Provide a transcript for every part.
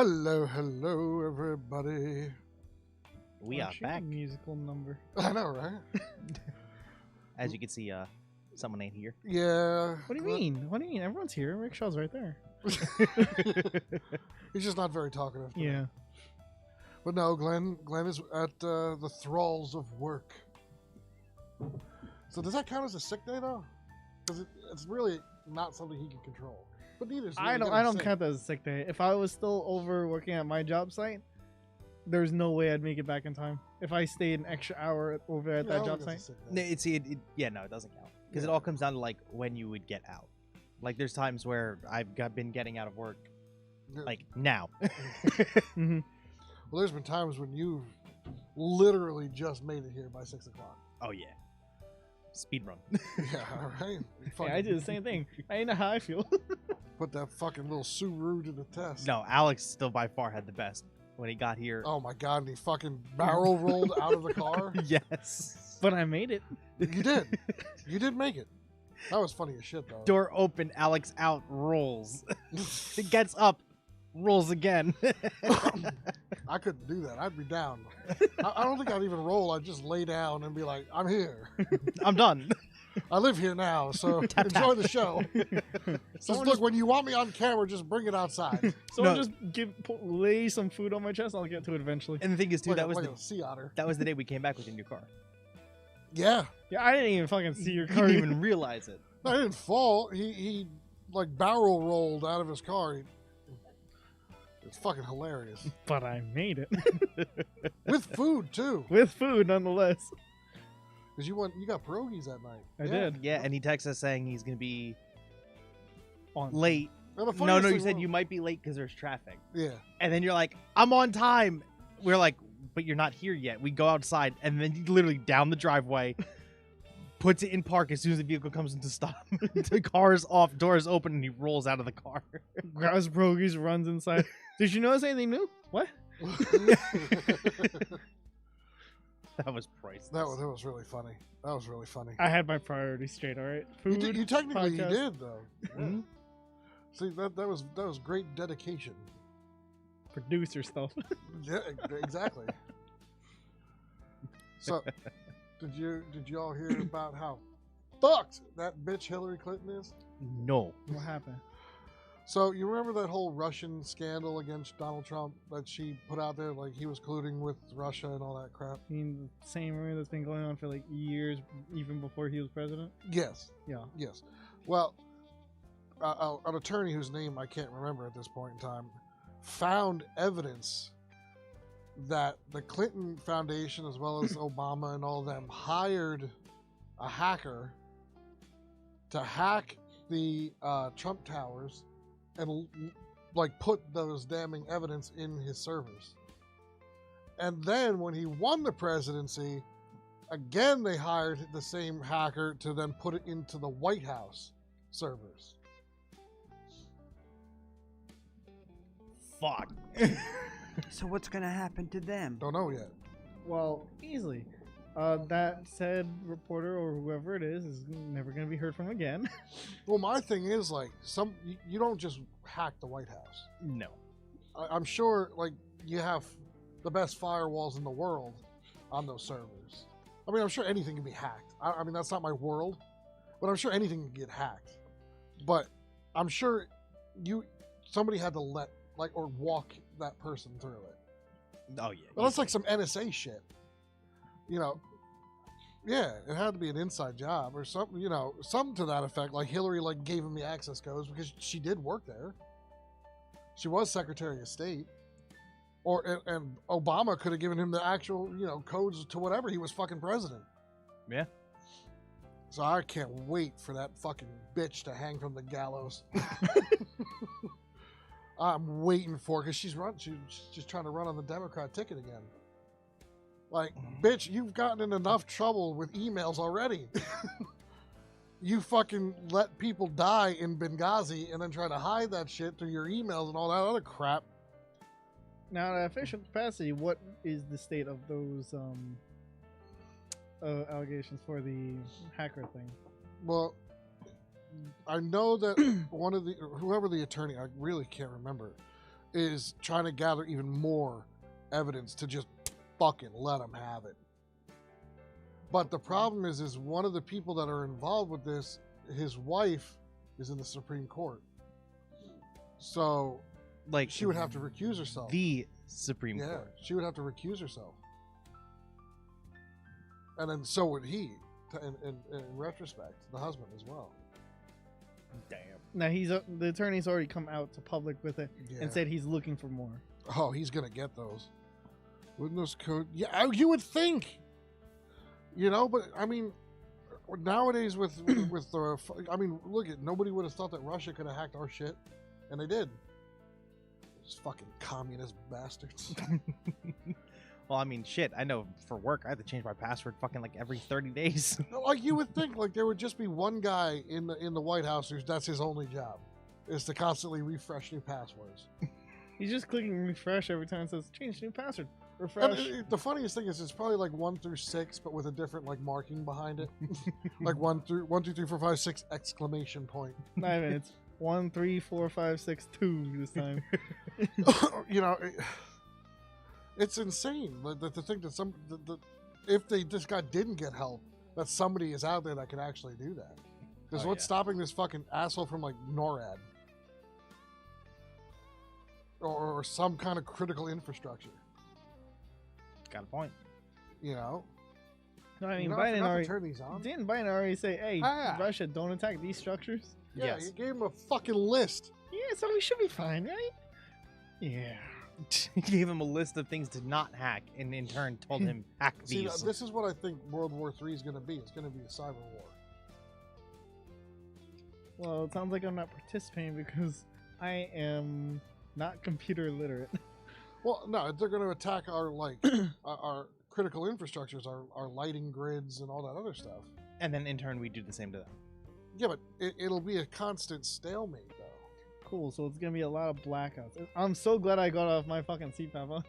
Hello, hello, everybody. We are back. Musical number. I know, right? As you can see, someone ain't here. Yeah. What do you mean? What do you mean? Everyone's here. Rickshaw's right there. He's just not very talkative. today. Yeah. But no, Glenn is at the thralls of work. So does that count as a sick day, though? Because it's really not something he can control. But neither is I don't count that as a sick day. If I was still over working at my job site, there's no way I'd make it back in time. If I stayed an extra hour over at that job site. No, it doesn't count because it all comes down to like when you would get out. Like there's times where been getting out of work, like now. Mm-hmm. Well, there's been times when you've literally just made it here by 6 o'clock. Oh yeah, speed run. Yeah, all right. Yeah, I do the same thing. I know how I feel. Put that fucking little Subaru to the test. No, Alex still by far had the best when he got here. Oh my god, and he fucking barrel rolled out of the car. Yes, But I made it. You did. You did make it. That was funny as shit, though. door open, Alex out, rolls. He gets up, rolls again. I couldn't do that. I'd be down. I don't think I'd even roll. I'd just lay down and be like, I'm here. I'm done. I live here now, so Tap, enjoy tap. the show. Just look, when you want me on camera, just bring it outside. Someone No. just lay some food on my chest. I'll get to it eventually. And the thing is, too, Like, that was like the a sea otter. day we came back with your new car. Yeah. Yeah, I didn't even fucking see your You car. didn't even realize it. I didn't fall. He like barrel rolled out of his car. It's fucking hilarious. But I made it. With food, too. With food, nonetheless. Because you got pierogies that night. I Yeah. did. Yeah, and he texts us saying he's gonna be On. late. And the No, funniest you thing said was- you might be late because there's traffic. Yeah. And then you're like, I'm on time. We're like, but you're not here yet. We go outside, and then he literally down the driveway, puts it in park as soon as the vehicle comes into stop. The car's off, doors open, and he rolls out of the car. Grabs brogies, runs inside. Did you notice anything new? What? That was priceless. That was really funny. That was really funny. I had my priorities straight, alright? You, Food, you technically you podcast. did though. Yeah. Mhm. See that was great dedication. producer stuff. Yeah, exactly. So, did you all hear about how fucked that bitch Hillary Clinton is? No. What happened? So you remember that whole Russian scandal against Donald Trump that she put out there, like he was colluding with Russia and all that crap? I mean, the same rumor that's been going on for like years, even before he was president. Yes, Yeah. yes. Well, an attorney whose name I can't remember at this point in time found evidence that the Clinton Foundation, as well as Obama and all of them, hired a hacker to hack the Trump Towers and like put those damning evidence in his servers. And then when he won the presidency, again they hired the same hacker to then put it into the White House servers. Fuck. So what's gonna happen to them? Don't know yet. Well, easily. That said reporter or whoever it is never going to be heard from again. Well, my thing is like you don't just hack the White House. No. I'm sure like you have the best firewalls in the world on those servers. I mean, I'm sure anything can be hacked. I mean, that's not my world, but I'm sure anything can get hacked. But I'm sure somebody had to let like or walk that person through it. Oh, yeah. Well, that's like some NSA shit. You know, yeah, it had to be an inside job or something, you know, something to that effect. Like Hillary like gave him the access codes because she did work there. She was Secretary of State. And Obama could have given him the actual, you know, codes to whatever. He was fucking president. Yeah. So I can't wait for that fucking bitch to hang from the gallows. I'm waiting for it because she's just trying to run on the Democrat ticket again. Like, bitch, you've gotten in enough trouble with emails already. You fucking let people die in Benghazi and then try to hide that shit through your emails and all that other crap. Now, at official capacity, what is the state of those allegations for the hacker thing? Well, I know that whoever the attorney, I really can't remember, is trying to gather even more evidence to just fucking let him have it. But the problem is one of the people that are involved with this, his wife is in the Supreme Court. So Like she would have to recuse herself. The Supreme Court. She would have to recuse herself. And then so would he, in retrospect, the husband as well. Damn. Now the attorney's already come out to public with it Yeah. and said he's looking for more. Oh, he's gonna get those. Windows code. Yeah, you would think. You know, but I mean, nowadays with the, I mean, look at nobody would have thought that Russia could have hacked our shit, and they did. Those fucking communist bastards. Well, I mean, shit. I know for work, I have to change my password fucking like every 30 days. Like you would think, like there would just be one guy in the White House that's his only job, is to constantly refresh new passwords. He's just clicking refresh every time it says change new password. And Refresh. the funniest thing is, it's probably like 1 through 6, but with a different like marking behind it, like 1, 2, 3, 4, 5, 6 exclamation point. Not even. It's 1, 3, 4, 5, 6, 2 this time. You know, it's insane. To think that if this guy didn't get help, that somebody is out there that can actually do that. Because what's stopping this fucking asshole from like NORAD or some kind of critical infrastructure? Got a point. You know. No, I mean, You know, I Biden forgot to already turn these on. didn't Biden already say, "Hey, Ah. Russia, don't attack these structures." Yeah, Yes. you gave him a fucking list. Yeah, so we should be fine, right? Yeah. He gave him a list of things to not hack, and in turn told him hack See, these. this is what I think World War III is going to be. It's going to be a cyber war. Well, it sounds like I'm not participating because I am not computer literate. Well, no, they're going to attack our like our critical infrastructures, our lighting grids, and all that other stuff. And then in turn, we do the same to them. Yeah, but it'll be a constant stalemate, though. Cool, so it's gonna be a lot of blackouts. I'm so glad I got off my fucking CPAP.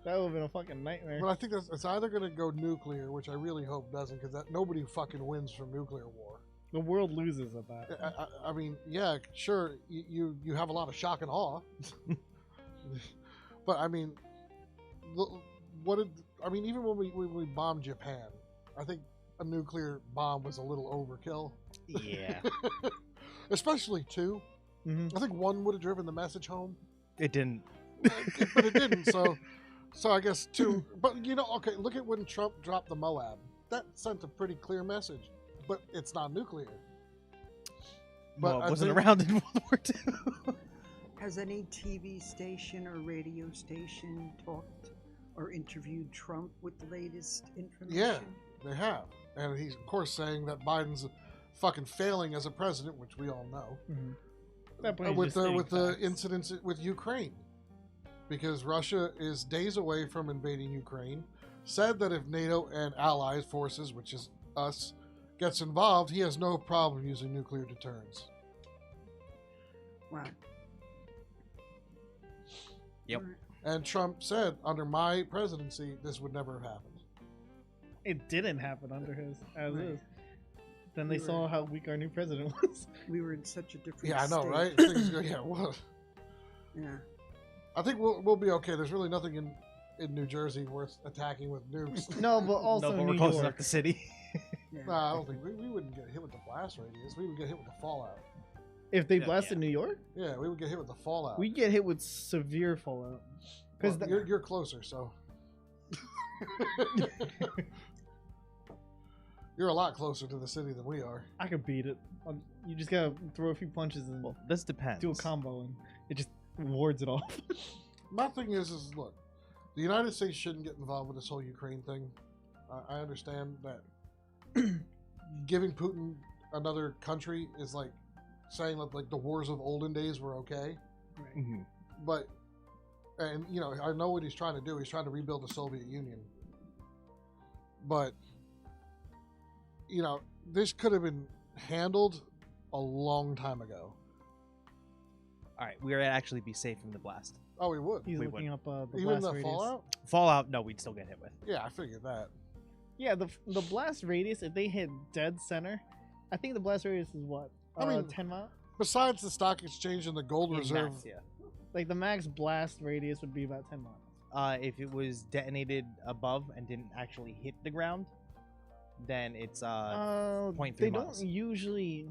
That would have been a fucking nightmare. But I think it's either going to go nuclear, which I really hope doesn't, because nobody fucking wins from nuclear war. The world loses at that. I mean, yeah, sure, you have a lot of shock and awe, but I mean, even when we bombed Japan, I think a nuclear bomb was a little overkill. Yeah. Especially 2. Mm-hmm. I think 1 would have driven the message home, It didn't. but it didn't. So I guess 2. But you know, okay, look at when Trump dropped the Moab. That sent a pretty clear message, but it's not nuclear. But Well, I it wasn't think- around in World War II. Has any TV station or radio station talked or interviewed Trump with the latest information? Yeah, they have, and he's of course saying that Biden's fucking failing as a president, which we all know. Mm-hmm. That point With the incidents with Ukraine, because Russia is days away from invading Ukraine. Said that if NATO and allied forces, which is us, gets involved, he has no problem using nuclear deterrence. Wow. Yep. Alright. And Trump said, under my presidency, this would never have happened. It didn't happen under his as Right. is. Then they We saw were- how weak our new president was. We were in such a different Yeah, I know, state. right? Things go, yeah, well, Yeah. I think we'll be okay. There's really nothing in New Jersey worth attacking with nukes. No, but also No, but New we're close York. enough to city. Yeah. Nah, I don't think we wouldn't get hit with the blast radius. We would get hit with the fallout. If they Yeah, blasted yeah. New York, Yeah, we would get hit with the fallout. we get hit with severe fallout. Because Well, you're closer, so you're a lot closer to the city than we are. I could beat it. You just gotta throw a few punches and Well, this depends. do a combo, and it just wards it off. My thing is look, the United States shouldn't get involved with this whole Ukraine thing. I understand that giving Putin another country is like saying that like the wars of olden days were okay, Mhm. but and you know I know what he's trying to do. He's trying to rebuild the Soviet Union, but you know this could have been handled a long time ago. All right, we would actually be safe from the blast. Oh, we would. He's We looking up the Even blast the radius. fallout. Fallout, no, we'd still get hit with. Yeah, I figured that. Yeah, the blast radius. If they hit dead center, I think the blast radius is what? I mean, 10 miles. Besides the stock exchange and the gold reserve, Max, yeah. Like the max blast radius would be about 10 miles. If it was detonated above and didn't actually hit the ground, then it's 0.3 They miles. don't usually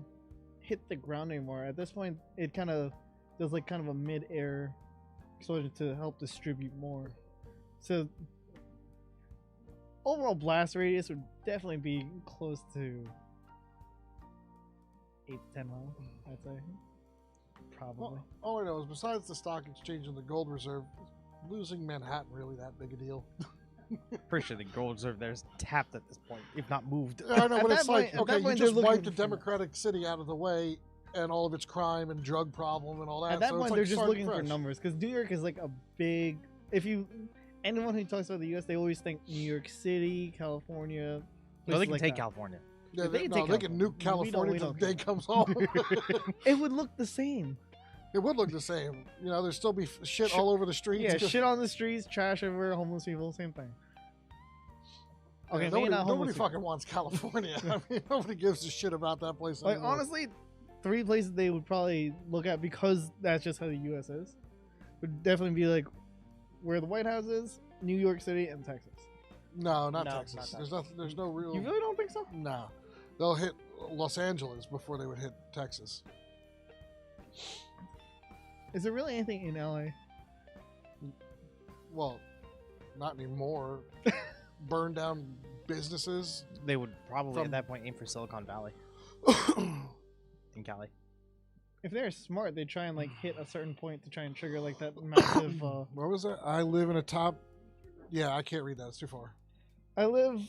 hit the ground anymore. At this point, it kind of does like kind of a mid-air explosion to help distribute more. So overall blast radius would definitely be close to 8 to 10 miles, I'd say. Probably. well, all I know is besides the stock exchange and the gold reserve, losing Manhattan really that big a deal? Pretty sure the gold reserve there's tapped at this point, if not moved. I know, At but that it's like, point- at okay, that you point, just they're looking wiped a for- democratic city out of the way and all of its crime and drug problem and all that. At that so it's point, like they're just starting looking for fresh. numbers because New York is like a big. If you anyone who talks about the U.S., they always think New York City, California. No, they places can like take that. California. Yeah, If they they, can no, take they can nuke California, we California till don't the day care. comes home. It would look the same. It would look the same. You know, there'd still be shit all over the streets. Yeah, just- shit on the streets, trash everywhere, homeless people, same thing. Okay, Yeah, maybe nobody, not homeless nobody people. fucking wants California. I mean, nobody gives a shit about that place Like anymore. honestly, 3 places they would probably look at because that's just how the U.S. is. Would definitely be like where the White House is, New York City, and Texas. No, not No, Texas. not There's nothing. There's no real. You really don't think so? No, they'll hit Los Angeles before they would hit Texas. Is there really anything in LA? Well, not anymore. Burn down businesses. They would probably From- at that point aim for Silicon Valley in Cali. If they're smart, they try and like hit a certain point to try and trigger like that massive. What was that? I live in a top. Yeah, I can't read that. It's too far. I live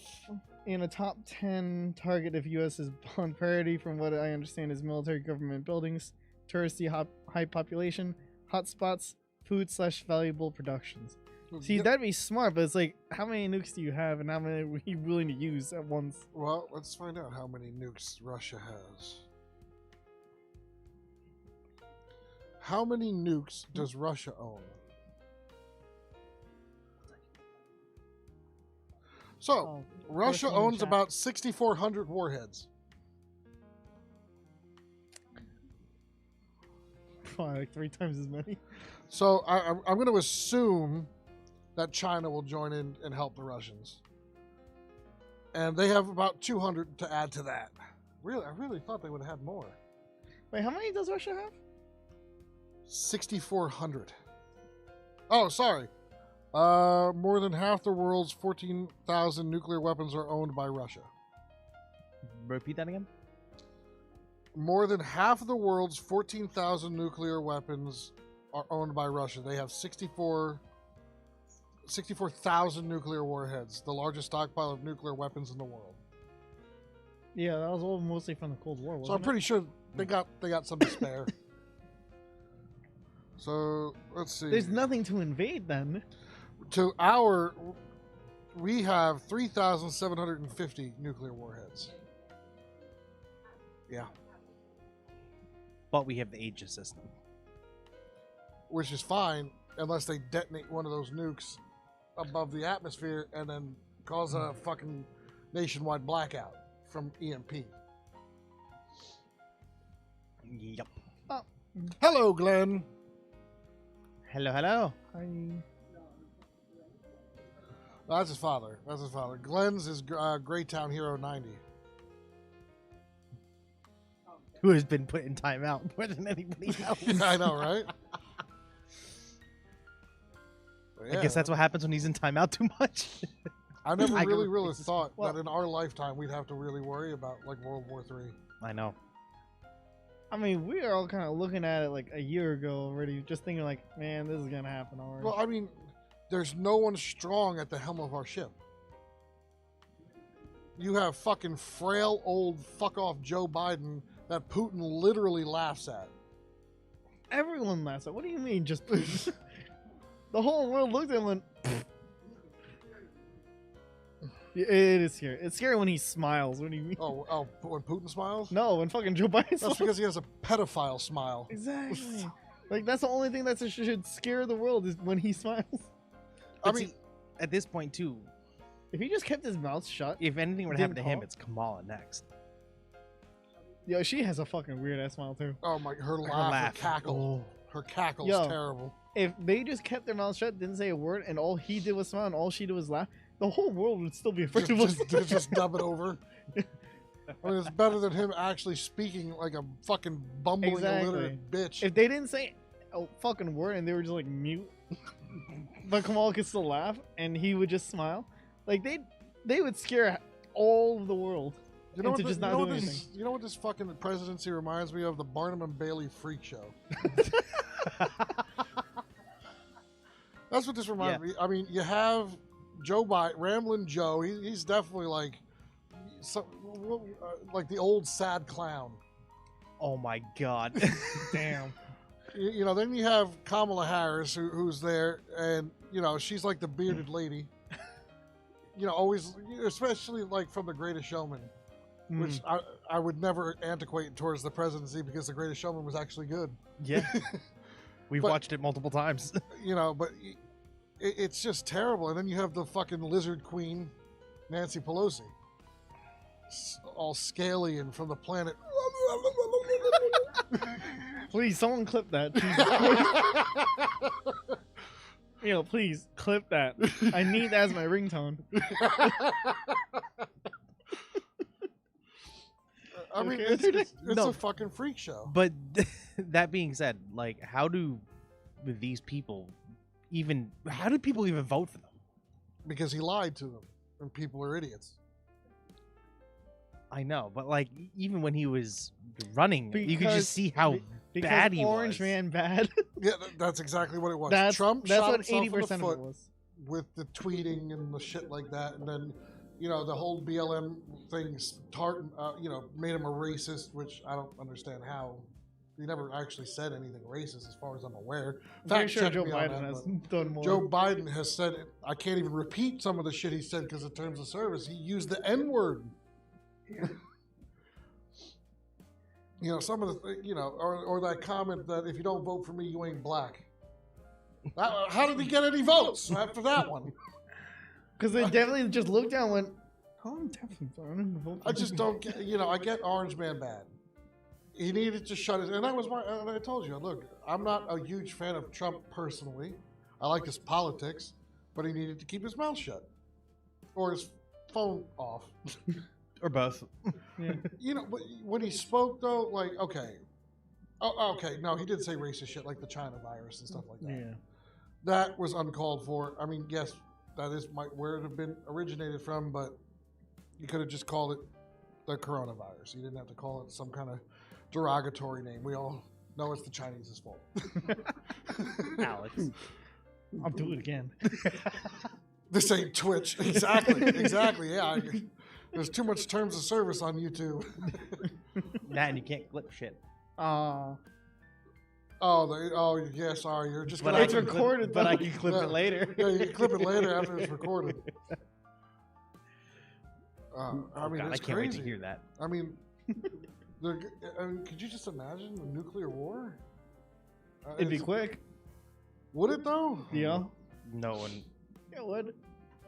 in a top 10 target of U.S.'s bond parity, from what I understand is military government buildings, touristy high population, hotspots, food/valuable productions. See, Yeah, that'd be smart, but it's like, how many nukes do you have, and how many are you willing to use at once? well, let's find out how many nukes Russia has. How many nukes does Russia own? So, Oh, Russia first one in owns chat. about 6,400 warheads. probably like 3 times as many. So, I'm going to assume that China will join in and help the Russians. And they have about 200 to add to that. Really, I really thought they would have had more. Wait, how many does Russia have? 6,400. Oh, sorry. More than half the world's 14,000 nuclear weapons are owned by Russia. Repeat that again. More than half of the world's 14,000 nuclear weapons are owned by Russia. They have 64,000 nuclear warheads, the largest stockpile of nuclear weapons in the world. Yeah, that was all mostly from the Cold War, wasn't So I'm pretty sure they got some to spare. So let's see. There's nothing to invade then. We have 3,750 nuclear warheads. Yeah, But we have the Aegis system. which is fine unless they detonate one of those nukes above the atmosphere and then cause a fucking nationwide blackout from EMP. Yep. Hello, Glenn. Hello, hello. I Oh, that's his father. Glenn's is Greytown Hero 90. Who has been put in timeout more than anybody else? I know, right? I guess that's what happens when he's in timeout too much. I never I really agree. thought Well- that in our lifetime we'd have to really worry about like World War III. I know. mean, we are all kind of looking at it like a year ago already, just thinking like, man, this is gonna happen already. Well, I mean, there's no one strong at the helm of our ship. You have fucking frail old fuck off Joe Biden that Putin literally laughs at. Everyone laughs at. What do you mean, just the whole world looked at him and went. Yeah, it is scary. It's scary when he smiles. What do you mean? Oh, when Putin smiles? No, when fucking Joe Biden That's smiles. because he has a pedophile smile. Exactly. Like that's the only thing that should scare the world is when he smiles. I But mean, see, at this point too, If he just kept his mouth shut, if anything would Didn't happen to him, call? it's Kamala next. Yo, she has a fucking weird ass smile too. Oh my, her laugh, her laugh. cackle. Her cackle's Yo. terrible. If they just kept their mouths shut, didn't say a word, and all he did was smile, and all she did was laugh, the whole world would still be afraid of us. Just dub it over. I mean, it's better than him actually speaking like a fucking bumbling Exactly. illiterate bitch. If they didn't say a fucking word and they were just like mute, but Kamal could still laugh and he would just smile, like they would scare all of the world. You know, into just not doing this, you know what this fucking presidency reminds me of? The Barnum and Bailey freak show. That's what this reminds me. I mean, you have Joe Biden, Ramblin' Joe. He's definitely like the old sad clown. Oh my god. Damn. You know, then you have Kamala Harris, who's there, and you know she's like the bearded lady. You know, always, especially like from The Greatest Showman, which I would never antiquate towards the presidency because The Greatest Showman was actually good. Yeah. We've But- watched it multiple times. You know, but it's just terrible. And then you have the fucking lizard queen, Nancy Pelosi, all scaly and from the planet. Please, someone clip that. You know, please clip that. I need that as my ringtone. I mean, Okay. it's No. a fucking freak show. But that being said, like, how do these people even? How do people even vote for them? Because he lied to them, and people are idiots. I know, but like, even when he was running, you could Because- just see how Because bad he Orange was. Man bad. Yeah, that's exactly what it was. That's Trump that's shot what himself 80% in the of foot it was. with the tweeting and the shit like that, and then, you know, the whole BLM things, made him a racist, which I don't understand how. He never actually said anything racist, as far as I'm aware. I'm pretty Fact sure check Joe me on Biden that, has but done more. Joe Biden has said it. I can't even repeat some of the shit he said because of terms of service. He used the N word. You know, some of the, or that comment that if you don't vote for me, you ain't black. How did he get any votes after that one? Because they definitely just looked down and went, oh, I'm definitely voting to vote for I just him." don't get, I get Orange Man bad. He needed to shut it, and that was and I told you, look, I'm not a huge fan of Trump personally. I like his politics, but he needed to keep his mouth shut. Or his phone off. or both. Yeah. You know, but when he spoke though, like, okay. Oh, okay, no, he did say racist shit like the China virus and stuff like that. Yeah. That was uncalled for. I mean, yes, that is where it had been originated from, but you could have just called it the coronavirus. You didn't have to call it some kind of derogatory name. We all know it's the Chinese's fault. Alex. I'll do it again. This ain't Twitch. Exactly. Yeah. There's too much terms of service on YouTube. That and you can't clip shit. Aw. Oh, yeah, sorry. You're just But gonna I It's have can to- recorded, But I though. can clip Yeah. it later. Yeah, you can clip it later after it's recorded. I mean, God, I it's can't crazy. wait to hear that. I mean, could you just imagine a nuclear war? It'd be It's- quick. Would it though? Yeah. No one. It would.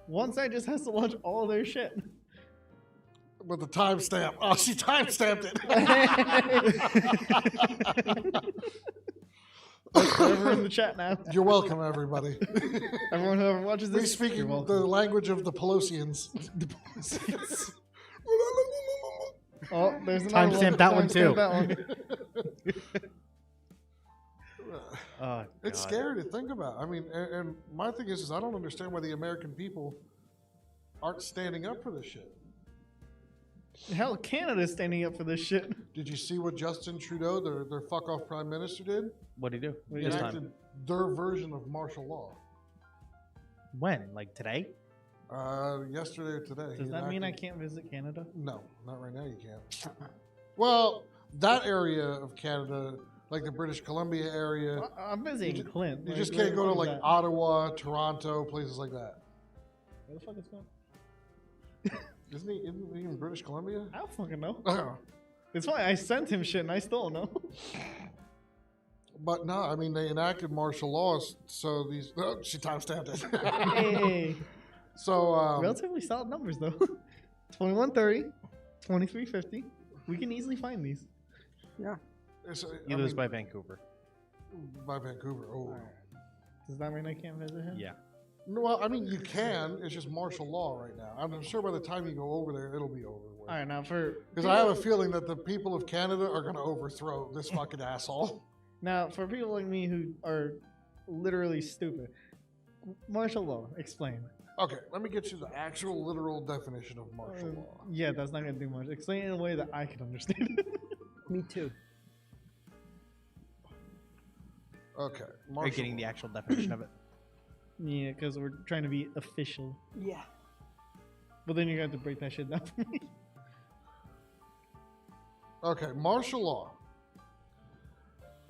One side just has to launch all their shit. With the timestamp. Oh, she timestamped it. Whoever in the chat now. You're welcome, everybody. Everyone who ever watches We this, speaking you're the welcome. language of the Pelosians. Oh, there's another one. Timestamp that one, too. Timestamp that one. Oh, It's God. scary to think about. I mean, and my thing is I don't understand why the American people aren't standing up for this shit. Hell, Canada's standing up for this shit. Did you see what Justin Trudeau, their fuck off prime minister, did? What'd he do? He This enacted time. their version of martial law. When? Like today? Yesterday or today. Does He that mean I enacted- can't visit Canada? No, not right now. You can't. Well, that area of Canada, like the British Columbia area, I'm visiting ju- Clint. you Like, just where can't the go to fuck is like that? Ottawa, Toronto, places like that. Where the fuck is Clint? Isn't he in British Columbia? I don't fucking know. Oh. It's fine. I sent him shit and I still don't know. But no, I mean they enacted martial laws, so these. Oh, she timestamped it. Hey. So Relatively solid numbers though. 2130, 2350. We can easily find these. Yeah. He lives by Vancouver. By Vancouver. Oh. Alright. Does that mean I can't visit him? Yeah. No, well, I mean, you can. It's just martial law right now. I'm sure by the time you go over there, it'll be over with. All right, now for Because I have a feeling that the people of Canada are going to overthrow this fucking asshole. now for people like me who are literally stupid, martial law. Explain. Okay, let me get you the actual literal definition of martial law. Yeah, that's not gonna do much. Explain it in a way that I can understand. Me too. Okay, Are martial you getting the law. actual definition of it? Yeah, because we're trying to be official. Yeah. But then you're gonna have to break that shit down for me. Okay, martial law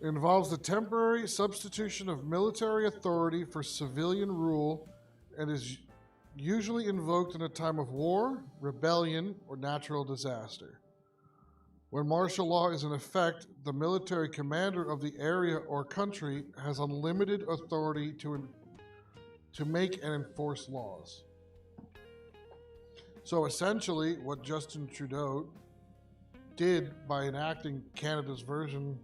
involves the temporary substitution of military authority for civilian rule and is usually invoked in a time of war, rebellion, or natural disaster. When martial law is in effect, the military commander of the area or country has unlimited authority to make and enforce laws. So essentially, what Justin Trudeau did by enacting Canada's version,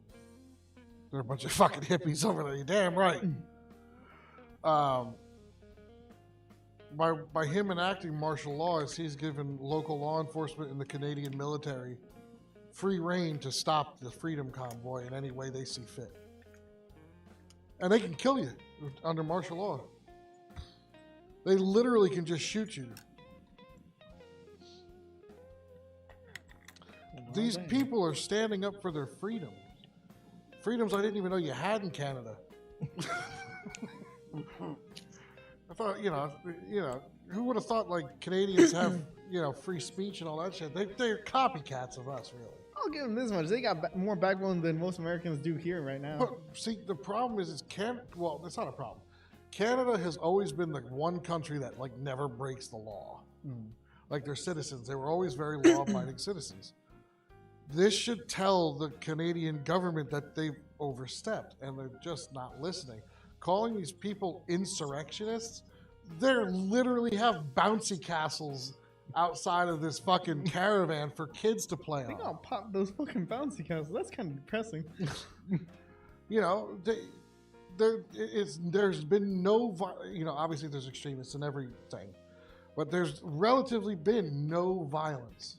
they're a bunch of fucking hippies over there, you're damn right. By him enacting martial law, is he's given local law enforcement and the Canadian military free reign to stop the Freedom Convoy in any way they see fit. And they can kill you under martial law. They literally can just shoot you. These people are standing up for their freedom. Freedoms I didn't even know you had in Canada. I thought, you know, who would have thought like Canadians have, free speech and all that shit? They're copycats of us, really. I'll give them this much. They got more backbone than most Americans do here right now. But see, the problem is well, that's not a problem. Canada has always been the one country that like never breaks the law. Like their citizens, they were always very law-abiding citizens. This should tell the Canadian government that they've overstepped and they're just not listening. Calling these people insurrectionists, they literally have bouncy castles outside of this fucking caravan for kids to play They on. gonna pop those fucking bouncy castles. That's kind of depressing. There's been no, obviously there's extremists in everything, but there's relatively been no violence.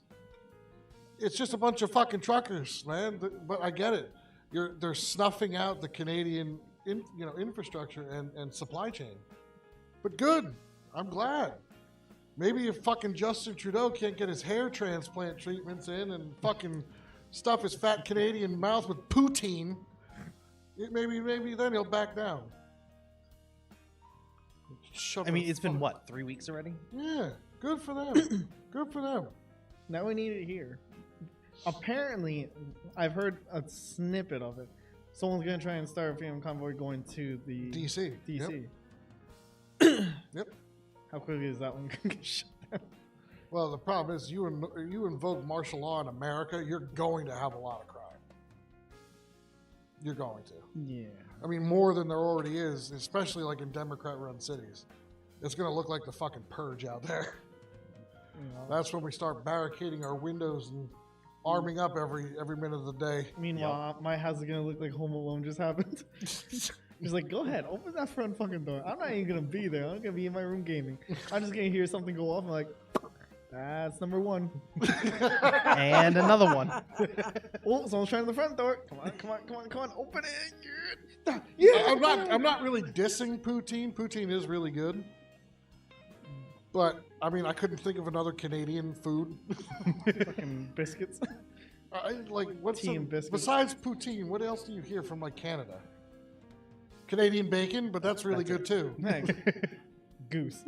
It's just a bunch of fucking truckers, man. But I get it. They're snuffing out the Canadian, infrastructure and supply chain. But good. I'm glad. Maybe if fucking Justin Trudeau can't get his hair transplant treatments in and fucking stuff his fat Canadian mouth with poutine, maybe then he'll back down. I mean, it's been what, 3 weeks already? Yeah, good for them. Good for them. Now we need it here. Apparently, I've heard a snippet of it. Someone's gonna try and start a freedom convoy going to the DC. DC. Yep. How quickly is that one gonna get shut down? Well, the problem is you invoke martial law in America, you're going to have a lot of crime. You're going to. Yeah. I mean, more than there already is, especially like in Democrat-run cities. It's going to look like the fucking purge out there. You know. That's when we start barricading our windows and arming up every minute of the day. Meanwhile, my house is gonna look like Home Alone just happened. He's like, go ahead, open that front fucking door. I'm not even gonna be there. I'm gonna be in my room gaming. I'm just gonna hear something go off. I'm like, that's number one. And another one. Oh, someone's trying the front door. Come on, open it. Yeah, I'm not really dissing poutine. Poutine is really good. But I mean, I couldn't think of another Canadian food. Fucking biscuits. What's Tea and biscuits. besides poutine? What else do you hear from like Canada? Canadian bacon, but that's really good too. Next. Goose.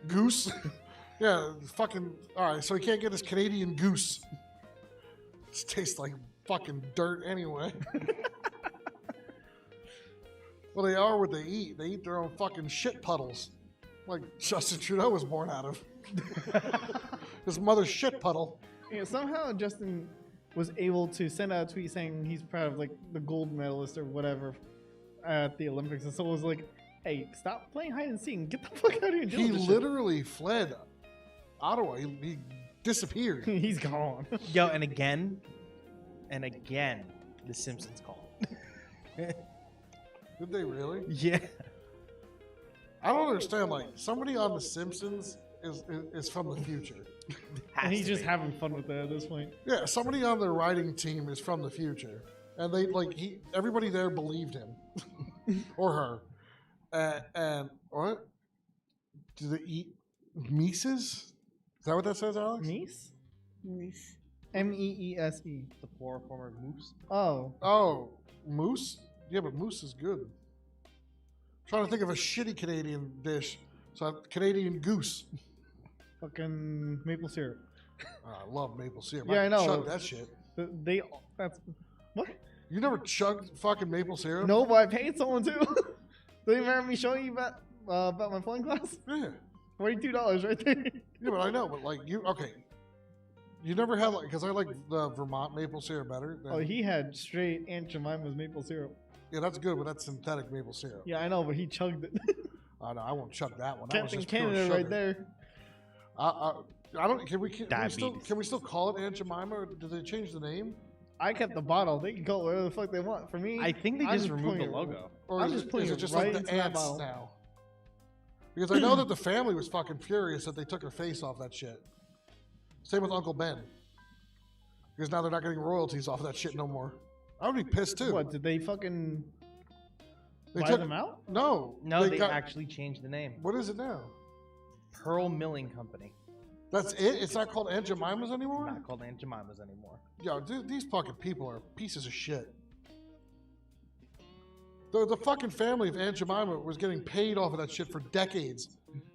Goose. Yeah, fucking. All right, so he can't get his Canadian goose. It tastes like fucking dirt anyway. Well, they are what they eat. They eat their own fucking shit puddles, like Justin Trudeau was born out of. His mother's shit puddle. Yeah, somehow Justin was able to send out a tweet saying he's proud of like the gold medalist or whatever at the Olympics, and so it was like, "Hey, stop playing hide and seek and get the fuck out of here." And deal He with this literally fled Ottawa. He disappeared. shit." He's gone. Yo, and again, The Simpsons call. Did they really? Yeah. I don't understand. Like, somebody on The Simpsons is from the future. And he's just having fun with that at this point. Yeah, somebody on the writing team is from the future, and they everybody there believed him or her. And what? Do they eat Mises? Is that what that says, Alex? Meese? Nice. Meese. The poor former moose. Oh. Oh, moose? Yeah, but moose is good. Trying to think of a shitty Canadian dish. So Canadian goose. Fucking maple syrup. I love maple syrup. Yeah, I know. Chug that shit. They. That's. What? You never chugged fucking maple syrup? No, but I paid someone to. Don't you remember me showing you about my flying class? Yeah. $42 right there. Yeah, but I know. But like okay. You never had because I like the Vermont maple syrup better. Oh, he had straight Aunt Jemima's maple syrup. Yeah, that's good, but that's synthetic maple syrup. Yeah, I know, but he chugged it. Oh, no, I won't chug that one. That was Captain just pure Canada sugar. right there. I don't. Can we Diabetes. can we still call it Aunt Jemima? Or did they change the name? I kept the bottle. They can call it whatever the fuck they want. For me, I think they I'm just removed the putting it- logo. Or I'm is just it, putting is it it just right like into the that ants bottle. now? Because I know that the family was fucking furious that they took her face off that shit. Same with Uncle Ben. Because now they're not getting royalties off that shit no more. I would be pissed too. What, did they fucking They buy took them out? No. No, they got, actually changed the name. What is it now? Pearl Milling Company. That's it? It's not called Aunt Jemima's anymore? Not called Aunt Jemima's anymore. Yo, these fucking people are pieces of shit. The fucking family of Aunt Jemima was getting paid off of that shit for decades.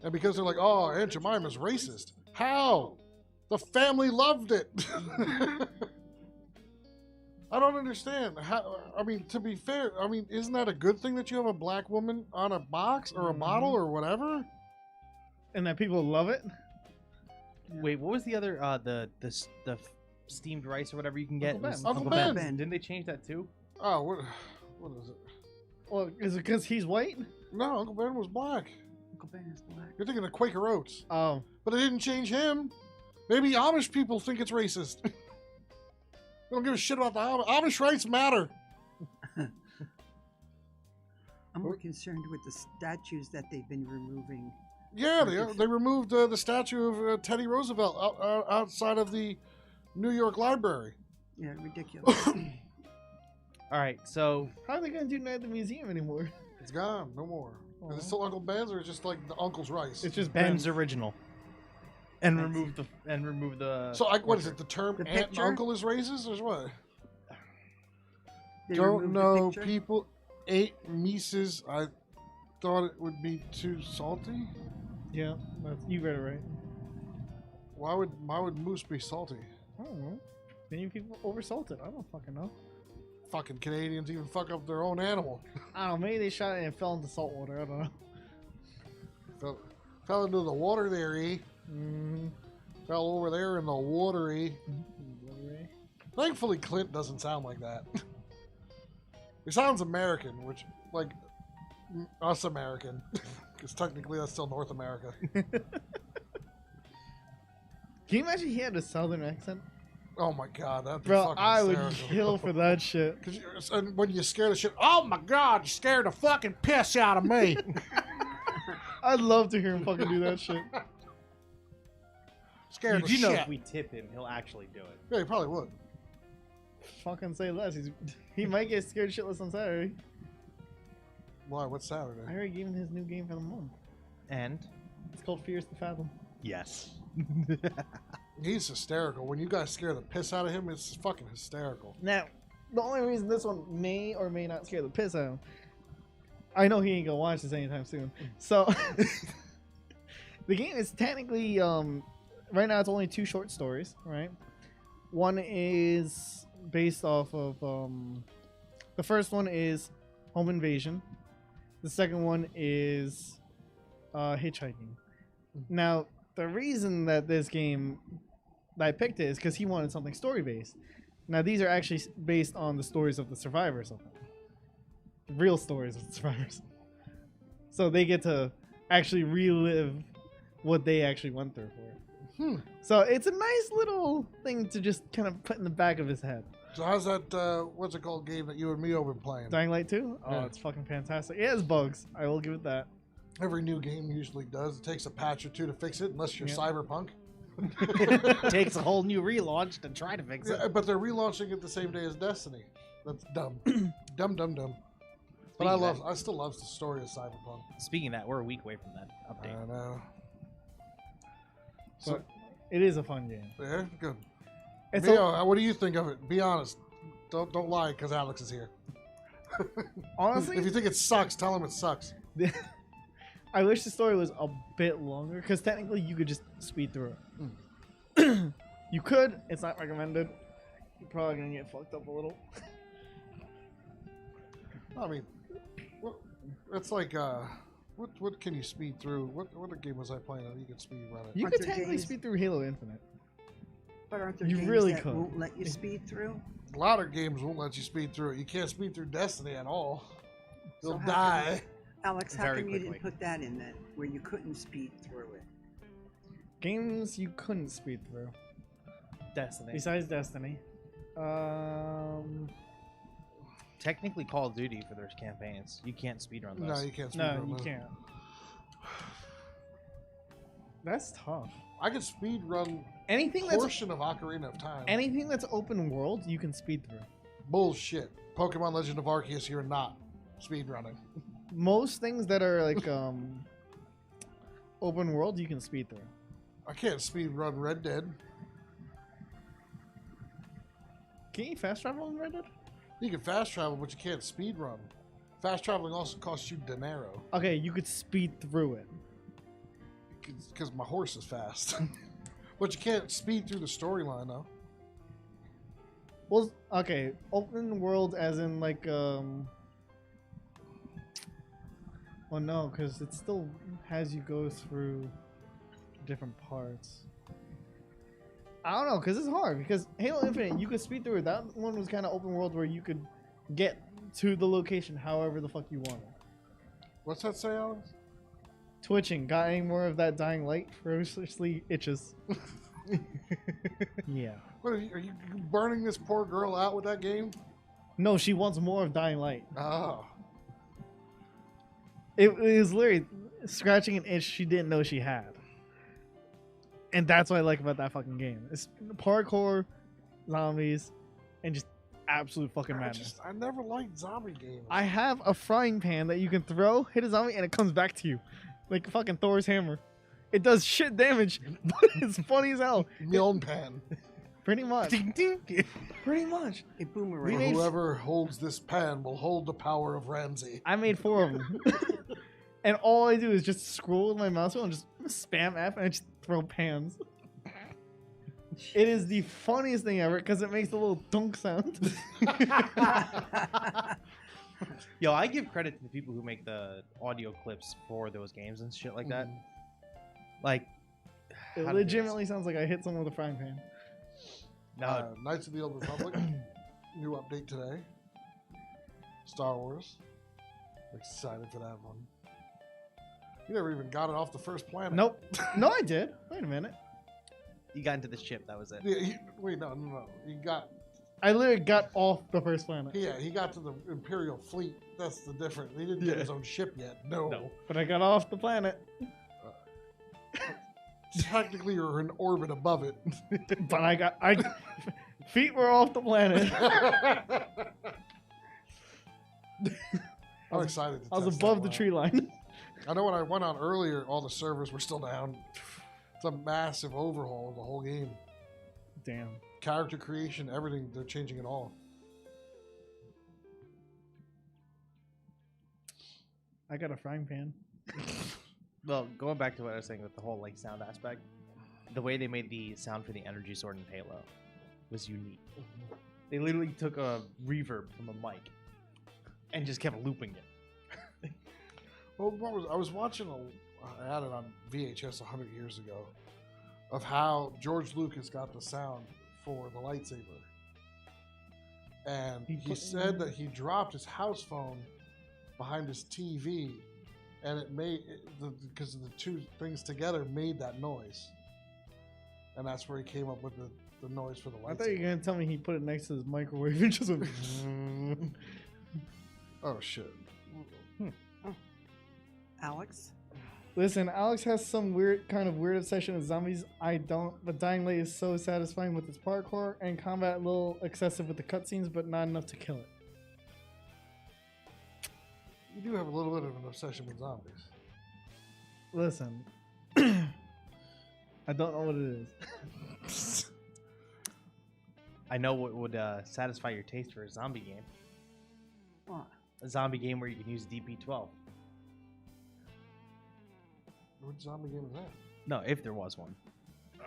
And because they're like, oh, Aunt Jemima's racist. How? The family loved it. I don't understand. How, I mean, to be fair, I mean, isn't that a good thing that you have a black woman on a box or a bottle or whatever? And that people love it? Wait, what was the other the steamed rice or whatever you can get? Uncle It was Ben. Uncle Ben. Ben. Didn't they change that too? Oh, what is it? Well, is it because he's white? No, Uncle Ben was black. Uncle Ben is black. You're thinking of Quaker Oats. Oh. But it didn't change him. Maybe Amish people think it's racist. They don't give a shit about the Amish. Amish rights matter. I'm more concerned with the statues that they've been removing. Yeah, they removed the statue of Teddy Roosevelt outside of the New York Library. Yeah, ridiculous. All right, so How are they going to do that at the museum anymore? It's gone. No more. Is it still Uncle Ben's or is it just like the uncle's rice? It's just Ben's Ben. original, and Ben's. remove the. So what is it? The term The aunt and picture? uncle is racist or what? They Don't removed the know. picture? People ate Mises. I thought it would be too salty. Yeah, you read it right. Why would moose be salty? I don't know. Many people oversalt it. I don't fucking know. Fucking Canadians even fuck up their own animal. I don't know. Maybe they shot it and it fell into salt water. I don't know. Fell into the water there, eh? Mm-hmm. Fell over there in the water, eh? Thankfully, Clint doesn't sound like that. He sounds American, which, like, us American. Because technically that's still North America. Can you imagine he had a southern accent? Oh my god, that'd be Bro, fucking I would hysterical. kill for that shit. And when you scare the shit, oh my god, you scared the fucking piss out of me. I'd love to hear him fucking do that shit. Scared You the do know shit. if we tip him, he'll actually do it. Yeah, he probably would. Fucking say less. He might get scared shitless on Saturday. Why? What's I Saturday? already gave him his new game for the month. And It's called Fears to Fathom. yes. He's hysterical. When you guys scare the piss out of him, it's fucking hysterical. Now, the only reason this one may or may not scare the piss out of him, I know he ain't gonna watch this anytime soon. So, the game is technically, right now it's only 2 short stories, right? One is based off of, the first one is Home Invasion. The second one is Hitchhiking. Now, the reason that this game that I picked it is because he wanted something story based. Now these are actually based on the stories of the survivors of it. Real stories of the survivors. So they get to actually relive what they actually went through for it. So it's a nice little thing to just kind of put in the back of his head. So how's that? What's it called? Game that you and Mio been playing? Dying Light 2? Oh, Yeah. it's fucking fantastic. It has bugs. I will give it that. Every new game usually does. It takes a patch or two to fix it, unless you're Yeah. Cyberpunk. Takes a whole new relaunch to try to fix it. Yeah, but they're relaunching it the same day as Destiny. That's dumb, dumb. But Speaking of I still love the story of Cyberpunk. Speaking of that, we're a week away from that update. I know. So But it is a fun game. yeah, good. It's Mio, what do you think of it? Be honest. Don't lie, because Alex is here. honestly, If you think it sucks, tell him it sucks. I wish the story was a bit longer because technically you could just speed through it. You could. It's not recommended. You're probably gonna get fucked up a little. I mean, it's like what can you speed through? What game was I playing that you could speed run it? You Aren't could there technically games- speed through Halo Infinite. But aren't there You games really that could. won't let you speed through? A lot of games won't let you speed through it. You can't speed through Destiny at all. You'll So how die. Alex, how Very come you quickly. didn't put that in then, where you couldn't speed through it? Games you couldn't speed through Destiny. besides Destiny. Technically, Call of Duty for their campaigns, you can't speedrun those. No, you can't speed No, run you those. can't. That's tough. I could speed run Anything that's portion of Ocarina of Time. anything that's open world, you can speed through. Bullshit. Pokemon Legend of Arceus, you're not speed running. Most things that are like open world, you can speed through. I can't speed run Red Dead. Can you fast travel in Red Dead? You can fast travel, but you can't speed run. Fast traveling also costs you dinero Okay, you could speed through it. because my horse is fast. But you can't speed through the storyline though. Well, okay, open world as in like well, no, because it still has you go through different parts. I don't know, because it's hard. Because Halo Infinite, you could speed through it. That one was kind of open world where you could get to the location however the fuck you wanted. What's that say, Alex? Twitching, got any more of that dying light? Ferociously itches. Yeah. What are you burning this poor girl out with that game? No, she wants more of dying light. Oh. It was literally scratching an itch she didn't know she had. And that's what I like about that fucking game. It's parkour, zombies, and just absolute fucking madness. I never liked zombie games. I have a frying pan that you can throw, hit a zombie, and it comes back to you. Like fucking Thor's hammer. It does shit damage, but it's funny as hell. Milne Pan. Pretty much. Ding, ding. Pretty much. A We boomerang. made- Whoever holds this pan will hold the power of Ramsey. I made 4 of them. And all I do is just scroll with my mouse wheel and just spam F and I just throw pans. It is the funniest thing ever because it makes a little dunk sound. Yo, I give credit to the people who make the audio clips for those games and shit like that. Like, It how do I do this? legitimately sounds like I hit someone with a frying pan. No, Knights of the Old Republic. New update today. Star Wars. Excited for that one. You never even got it off the first planet. Nope. No, I did. Wait a minute. you got into this ship. That was it. Yeah, wait, no. He got I literally got off the first planet. he got to the Imperial fleet. That's the difference. He didn't get his own ship yet. No. But I got off the planet. Technically, you're in orbit above it. But I feet were off the planet. I'm excited. To I was test above that the one tree line. out. I know when I went on earlier, all the servers were still down. It's a massive overhaul of the whole game. Damn. Character creation, everything. They're changing it all. I got a frying pan. Well, going back to what I was saying with the whole like sound aspect, the way they made the sound for the energy sword in Halo was unique. They literally took a reverb from a mic and just kept looping it. Well, I was watching I had it on VHS 100 years ago, of how George Lucas got the sound for the lightsaber, and he said that he dropped his house phone behind his TV, and it made because of the two things together made that noise. and that's where he came up with the noise for the I lightsaber. thought you were gonna tell me he put it next to his microwave and just went. Oh shit! Alex? Listen, Alex has some weird obsession with zombies. I don't, but Dying Light is so satisfying with its parkour and combat, a little excessive with the cutscenes, but not enough to kill it. You do have a little bit of an obsession with zombies. Listen, I don't know what it is. I know what would satisfy your taste for a zombie game. What? A zombie game where you can use DP12. What zombie game is that? No, if there was one.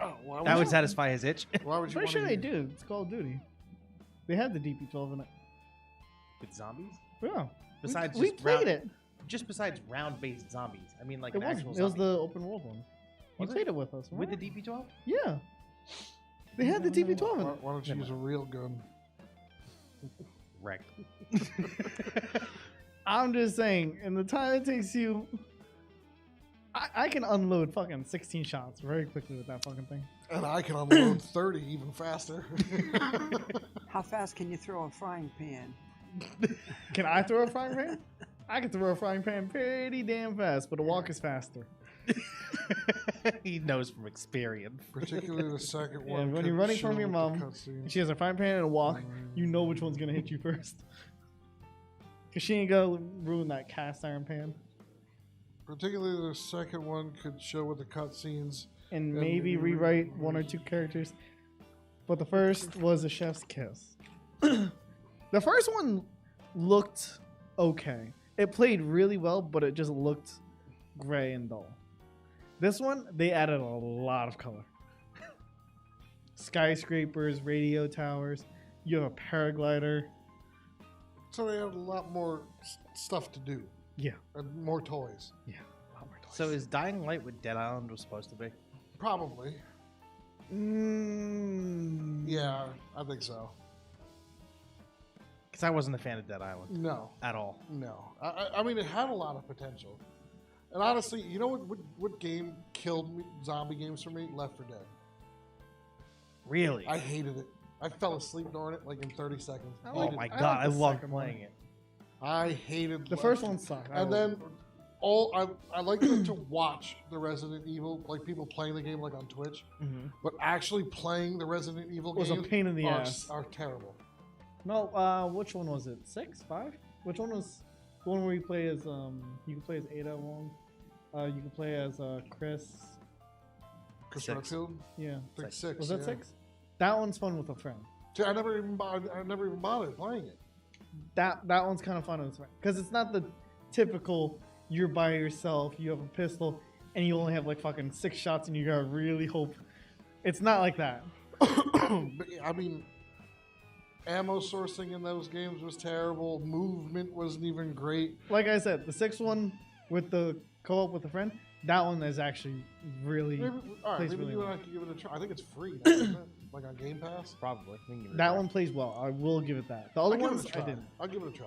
Oh, why That would you, satisfy his itch. Why would you? Pretty wanna sure they use- do. It's Call of Duty. They have the DP12 in it. With zombies? Yeah. Besides we just played round, it. Just besides round-based zombies. I mean, like It an was. actual It was zombie. the open world one. You Was it? played it with us. With the remember? DP12? Yeah. They had the DP12 in Why, it. why don't you Never use a real gun? Wrecked. I'm just saying, in the time it takes you, I can unload fucking 16 shots very quickly with that fucking thing. And I can unload 30 even faster. How fast can you throw a frying pan? Can I throw a frying pan? I can throw a frying pan pretty damn fast, but a walk is faster. He knows from experience. Particularly the second Yeah, one. when you're could running show from your the mom, cutscene. she has a frying pan and a walk, you know which one's gonna hit you first. Cause she ain't gonna ruin that cast iron pan. Particularly the second one could show with the cutscenes. And Yeah, maybe maybe rewrite one or two characters. But the first was a chef's kiss. The first one looked okay. It played really well, but it just looked gray and dull. This one, they added a lot of color. Skyscrapers, radio towers, you have a paraglider. So they have a lot more stuff to do. Yeah. And more toys. Yeah, a lot more toys. So is Dying Light what Dead Island was supposed to be? Probably. Yeah, I think so. Because I wasn't a fan of Dead Island No. at all. No. I mean, it had a lot of potential. And honestly, you know what game killed me, zombie games for me? Left 4 Dead. Really? I hated it. I fell asleep during it like in 30 seconds. I Oh like- my I god, like I the loved second one. playing it. I hated The Left first 4 one sucked. And then I like to watch the Resident Evil, like people playing the game like on Twitch, but actually playing the Resident Evil was a games pain in the are, ass. are terrible. No, which one was it? 6, 5? Which one was the one where you play as you can play as Ada one? You can play as Chris. Chris Six. Redfield? Yeah. I think 6. Was that yeah. 6? That one's fun with a friend. See, I never even bothered playing it. That one's kind of fun with a friend because it's not the typical you're by yourself, you have a pistol, and you only have like fucking 6 shots, and you gotta really hope. It's not like that. But yeah, I mean, ammo sourcing in those games was terrible. Movement wasn't even great. Like I said, the 6th one with the co-op with a friend, that one is actually really. Maybe, all right, Plays maybe really you and well. I could give it a try. I think it's free, now, isn't it? Like on Game Pass. Probably. We can give it a That try. one plays well. I will give it that. The I'll other give ones it a I try. didn't. I'll give it a try.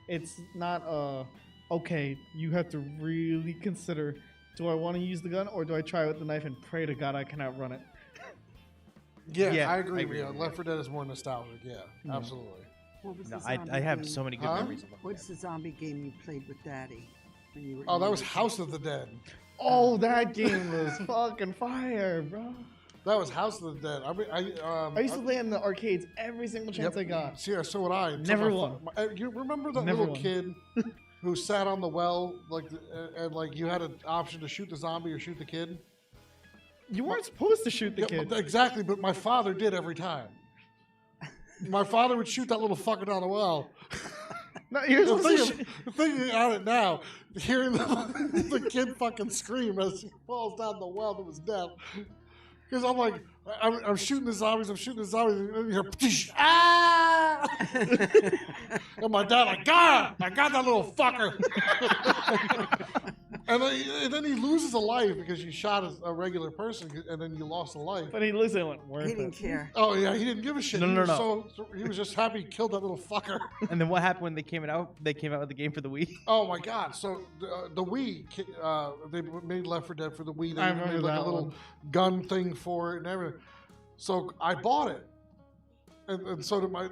It's not okay. You have to really consider: do I want to use the gun or do I try with the knife and pray to God I can outrun it? Yeah, Yeah, I agree I with agree you. with Left 4 Dead is more nostalgic. Yeah, Yeah. absolutely. What was No, the I zombie have game? so many good Huh? memories of them. What's the zombie game you played with Daddy? When you were Oh, that you was were- House of the Dead. Oh, that game was fucking fire, bro. That was House of the Dead. I mean, I used to play in the arcades every single chance I got. See, yeah, so would I. Never So won. You remember that Never little won. kid who sat on the well, like, and like you had an option to shoot the zombie or shoot the kid? You weren't supposed to shoot the Yeah, kid. but exactly, but my father did every time. My father would shoot that little fucker down the well. No, you're The supposed to thing, thinking on it now, hearing the kid fucking scream as he falls down the well to his death. Because I'm like, I'm shooting the zombies, and you hear, "Psh, ah! And my dad, like, I got that little fucker. And then he loses a life because you shot a regular person, and then you lost a life. But he listened and went, worth He didn't it. care. Oh yeah, he didn't give a shit. No, he no, was no. So he was just happy he killed that little fucker. And then what happened when they came out? They came out with the game for the Wii. Oh my god! So the Wii, they made Left 4 Dead for the Wii. They I even remember made like a that little one. gun thing for it and everything. So I bought it, and so did my,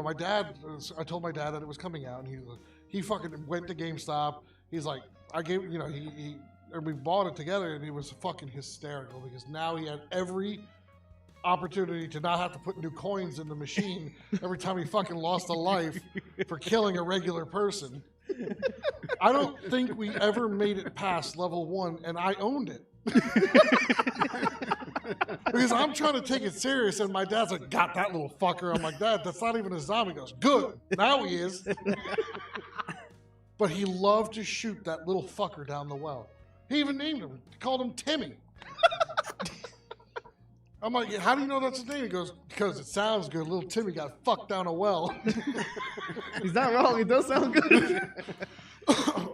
my dad. I told my dad that it was coming out, and he fucking went to GameStop. He's like, I gave, and we bought it together, and it was fucking hysterical because now he had every opportunity to not have to put new coins in the machine every time he fucking lost a life for killing a regular person. I don't think we ever made it past level 1, and I owned it. Because I'm trying to take it serious, and my dad's like, got that little fucker. I'm like, Dad, that's not even a zombie. He goes, good. Now he is. But he loved to shoot that little fucker down the well. He even named him. He called him Timmy. I'm like, how do you know that's his name? He goes, because it sounds good. Little Timmy got fucked down a well. He's not wrong. It does sound good.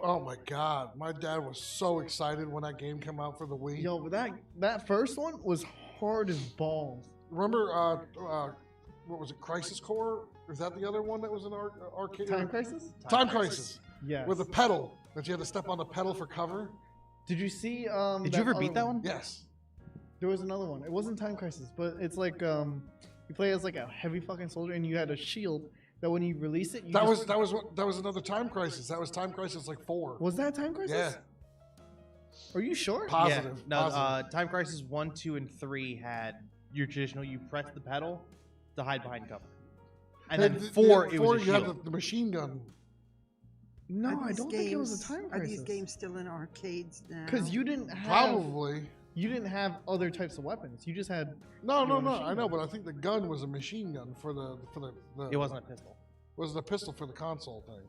Oh my God. My dad was so excited when that game came out for the Wii. Yo, but that first one was hard as balls. Remember, what was it, Crisis Core? Is that the other one that was in arcade? Time Crisis? Time Crisis. Yes. With a pedal, that you had to step on the pedal for cover? Did you see? Did you ever beat that one? Yes. There was another one. It wasn't Time Crisis, but it's like you play as like a heavy fucking soldier, and you had a shield that when you release it, That was another Time Crisis. That was Time Crisis like 4. Was that Time Crisis? Yeah. Are you sure? Positive. Yeah. No, positive. Time Crisis 1, 2, and 3 had your traditional. You press the pedal to hide behind cover, and then 4 it was a you had shield. the machine gun. No, Are I these don't think it was a games- Time Are Crisis. these games still in arcades now? Because you didn't have Probably. you didn't have other types of weapons. You just had No, Your no. machine I know, gun. but I think the gun was a machine gun for the It wasn't a pistol. Was the pistol for the console thing.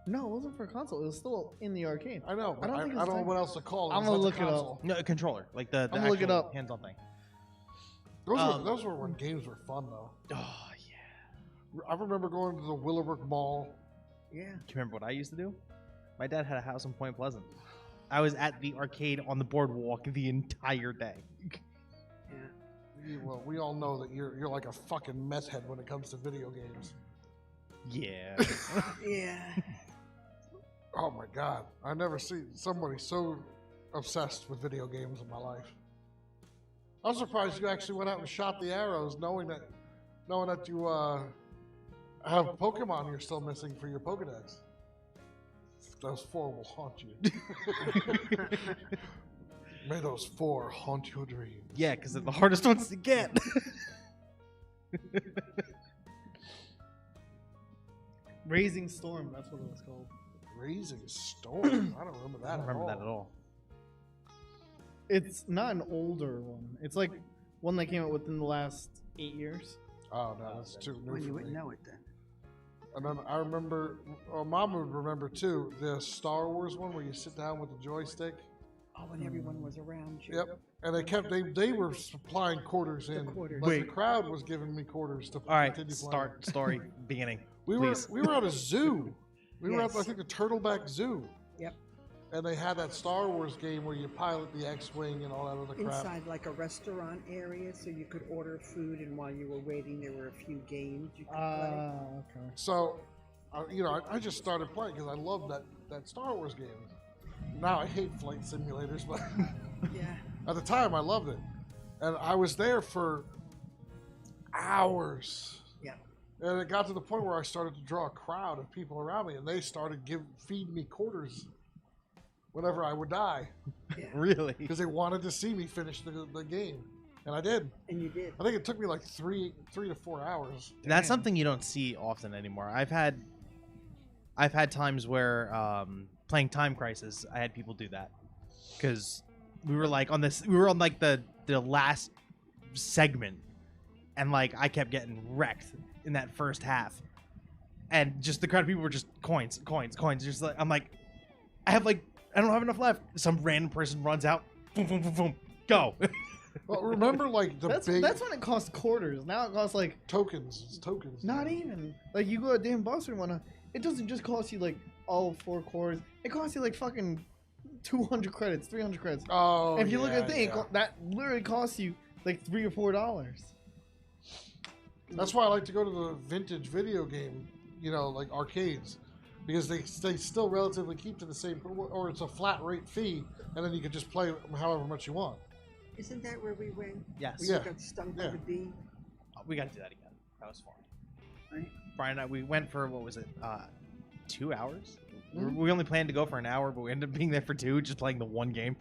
no, it wasn't for a console. It was still in the arcade. I know. I don't I think don't it's know Time- what else to call it. I'm It's gonna not the look it up. console. No, a controller, like the I'm gonna look it actual up. hands-on thing. Those were when games were fun though. Oh yeah. I remember going to the Willowbrook Mall. Yeah. Do you remember what I used to do? My dad had a house in Point Pleasant. I was at the arcade on the boardwalk the entire day. Well, we all know that you're like a fucking meth head when it comes to video games. Yeah. Yeah. Oh my God, I never seen somebody so obsessed with video games in my life. I'm surprised you actually went out and shot the arrows, knowing that you have Pokemon you're still missing for your Pokedex. Those 4 will haunt you. May those 4 haunt your dreams. Yeah, because they're the hardest ones to get. Raising Storm, that's what it was called. Raising Storm. I don't remember that. I don't remember at that at all. It's not an older one. It's like one that came out within the last 8 years. Oh no, that's too new Well, for you me. wouldn't know it then. And then I remember, Mom would remember too, the Star Wars one where you sit down with the joystick. Oh, and everyone was around you. Yep. And they were supplying quarters in. quarters. But the Wait. crowd was giving me quarters to All right, continue playing. start story beginning. We please. were at a zoo. We were at, Yes. I think, the Turtleback Zoo. Yep. And they had that Star Wars game where you pilot the X-wing and all that other crap. Inside like a restaurant area, so you could order food, and while you were waiting, there were a few games you could play. Okay. So, I just started playing because I love that Star Wars game. Now I hate flight simulators, but Yeah. at the time I loved it. And I was there for hours. Yeah. And it got to the point where I started to draw a crowd of people around me, and they started feeding me quarters whenever I would die Really? because they wanted to see me finish the game. And I did. And you did. I think it took me like three to 4 hours. That's something you don't see often anymore. I've had times where playing Time Crisis, I had people do that because we were on the last segment, and like I kept getting wrecked in that first half, and just the crowd of people were just coins. Just like I'm like, I don't have enough left. Some random person runs out, boom, boom, boom, boom, go. Well, remember like That's when it costs quarters. Now it costs like tokens. It's tokens. not even. Like you go to damn Buster and whatnot. It doesn't just cost you like all 4 quarters. It costs you like fucking 200 credits, 300 credits. Oh, And if you look at the thing, yeah. that literally costs you like $3 or $4. That's why I like to go to the vintage video game, like arcades, because they still relatively keep to the same, or it's a flat rate fee, and then you can just play however much you want. Isn't that where we went? Yes. We Yeah. got stung by Yeah. the bee. We got to do that again. That was fun. Right. Brian and I, we went for, what was it, 2 hours? Mhm. We only planned to go for an hour, but we ended up being there for 2, just playing the one game.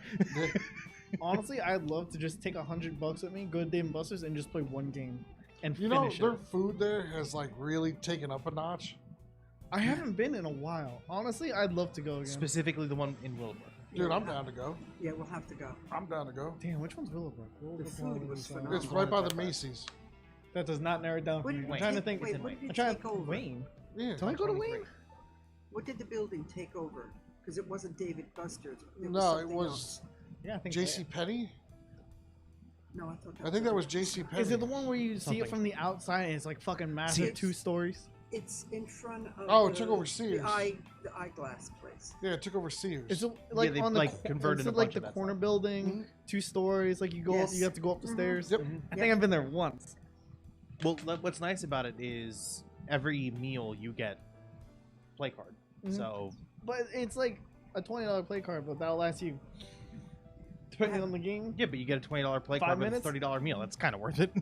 Honestly, I'd love to just take $100 with me, go to Dave & Buster's, and just play one game and You know, finish their it. food there has like really taken up a notch. I haven't been in a while. Honestly, I'd love to go again. Specifically the one in Willowbrook. Dude, I'm down to go. Yeah, we'll have to go. I'm down to go. Damn, which one's Willowbrook? The food was phenomenal. It's right by the Macy's. That does not narrow it down for What me. did I'm it trying to take- think. wait, in what Wayne. did I'm it trying take to over? Wayne. Yeah. Don't I go to Wayne? What did the building take over? Because it wasn't David Buster's. It was No, it something was else. Yeah, I think J.C. Penney. No, I thought I think that was J.C. Penney. Is it the one where you see Something. it from the outside and it's like fucking massive, it's- 2 stories? It's in front of. Oh, it took over Sears. The eyeglass place. Yeah, it took over Sears. It's like they, on the like, converted is a it like bunch the of that corner stuff. building, Mhm. 2 stories. Like you go up, Yes. you have to go up the Mhm. stairs. Yep. I think I've been there once. Well, what's nice about it is every meal you get play card. Mhm. So But it's like a $20 play card, but that'll last you, depending on the game. yeah, but you get a $20 play 5 card with a minutes? $30 meal. That's kind of worth it.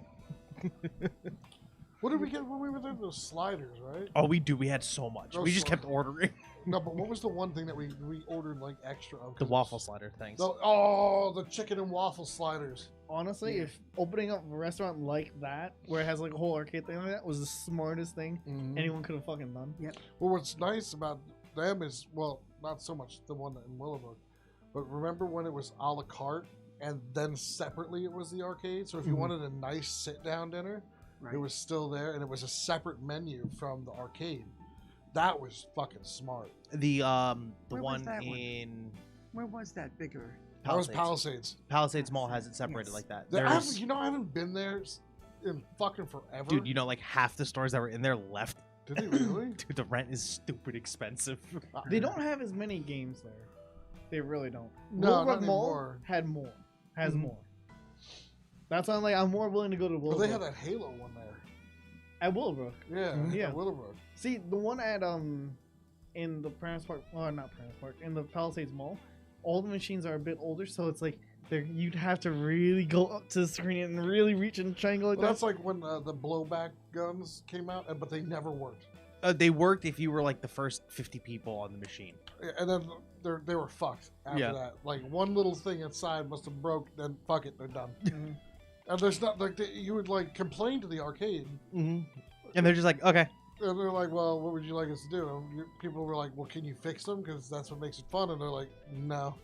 What did we get when we were there? Those sliders, right? Oh, we do. We had so much. Oh, We just so- kept ordering No, but what was the one thing that we ordered like extra of? the waffle slider things. The chicken and waffle sliders. Honestly, Yeah. if opening up a restaurant like that, where it has like a whole arcade thing like that, was the smartest thing anyone could have fucking done. Well, what's nice about them is, well, not so much the one in Willowbrook, but remember when it was a la carte and then separately it was the arcade? So if you Mhm. wanted a nice sit-down dinner, Right. it was still there, and it was a separate menu from the arcade. That was fucking smart. The Where was one that one? in Where was that bigger? That was Palisades. Palisades. Palisades Mall has it separated Yes. like that. I There's, haven't been there in fucking forever. dude, you know, like half the stores that were in there left. Did they really? Dude, the rent is stupid expensive. They don't have as many games there. They really don't. No, Willowbrook not Mall anymore. had more. Has Mhm. more. That's why I'm like, I'm more willing to go to But Willowbrook. they had that Halo one there. At Willowbrook. Yeah, Yeah. Willowbrook. See, the one at in the Prentice Park, well, not Prentice Park, in the Palisades Mall, all the machines are a bit older, so it's like you'd have to really go up to the screen and really reach and triangle like Well, that. that's like when the blowback guns came out, but they never worked. They worked if you were like the first 50 people on the machine. And then they were fucked after Yeah. that. Like one little thing inside must have broke. Then fuck it, they're done. Mhm. And there's not like you would like complain to the arcade, Mm-hmm. And they're just like, okay. and they're like, "Well, what would you like us to do?" And people were like, "Well, can you fix them? Because that's what makes it fun." And they're like, "No."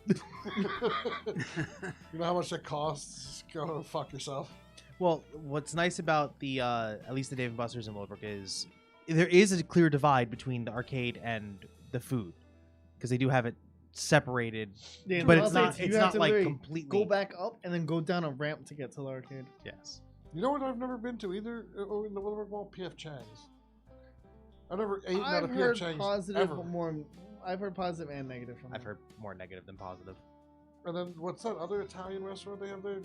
You know how much that costs? Go fuck yourself. Well, what's nice about the at least the Dave & Buster's in Willowbrook is there is a clear divide between the arcade and the food because they do have it separated, Yeah, but I'll it's say not. you It's have not to like literally completely. go back up and then go down a ramp to get to the arcade. Yes. You know what I've never been to either in the Willowbrook Mall? P.F. Chang's. I never ate at I've a P.F. heard Chang's positive, ever. but more. I've heard positive and negative from I've them. heard more negative than positive. And then what's that other Italian restaurant they have there?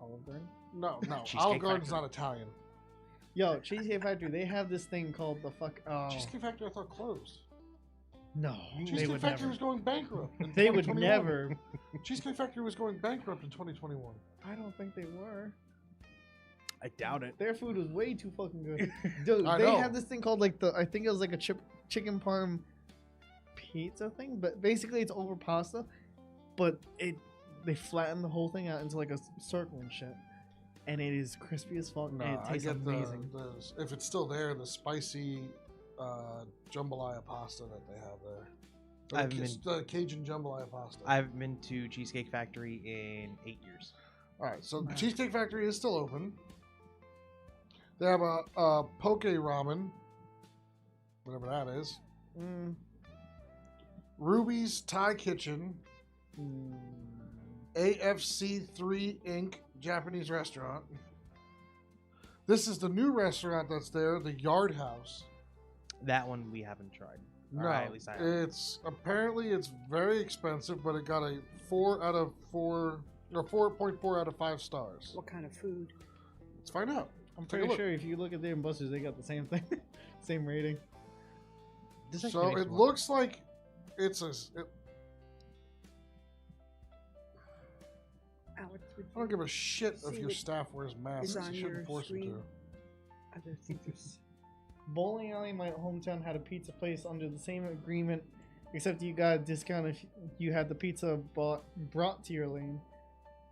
Olive Garden. No, Cheesecake Olive Garden's Factory. not Italian. Yo, Cheesecake Factory. They have this thing called the fuck. Oh Cheesecake Factory I thought closed. no, they Cheesecake would Factory never. was going bankrupt. In They would 2021. never. Cheesecake Factory was going bankrupt in 2021. I don't think they were. I doubt it. Their food was way too fucking good. Dude, I they know. have this thing called like I think it was like a chicken parm pizza thing, but basically it's over pasta, but they flatten the whole thing out into like a circle and shit, and it is crispy as fuck and it I tastes get amazing. the if it's still there, the spicy jambalaya pasta that they have there. Or I've the Cajun jambalaya pasta. I haven't been to Cheesecake Factory in 8 years. All right, so the Cheesecake Factory is still open. They have a poke ramen, whatever that is. Mm. Ruby's Thai Kitchen, Mm. AFC3 Inc. Japanese restaurant. This is the new restaurant that's there, the Yard House. That one we haven't tried. No, Alright, at least I have. it's apparently it's very expensive, but it got a 4 out of 4 or 4.4 out of 5 stars. What kind of food? Let's find out. I'm Take a pretty look. sure if you look at Dave and Buster's, they got the same thing, same rating. This actually So makes it me looks like it's a. Alex, would I don't you give a shit if See your what staff wears masks. is You on shouldn't your force them screen? to. other things? Bowling Alley, my hometown, had a pizza place under the same agreement, except you got a discount if you had the pizza brought to your lane.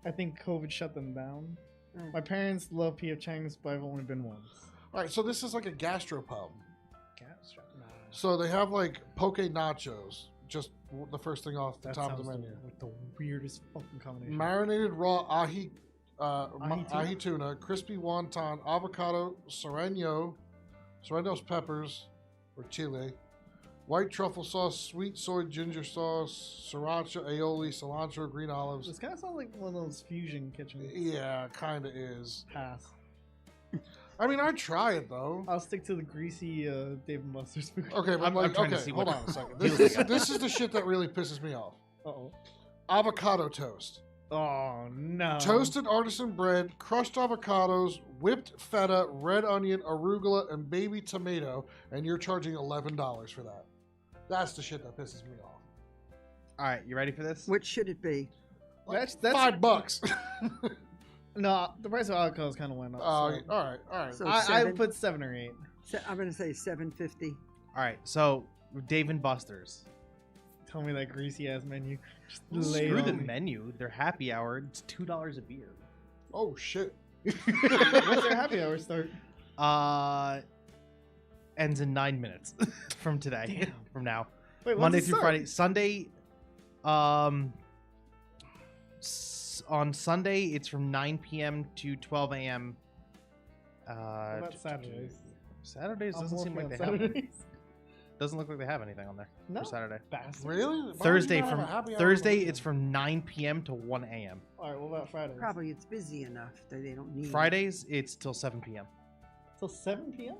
I think COVID shut them down. Oh. My parents love P.F. Chang's, but I've only been once. All right, so this is like a gastropub. Gas? Nah. So they have like poke nachos, just the first thing off the That top of sounds the menu. like the weirdest fucking combination. Marinated raw ahi, Ahi tuna? ahi tuna, crispy wonton, avocado, serrano's peppers, or chile, white truffle sauce, sweet soy ginger sauce, sriracha, aioli, cilantro, green olives. This kind of sounds like one of those fusion kitchens. Yeah, kind of is. Pass. I mean, I'd try it though. I'll stick to the greasy Dave and Buster's food. Okay, but I'm like, trying to okay, see hold what on a second. deals This, they got. this is the shit that really pisses me off. Uh-oh. Avocado toast. Oh, no. Toasted artisan bread, crushed avocados, whipped feta, red onion, arugula, and baby tomato, and you're charging $11 for that. That's the shit that pisses me off. Alright, you ready for this? What should it be? That's $5. No, the price of avocados kind of went up. Oh, so all right. So I seven? put 7 or 8. I'm gonna say $7.50. Alright, so Dave and Buster's. Tell me that greasy ass menu. Just Well, lay it Screw on the me. menu. Their happy hour, it's $2 a beer. Oh shit. What's their happy hour start? Ends in 9 minutes from today. Damn. From now. Wait, Monday what's it through start? Friday. Sunday, on Sunday, it's from 9 p.m. to 12 a.m. What about Saturdays? Saturdays I'm doesn't seem working like on they have. Saturdays. Doesn't look like they have anything on there No. for Saturday. Bastard. Really? Why would you Thursday not have from a happy hour Thursday, on the it's from 9 p.m. to 1 a.m. All right, what about Fridays? Probably it's busy enough that they don't need. Fridays, it's till 7 p.m. Till 7 p.m.?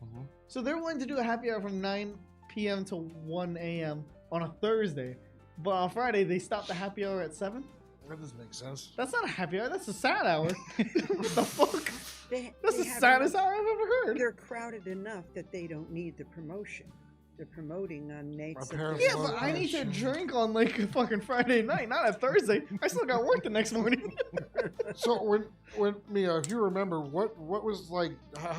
Mhm. So they're willing to do a happy hour from 9 p.m. to 1 a.m. on a Thursday, but on Friday they stop the happy hour at 7? That doesn't make sense. That's not a happy hour, that's a sad hour. What the fuck? That's They the have saddest enough- hour I've ever heard. They're crowded enough that they don't need the promotion. They're promoting on nights. that parents they- Yeah, love but I need to punishment. drink on like a fucking Friday night, not a Thursday. I still got work the next morning. So when Mia, if you remember, what was like,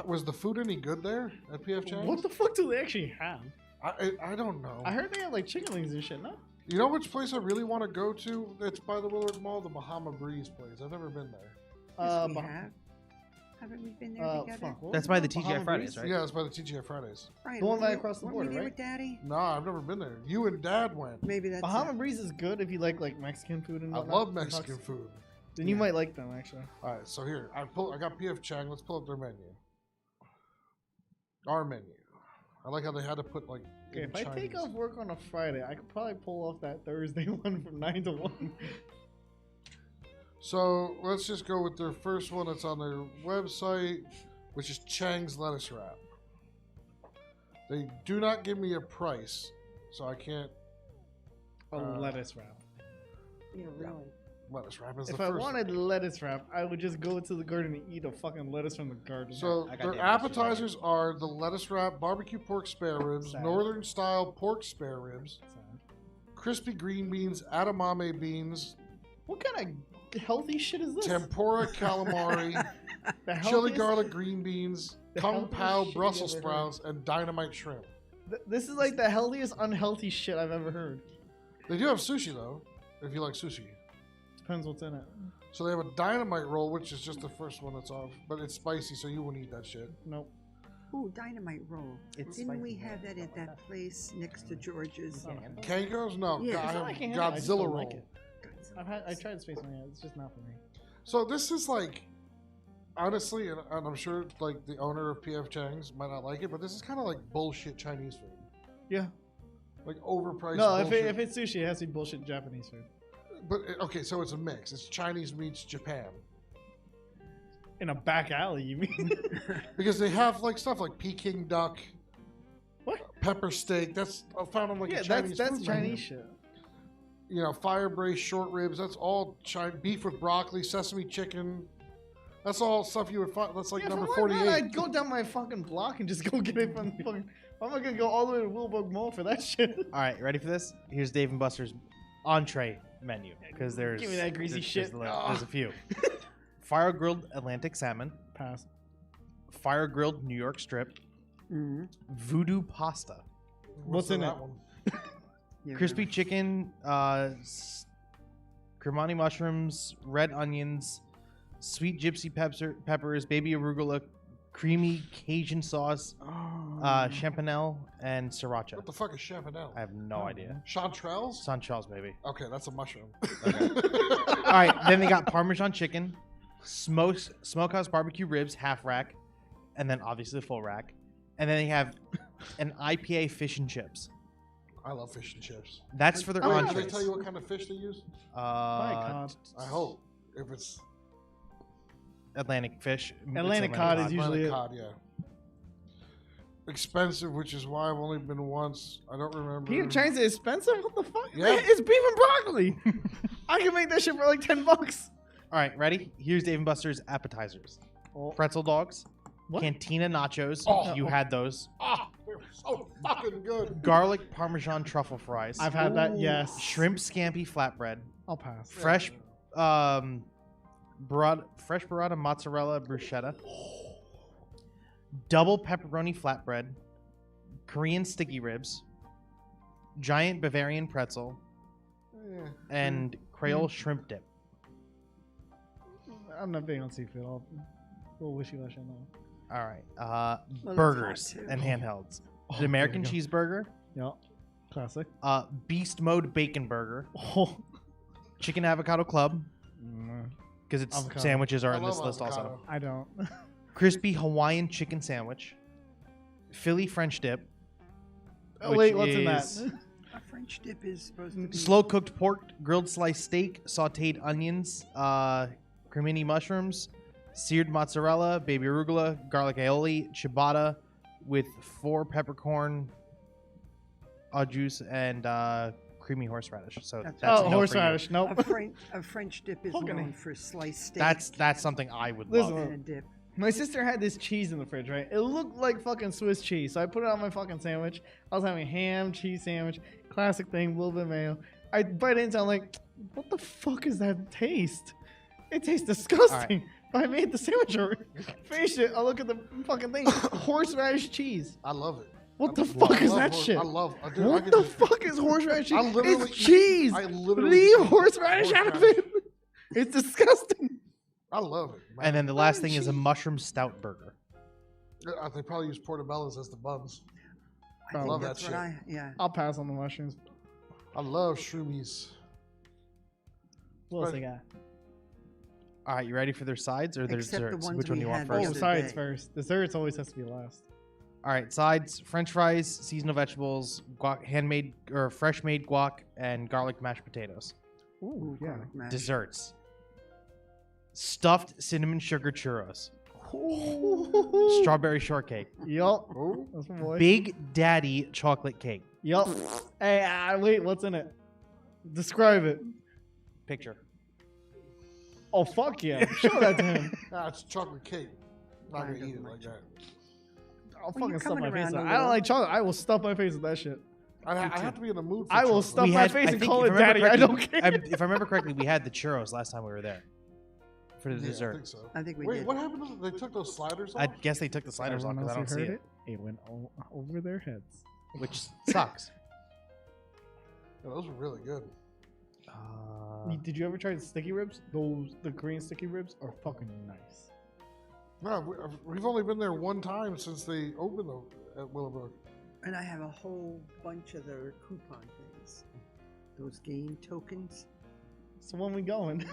was the food any good there at PF Chang's? What the fuck do they actually have? I don't know. I heard they have like chicken wings and shit, no? You know which place I really want to go to? It's by the Willard Mall, the Bahama Breeze place. I've never been there. Yes, we Bah- have. Haven't we been there together? fuck, what That's was by it the called? TGI Bahama Fridays, Breeze? right? Yeah, it's by the TGI Fridays. Right, The one weren't right we- across the weren't we border, there right? with Daddy? Nah, I've never been there. You and Dad went. Maybe that's Bahama it. Breeze is good if you like Mexican food and I whatnot. love and Mexican tacos. food. Then you might like them actually. All right, so here I got PF Chang. Let's pull up their menu. Our menu. I like how they had to put like. Okay, in if I take Chinese. off work on a Friday, I could probably pull off that Thursday one from 9 to 1. So let's just go with their first one that's on their website, which is Chang's lettuce wrap. They do not give me a price, so I can't. A lettuce wrap. Yeah, really. Lettuce wrap is If the I first. wanted lettuce wrap, I would just go to the garden and eat a fucking lettuce from the garden. So I got their the appetizers are the lettuce wrap, barbecue pork spare ribs, Sad. northern style pork spare ribs, crispy green beans, edamame beans, What kind of healthy shit is this? tempura calamari, The chili healthiest- garlic green beans, the kung healthiest pao shit Brussels you ever heard. sprouts, and dynamite shrimp. This is like the healthiest unhealthy shit I've ever heard. They do have sushi though, if you like sushi. Depends what's in it. So they have a dynamite roll, which is just the first one that's off, but it's spicy, so you wouldn't eat that shit. Nope. Ooh, dynamite roll. It's Didn't we spicy. have that at that place next to George's? Kango's? No, Yeah. I It's have not like I can't have it, I just Godzilla don't roll. like it. I tried Space Marine. It's just not for me. So this is like, honestly, and I'm sure like the owner of PF Chang's might not like it, but this is kind of like bullshit Chinese food, Yeah. like overpriced. No, bullshit. if it's sushi, it has to be bullshit Japanese food. But okay, so it's a mix. It's Chinese meets Japan In a back alley, you mean? because they have like stuff like Peking duck, What? pepper steak. That's found on like Yeah, a Chinese that's food Chinese menu. shit. You know, fire braised short ribs. That's all Chinese. Beef with broccoli, sesame chicken. That's all stuff you would find. That's like Yeah, number for what, 48. man? I'd go down my fucking block and just go get it from fucking. I'm not gonna go all the way to Wilbur Mall for that shit. All right, ready for this? Here's Dave and Buster's entree menu because there's Give me that greasy shit. There's a few. Fire grilled Atlantic salmon, Pass. fire grilled New York strip, Mm-hmm. voodoo pasta, What's in that it? one? crispy chicken, cremani mushrooms, red onions, sweet gypsy peppers, baby arugula, creamy Cajun sauce, champanelle, and sriracha. What the fuck is champanelle? I have no idea. Chanterelles? Sanchels, baby. Okay, that's a mushroom. All right, then they got Parmesan chicken, smokehouse barbecue ribs, half rack, and then obviously the full rack. And then they have an IPA fish and chips. I love fish and chips. That's for their Wait, did entrees. they tell you what kind of fish they use? cod. I hope. If it's Atlantic fish. It's Atlantic cod is usually Atlantic cod, yeah. Expensive, which is why I've only been once. I don't remember. Peter Chinese is expensive? What the fuck? Yeah. Man, it's beef and broccoli. I can make that shit for like $10. All right, ready? Here's Dave and Buster's appetizers. Oh. Pretzel dogs, What? Cantina nachos. Oh. You had those. Ah, they're so fucking good. Garlic Parmesan truffle fries. I've had that, yes. Shrimp scampi flatbread. I'll pass. Fresh burrata mozzarella bruschetta, double pepperoni flatbread, Korean sticky ribs, giant Bavarian pretzel, Yeah. and Creole shrimp dip. I'm not big on seafood. I'll a little wishy-washy on that one. All right, that's burgers hot, too. and handhelds. Oh, The American there we cheeseburger, Yep. Classic. beast mode bacon burger, Oh. chicken avocado club Mm, because its Avocado. sandwiches are I on this love list also. avocado. I don't. Crispy Hawaiian chicken sandwich, Philly French dip. Oh, which wait, what's in that? is A French dip is supposed to be Slow cooked pork, grilled sliced steak, sauteed onions, cremini mushrooms, seared mozzarella, baby arugula, garlic aioli, ciabatta with 4 peppercorn, au juice, and creamy horseradish. So That's- that's Oh, a no for you. horseradish. Nope. a French dip is Fucking known A. for sliced steak. That's something I would Listen, love. and a dip. My sister had this cheese in the fridge, right? It looked like fucking Swiss cheese, so I put it on my fucking sandwich. I was having ham, cheese sandwich, classic thing, a little bit of mayo. I bite into it, I'm like, what the fuck is that taste? It tastes disgusting. But I made the sandwich or finished it. I look at the fucking thing, horseradish cheese. I love it. What the I fuck is love that horse- shit? I love. Dude, I What could the just- fuck is horseradish I cheese? literally It's eat- cheese. I literally Leave eat horseradish out of horseradish. it. It's disgusting. I love it. Man. And then the last thing is a mushroom stout burger. They probably use portobellos as the buns. I think love that that's what shit. yeah. I'll pass on the mushrooms. I love shroomies. What else they got? All right, you ready for their sides or their Except the desserts? ones Which one we do you want had Oh, first? other sides day. first. Desserts always has to be last. All right, sides: French fries, seasonal vegetables, guac, handmade or fresh made guac, and garlic mashed potatoes. Ooh, yeah. garlic mash. Desserts: stuffed cinnamon sugar churros, strawberry shortcake, Yup. Oh, That's my boy. Big Daddy chocolate cake. Yup. Hey, wait, what's in it? Describe it. Picture. Oh, fuck yeah. Show that to him. it's chocolate cake. Not I gonna don't eat it like like that. I'll Well, you're fucking stuff my coming face. around with a it. I don't little. like chocolate. I will stuff my face with that shit. I have to be in the mood. For I will chocolate. stuff my face and call it if I remember daddy. I don't correctly- care. if I remember correctly, we had the churros last time we were there for the Yeah, I dessert. think so. I think we Wait, did. what happened? To They took those sliders off. I guess they took the sliders off Everyone because I else don't who see heard it, it went over their heads. which sucks. Yeah, those were really good. Did you ever try the sticky ribs? The Korean sticky ribs are fucking nice. No, we've only been there one time since they opened them at Willowbrook. And I have a whole bunch of their coupon things. Those game tokens. So when we going?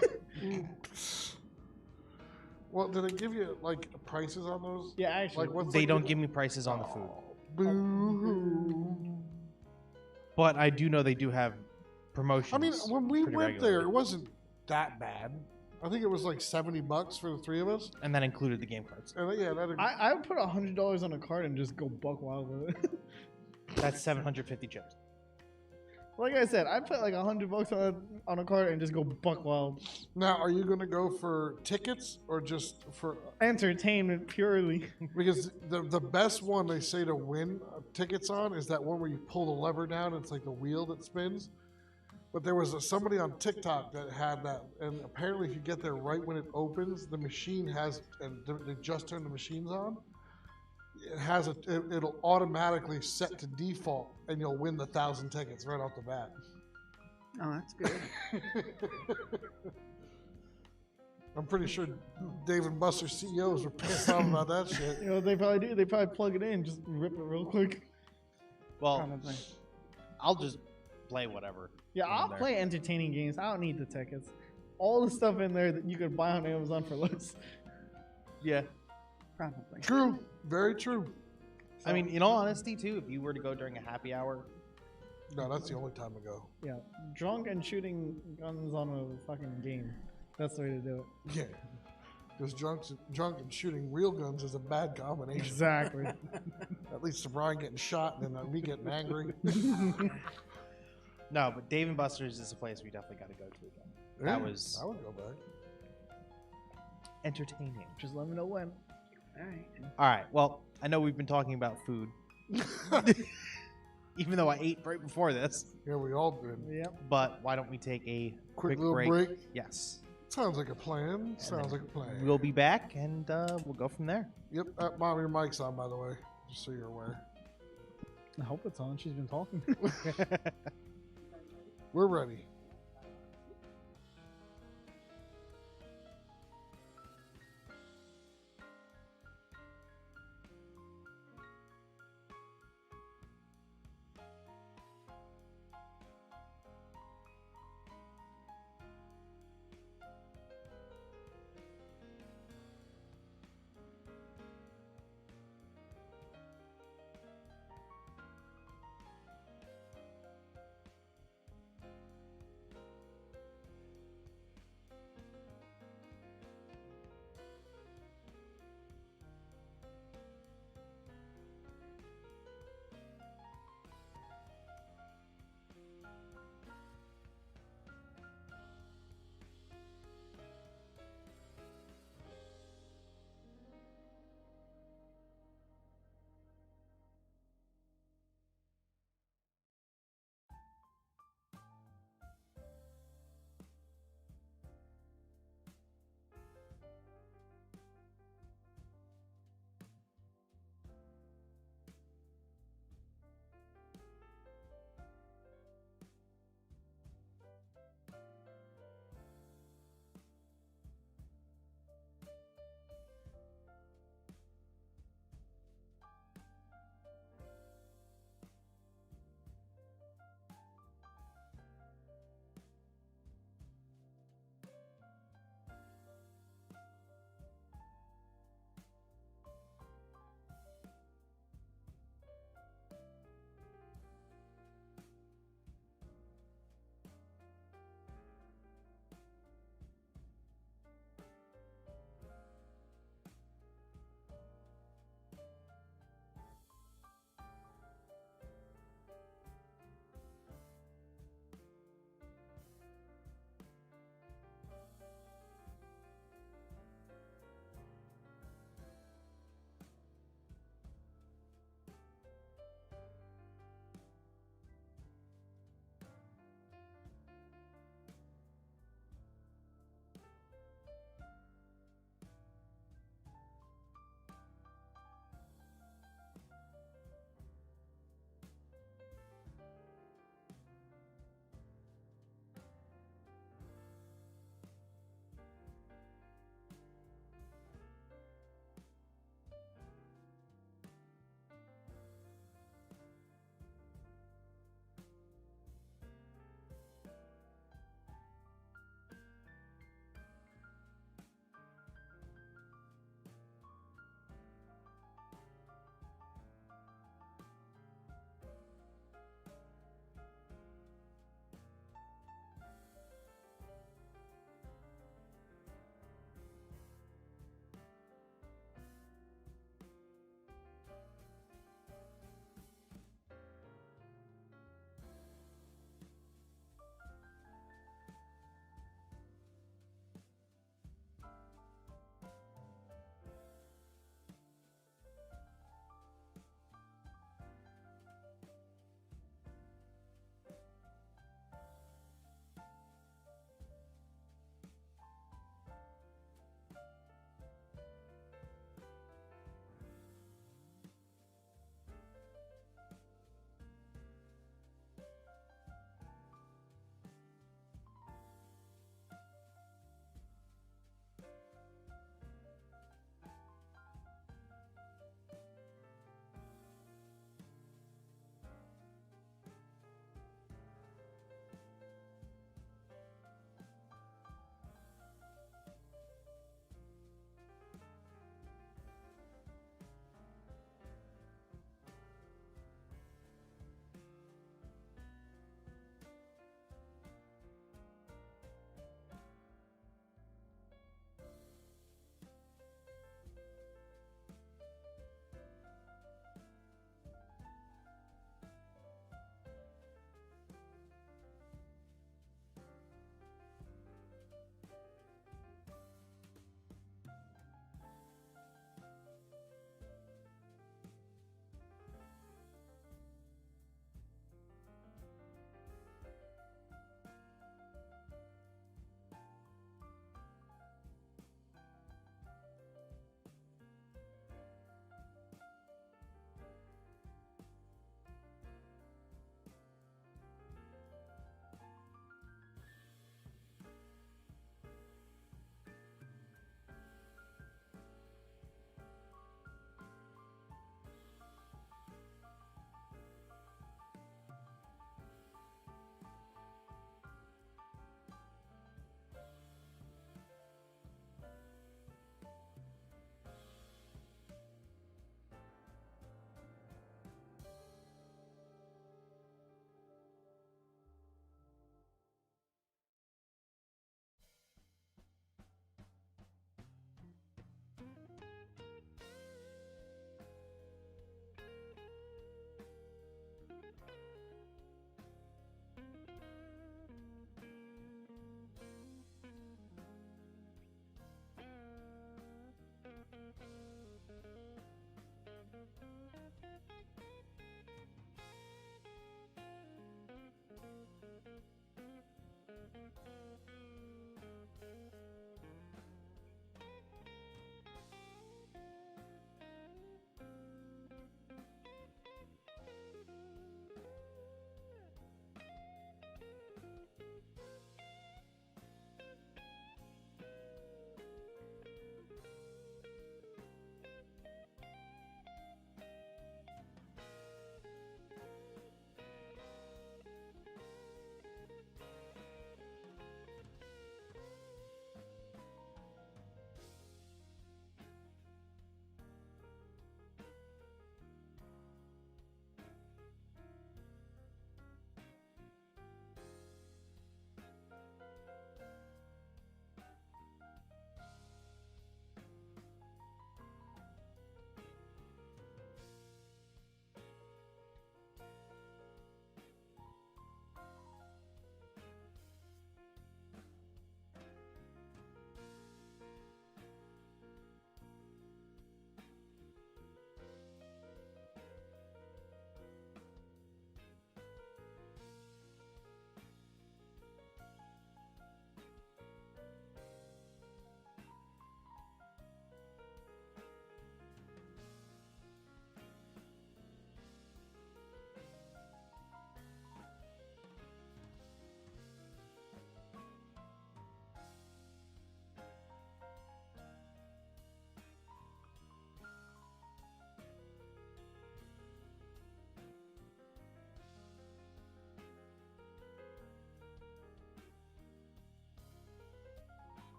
Well, did they give you like prices on those? yeah, actually. Like what's They like don't give me prices on the food, Boo-hoo. but I do know they do have promotions. I mean, when we pretty went there, regularly. it wasn't that bad. I think it was like $70 for the three of us. And that included the game cards. And yeah, that. I would put $100 on a card and just go buck wild with it. That's 750 chips. Like I said, I put like $100 on a card and just go buck wild. Now, are you going to go for tickets or just for? Entertainment purely. Because the best one they say to win tickets on is that one where you pull the lever down. It's like the wheel that spins. But there was somebody on TikTok that had that, and apparently, if you get there right when it opens, the machine has, and they just turned the machines on. It has it'll automatically set to default, and you'll win the 1,000 tickets right off the bat. Oh, that's good. I'm pretty sure Dave and Buster's CEOs were pissed off about that shit. You know what they probably do? They probably plug it in, just rip it real quick. Well, Kind of thing. I'll just play whatever. Yeah, in I'll there. play entertaining games. I don't need the tickets. All the stuff in there that you could buy on Amazon for less. Yeah. Probably. True, very true. I mean, in all honesty, too, if you were to go during a happy hour, No, that's the only time to go. Yeah, drunk and shooting guns on a fucking game. That's the way to do it. Yeah, because drunk and shooting real guns is a bad combination. Exactly. At least Brian getting shot and then me getting angry. no, but Dave and Buster's is a place we definitely got to go to again. Yeah, That was I would go back. entertaining. Just let me know when. All right. All right. Well, I know we've been talking about food, even though I ate right before this. Yeah, we all did. Yep. But why don't we take a Quick little break. Yes. Sounds like a plan. Sounds like a plan. We'll be back, and we'll go from there. Yep. Mom, your mic's on, by the way, just so you're aware. I hope it's on. She's been talking. We're ready.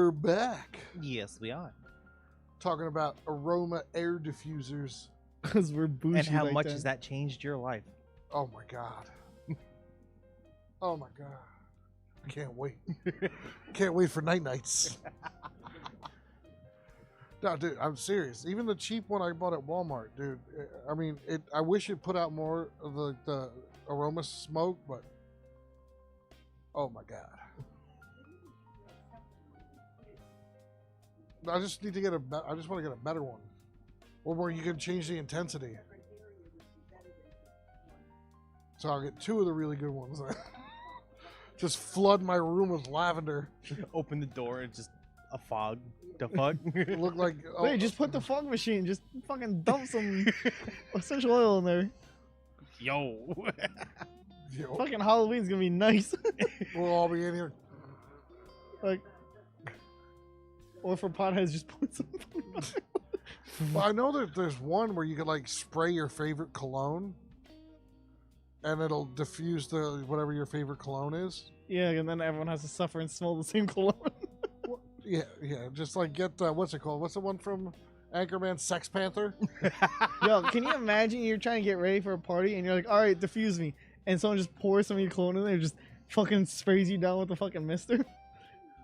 we're back. Yes, we are. Talking about aroma air diffusers. Because we're bougie. And how like much that. has that changed your life? Oh my god. Oh my god. I can't wait. Can't wait for nights. No, dude, I'm serious. Even the cheap one I bought at Walmart, dude. I mean, I wish it put out more of the aroma smoke, but oh my god. I just need to get I just want to get a better one, one where you can change the intensity. So I'll get 2 of the really good ones. Just flood my room with lavender. Open the door and just a fog. The fuck? Look like Wait, just put the fog machine. Just fucking dump some essential oil in there. Yo. Yo, Fucking Halloween's gonna be nice. we'll all be in here. Like, or for potheads, just put some. Well, I know that there's one where you could like spray your favorite cologne, and it'll diffuse the whatever your favorite cologne is. Yeah, and then everyone has to suffer and smell the same cologne. Yeah, yeah. Just like get what's it called? What's the one from Anchorman? Sex Panther. Yo, can you imagine you're trying to get ready for a party and you're like, all right, diffuse me, and someone just pours some of your cologne in there, and just fucking sprays you down with the fucking mister?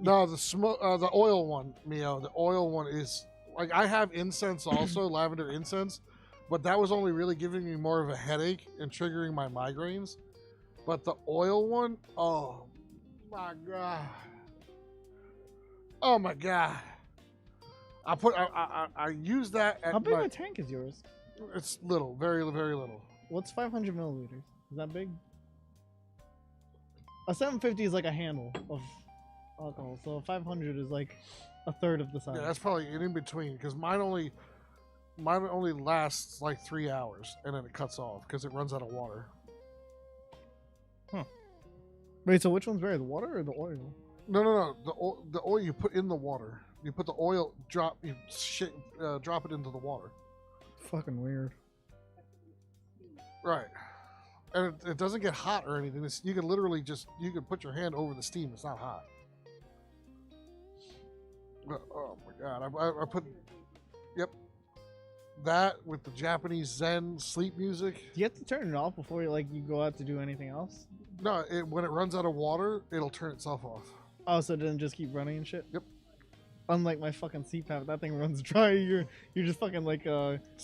No, the oil one, Mio. The oil one is like I have incense also, lavender incense, but that was only really giving me more of a headache and triggering my migraines. But the oil one, oh my god, oh my god. I use that at How big my, a tank is yours? it's little, very very little. What's 500 milliliters? Is that big? A 750 is like a handle of alcohol, so 500 is like a third of the size. Yeah, that's probably in between because mine only lasts like 3 hours and then it cuts off because it runs out of water. Wait, so which one's better, the water or the oil? No. The oil you put in the water. You put the oil drop it into the water. Fucking weird. Right. And it doesn't get hot or anything. You can literally you can put your hand over the steam. It's not hot. Oh my god! I put, yep, that with the Japanese Zen sleep music. Do you have to turn it off before you go out to do anything else? No, when it runs out of water, it'll turn itself off. Oh, so it doesn't just keep running and shit? Yep. Unlike my fucking CPAP, that thing runs dry. You're just fucking like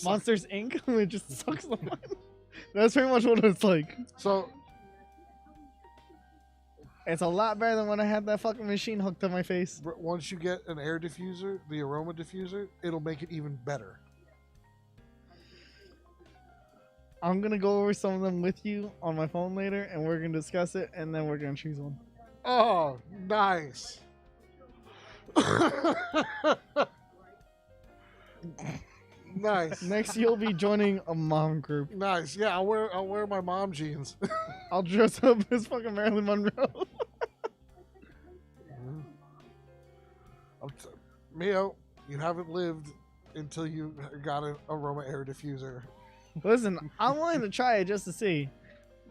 Monsters Inc. It just sucks the mind. That's pretty much what it's like. So It's a lot better than when I had that fucking machine hooked to my face. once you get an air diffuser, the aroma diffuser, it'll make it even better. I'm gonna go over some of them with you on my phone later, and we're gonna discuss it, and then we're gonna choose one. Oh, nice. Nice. Next, you'll be joining a mom group. Nice. Yeah, I'll wear my mom jeans. I'll dress up as fucking Marilyn Monroe. Mio, you haven't lived until you got an aroma air diffuser. Listen, I'm willing to try it just to see.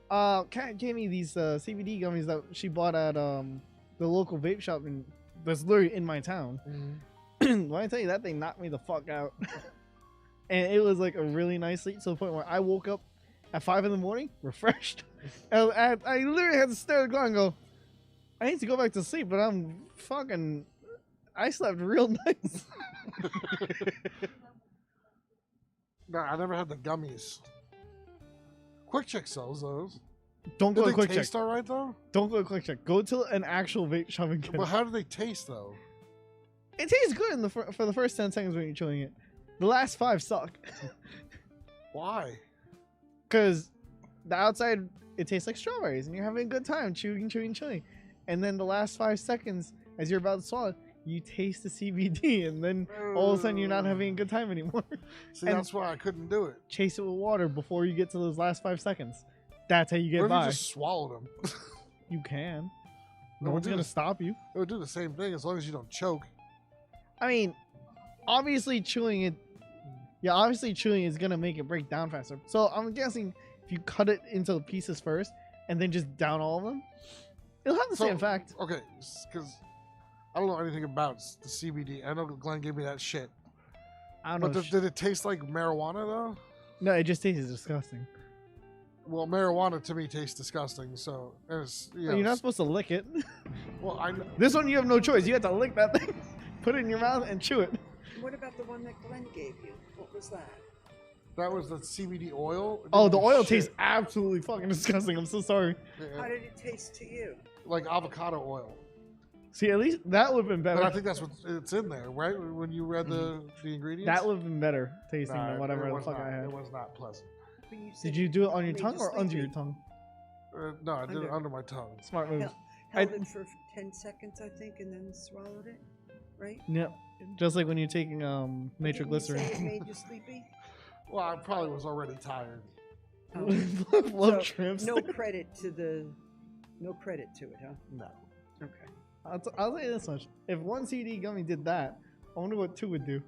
Kat gave me these CBD gummies that she bought at the local vape shop that's literally in my town. When I tell you that thing knocked me the fuck out. And it was like a really nice sleep to the point where I woke up at 5 in the morning, refreshed. And I literally had to stare at the clock and go, I need to go back to sleep, but I slept real nice. No, I never had the gummies. Quick Check sells those. Don't Do go to they Quick Check. taste all right though? Don't go to Quick Check. Go to an actual vape shop and get Well, it. how do they taste though? It tastes good for the first 10 seconds when you're chewing it. The last 5 suck. Why? Because the outside, it tastes like strawberries, and you're having a good time chewing. And then the last 5 seconds, as you're about to swallow, you taste the CBD, and then all of a sudden you're not having a good time anymore. See, and- that's why I couldn't do it. Chase it with water before you get to those last 5 seconds. That's how you get What if by. you just swallowed them? You can. It No would one's do going to the- stop you. It would do the same thing as long as you don't choke. I mean, obviously chewing it is going to make it break down faster. So I'm guessing if you cut it into pieces first and then just down all of them, it'll have the same effect. Okay, because I don't know anything about the CBD. I know Glenn gave me that shit. I don't know. But did it taste like marijuana though? No, it just tastes disgusting. Well, marijuana to me tastes disgusting. So it's, you know, You're not supposed to lick it. well, I know. This one you have no choice. You have to lick that thing, put it in your mouth, and chew it. What about the one that Glenn gave you? What was that? That was the CBD oil. It Oh, didn't the do oil shit. tastes absolutely fucking disgusting. I'm so sorry. Yeah, How did it taste to you? like avocado oil. See, at least that would have been But better. I think that's what it's in there, right? When you read the ingredients. That would have been better tasting Nah, than whatever it the was fuck not, I had. It was not pleasant. When you said Did you do it on your made tongue you or under sleepy. your tongue? No, I did it Under. under my tongue. Smart move. Held I- it for 10 seconds, I think, and then swallowed it, right? Yep. Just like when you're taking Didn't you say nitroglycerin. it made you sleepy? Well, I probably was already tired. Love So, shrimps. no credit to it, huh? No. Okay. I'll say this much: if one CD gummy did that, I wonder what two would do.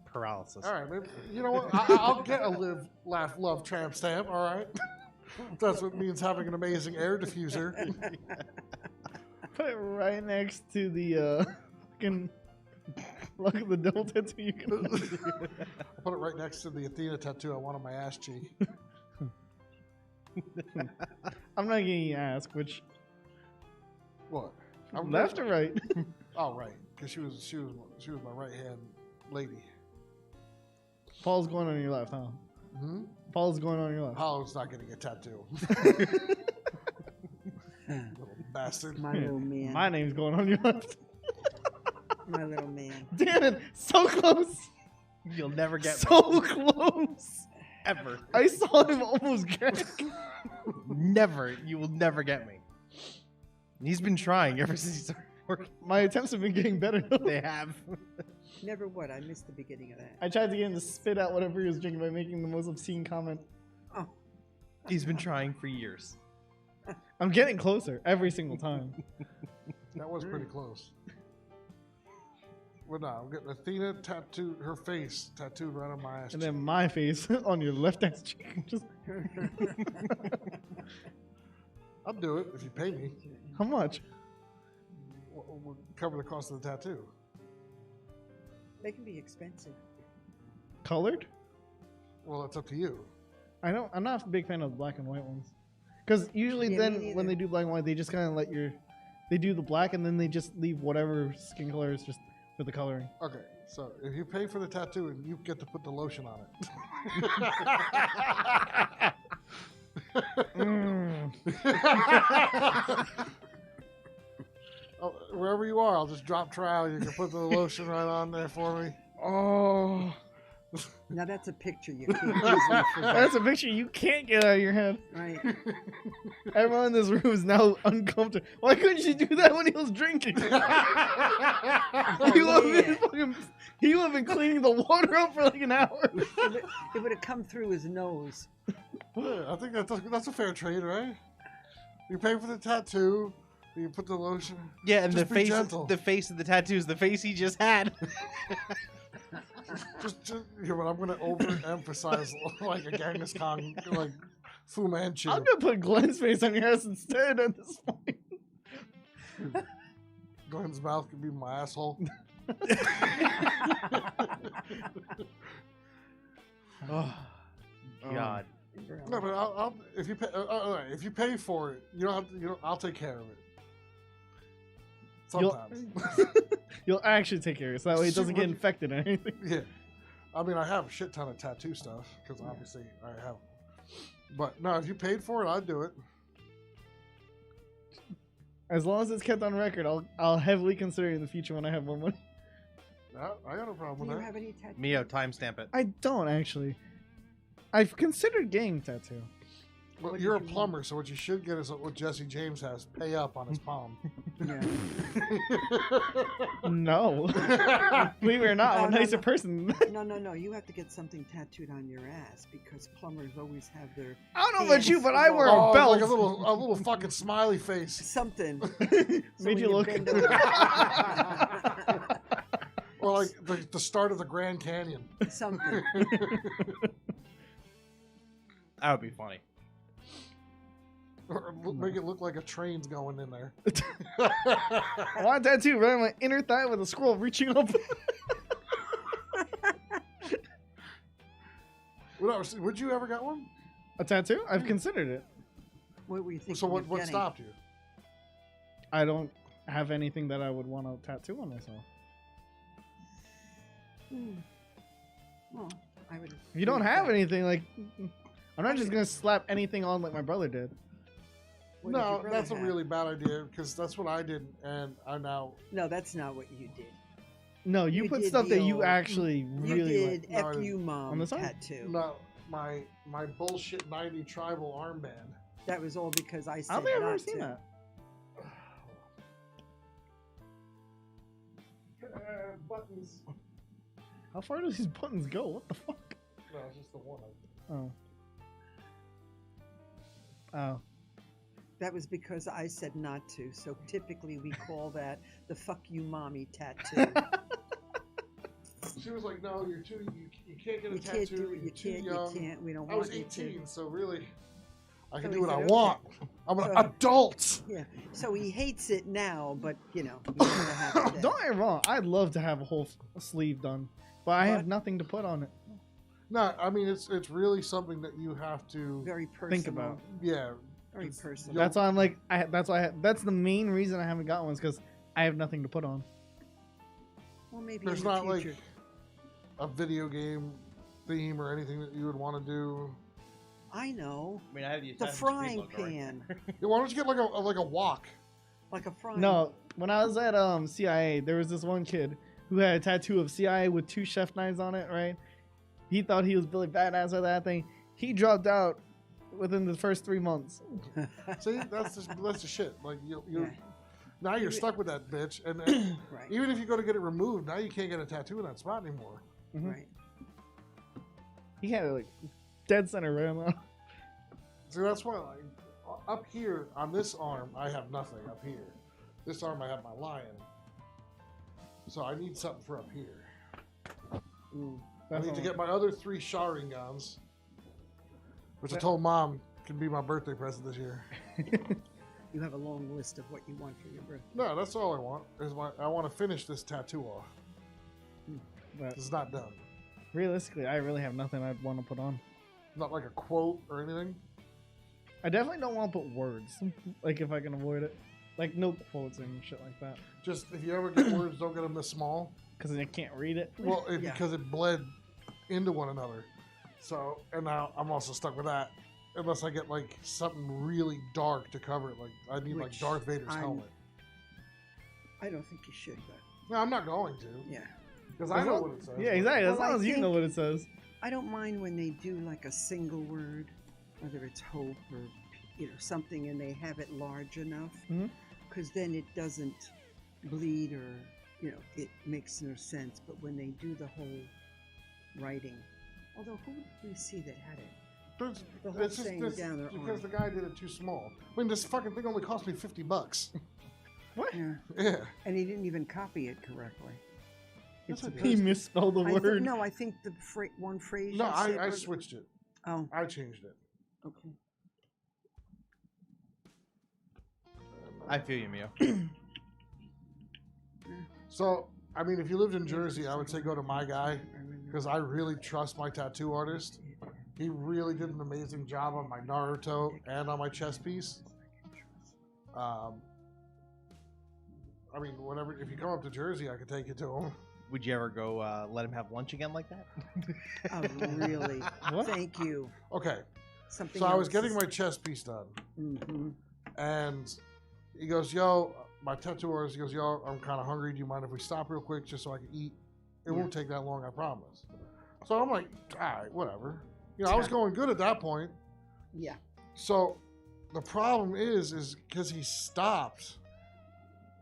Paralysis. All right, maybe, you know what? I'll get a live, laugh, love tramp stamp. All right. That's what means having an amazing air diffuser. Put it right next to the fucking luck of the devil tattoo you can. I'll put it right next to the Athena tattoo I want on my ass cheek. I'm not getting you ask which What? I'm left or right. Oh, right, because she was my right hand lady. Paul's going on your left, huh? Hmm? Paul's going on your left. Paolo's not getting a tattoo. Little bastard. My little man. My name's going on your left. My little man. Damn it! So close. You'll never get me. So close. Ever. I saw him almost get. Never. You will never get me. He's been trying ever since he started working. My attempts have been getting better. They have. Never what? I missed the beginning of that. I tried to get him to spit out whatever he was drinking by making the most obscene comment. Oh, He's been trying for years. I'm getting closer every single time. That was pretty close. But no, I'm getting Athena tattooed, her face tattooed right on my ass. And then my face on your left ass cheek. Just I'll do it if you pay me. how much? We'll cover the cost of the tattoo. they can be expensive. Colored? Well, it's up to you. I'm not a big fan of black and white ones. Because usually Yeah, me then neither. when they do black and white, they just kind of they do the black and then they just leave whatever skin color is just for the coloring. Okay, so if you pay for the tattoo, and you get to put the lotion on it. Oh, wherever you are, I'll just drop trowel. You can put the lotion right on there for me. Oh, Now that's a picture you can't easily forget. that's a picture you can't get out of your head. Right. Everyone in this room is now uncomfortable. Why couldn't you do that when he was drinking? He would have been cleaning the water up for like an hour. It would have come through his nose. Yeah, I think that's a fair trade, right? You pay for the tattoo, you put the lotion. Yeah, and Just the be face, gentle. the face of the tattoo is the face he just had. Just yeah, but I'm gonna overemphasize like a Genghis Khan, like Fu Manchu. I'm gonna put Glenn's face on your ass instead at this point. Glenn's mouth could be my asshole. Oh, God. No, but I'll if you pay if you pay for it, you don't have to, I'll take care of it. Sometimes. You'll actually take care of it, so that way it doesn't get Super- infected or anything. Yeah. I mean, I have a shit ton of tattoo stuff because obviously I have. But no, if you paid for it, I'd do it. As long as it's kept on record, I'll heavily consider it in the future when I have more money. I got no problem Do with you that. have any tattoos? Mio, timestamp it. I don't actually. I've considered getting a tattoo. Well, What you're a did you plumber, so what you should get is what Jesse James has: pay up on his palm. Yeah. No. Believe it or not, I'm a No, no, nicer no. person. No. You have to get something tattooed on your ass because plumbers always have their I don't know about you, but I wear Oh, a belt. like a little fucking smiley face. something. So Made when you look. bend over- Or like the start of the Grand Canyon. something. That would be funny. Or make it look like a train's going in there. I want a tattoo right on my inner thigh with a squirrel reaching up. Would you ever get one? A tattoo? I've considered it. What were you thinking? So what of getting? stopped you? I don't have anything that I would want to tattoo on myself. Well, I would. If you don't have anything, like, I'm not just gonna slap anything on like my brother did. What did your No, brother that's a have? really bad idea because that's what I did, and I now. No, that's not what you did. No, you You put did stuff the that you old- actually You really like. did No, "F you, mom" on the side? tattoo. No, my bullshit 90 tribal armband. That was all because I I said don't think I've not ever seen to. that. Buttons. How far do these buttons go? What the fuck? No, it's just the one. Oh. Oh. That was because I said not to. So typically we call that the "fuck you, mommy" tattoo. She was like, "No, you're too. You can't get a You tattoo. can't do it. You're You too can't. young." You can't. We don't I was want you 18, to. so really, I can So do he what I said, "Okay." want. I'm an So- adult. Yeah. So he hates it now, but you know, he's gonna have it then. Don't get me wrong. I'd love to have a whole sleeve done, but I have What? nothing to put on it. No, I mean it's really something that you have to. Very personal. Think about. Yeah, Very It's- personal. That's why I'm like. That's the main reason I haven't got one is because I have nothing to put on. Well, maybe there's in the not like future. a video game theme or anything that you would want to do. I know. I mean, I have the The Assassin's Creed frying logo right pan, Yeah, why don't you get like a wok? like a frying. No, when I was at CIA, there was this one kid who had a tattoo of CIA with 2 chef knives on it. Right? He thought he was Billy Badass with that thing. He dropped out within the first 3 months. See, that's the shit. Like you Yeah. now you're You- stuck with that bitch, and Right. even if you go to get it removed, now you can't get a tattoo in that spot anymore. Mhm. Right. He had it like dead center right on the. So that's why, like, up here on this arm, I have nothing up here. This arm, I have my lion. So I need something for up here. Mm. I need to get my other 3 Sharingans, which I told Mom can be my birthday present this year. You have a long list of what you want for your birthday. No, that's all I want. I want to finish this tattoo off. But It's not done. realistically, I really have nothing I'd want to put on. Not like a quote or anything. I definitely don't want to put words, like if I can avoid it, like no quotes and shit like that, Just if you ever get words, don't get them this small. because then I can't read it. Well, Yeah. because it bled into one another. So, and now I'm also stuck with that. Unless I get like something really dark to cover it. Like I need like Which Darth Vader's I'm- helmet. I don't think you should, but No, I'm not going to. yeah. Because I know what it says. Yeah, exactly. As Well, long I as you know think- what it says. I don't mind when they do like a single word, whether it's hope or something, and they have it large enough, Mhm. because then it doesn't bleed or it makes no sense. But when they do the whole writing, although who did we see that had it? The whole It's just thing this, down their because arm. the guy did it too small. I mean, this fucking thing only cost me $50. What? Yeah, Yeah. and he didn't even copy it correctly. Yes, I did. He misspelled the word. No, I think the one phrase. No, you said I was- switched it. Oh, I changed it. okay. I feel you, Mio. So, I mean, if you lived in Jersey, I would say go to my guy because I really trust my tattoo artist. He really did an amazing job on my Naruto and on my chest piece. I mean, whatever. If you come up to Jersey, I could take you to him. Would you ever go let him have lunch again like that? Oh, really? What? Thank you. Okay, Something. so I was getting my chest piece done, Mm-hmm. and he goes, "Yo, my tattoo artist." He goes, "Yo, I'm kind of hungry. Do you mind if we stop real quick just so I can eat? It Yeah. won't take that long, I promise." So I'm like, "All right, whatever." I was going good at that point. Yeah. So the problem is because he stopped,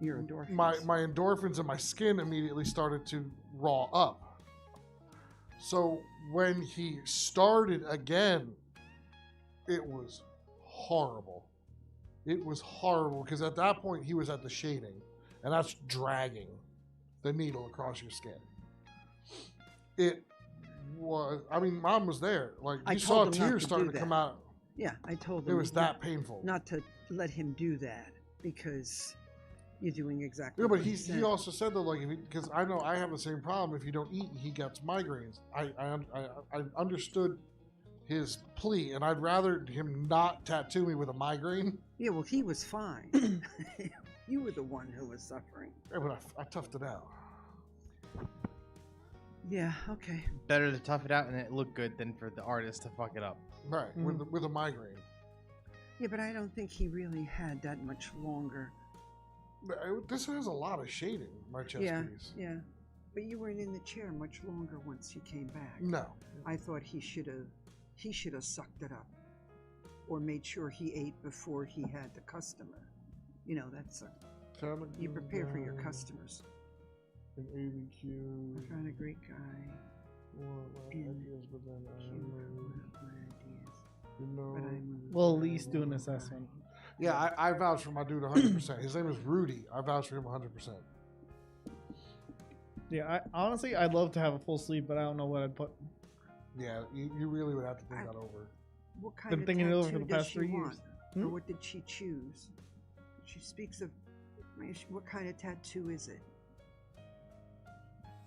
Your endorphins. my endorphins and my skin immediately started to raw up. So when he started again, it was horrible. It was horrible because at that point he was at the shading, and that's dragging the needle across your skin. It was. I mean, Mom was there. Like I you told saw him not tears to starting do to come that. out. Yeah, I told It him was that painful. not to let him do that because you're doing exactly. Yeah, but what he said. also said though, like, because I know I have the same problem. If you don't eat, he gets migraines. I understood his plea, and I'd rather him not tattoo me with a migraine. Yeah, well, he was fine. You were the one who was suffering. Yeah, but I toughed it out. Yeah. Okay. Better to tough it out and it look good than for the artist to fuck it up. Right, with a migraine. Yeah, but I don't think he really had that much longer. This has a lot of shading, my chest Yeah. piece. Yeah. But you weren't in the chair much longer once you came back. No. I thought he should have sucked it up, or made sure he ate before he had the customer. You know, you prepare for your customers. An ABQ. I found a great guy. Ideas, but then you know. But I moved. We'll at least do an assessment. Yeah, I vouch for my dude 100%. His name is Rudy. I vouch for him 100%. Yeah, honestly, I'd love to have a full sleeve, but I don't know what I'd put. Yeah, you really would have to think that over. What kind Been of thinking it over tattoo for the does past she 3 want? years. Or Hmm? what did she choose? She speaks of. What kind of tattoo is it?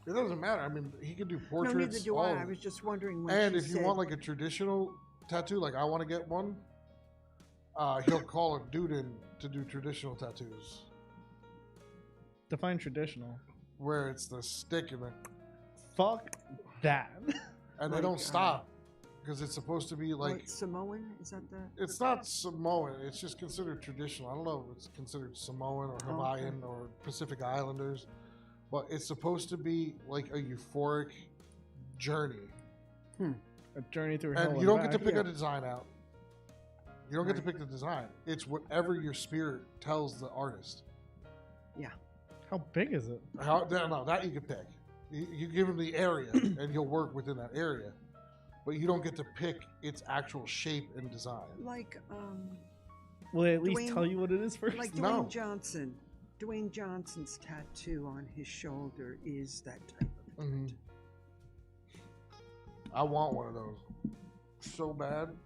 It doesn't matter. I mean, he could do No, portraits. neither do all I. of I it. was just wondering when And she if you said, want like a traditional tattoo, like I want to get one, he'll call a dude in to do traditional tattoos, Define traditional. where it's the stick and Fuck that. they Like, don't stop because it's supposed to be like what, Samoan? Is that the? it's not Samoan. It's just considered traditional. I don't know if it's considered Samoan or Hawaiian or Pacific Islanders, but it's supposed to be like a euphoric journey, A journey through hell. and you don't get to back. pick yeah. a design out. You don't get to Right. pick the design. It's whatever your spirit tells the artist. How big is it? No, that you can pick. You give him the area, and he'll work within that area. But you don't get to pick its actual shape and design. Like Will they at least Dwayne- tell you what it is first? like No. Dwayne Johnson. Dwayne Johnson's tattoo on his shoulder is that type of Mhm. I want one of those so bad.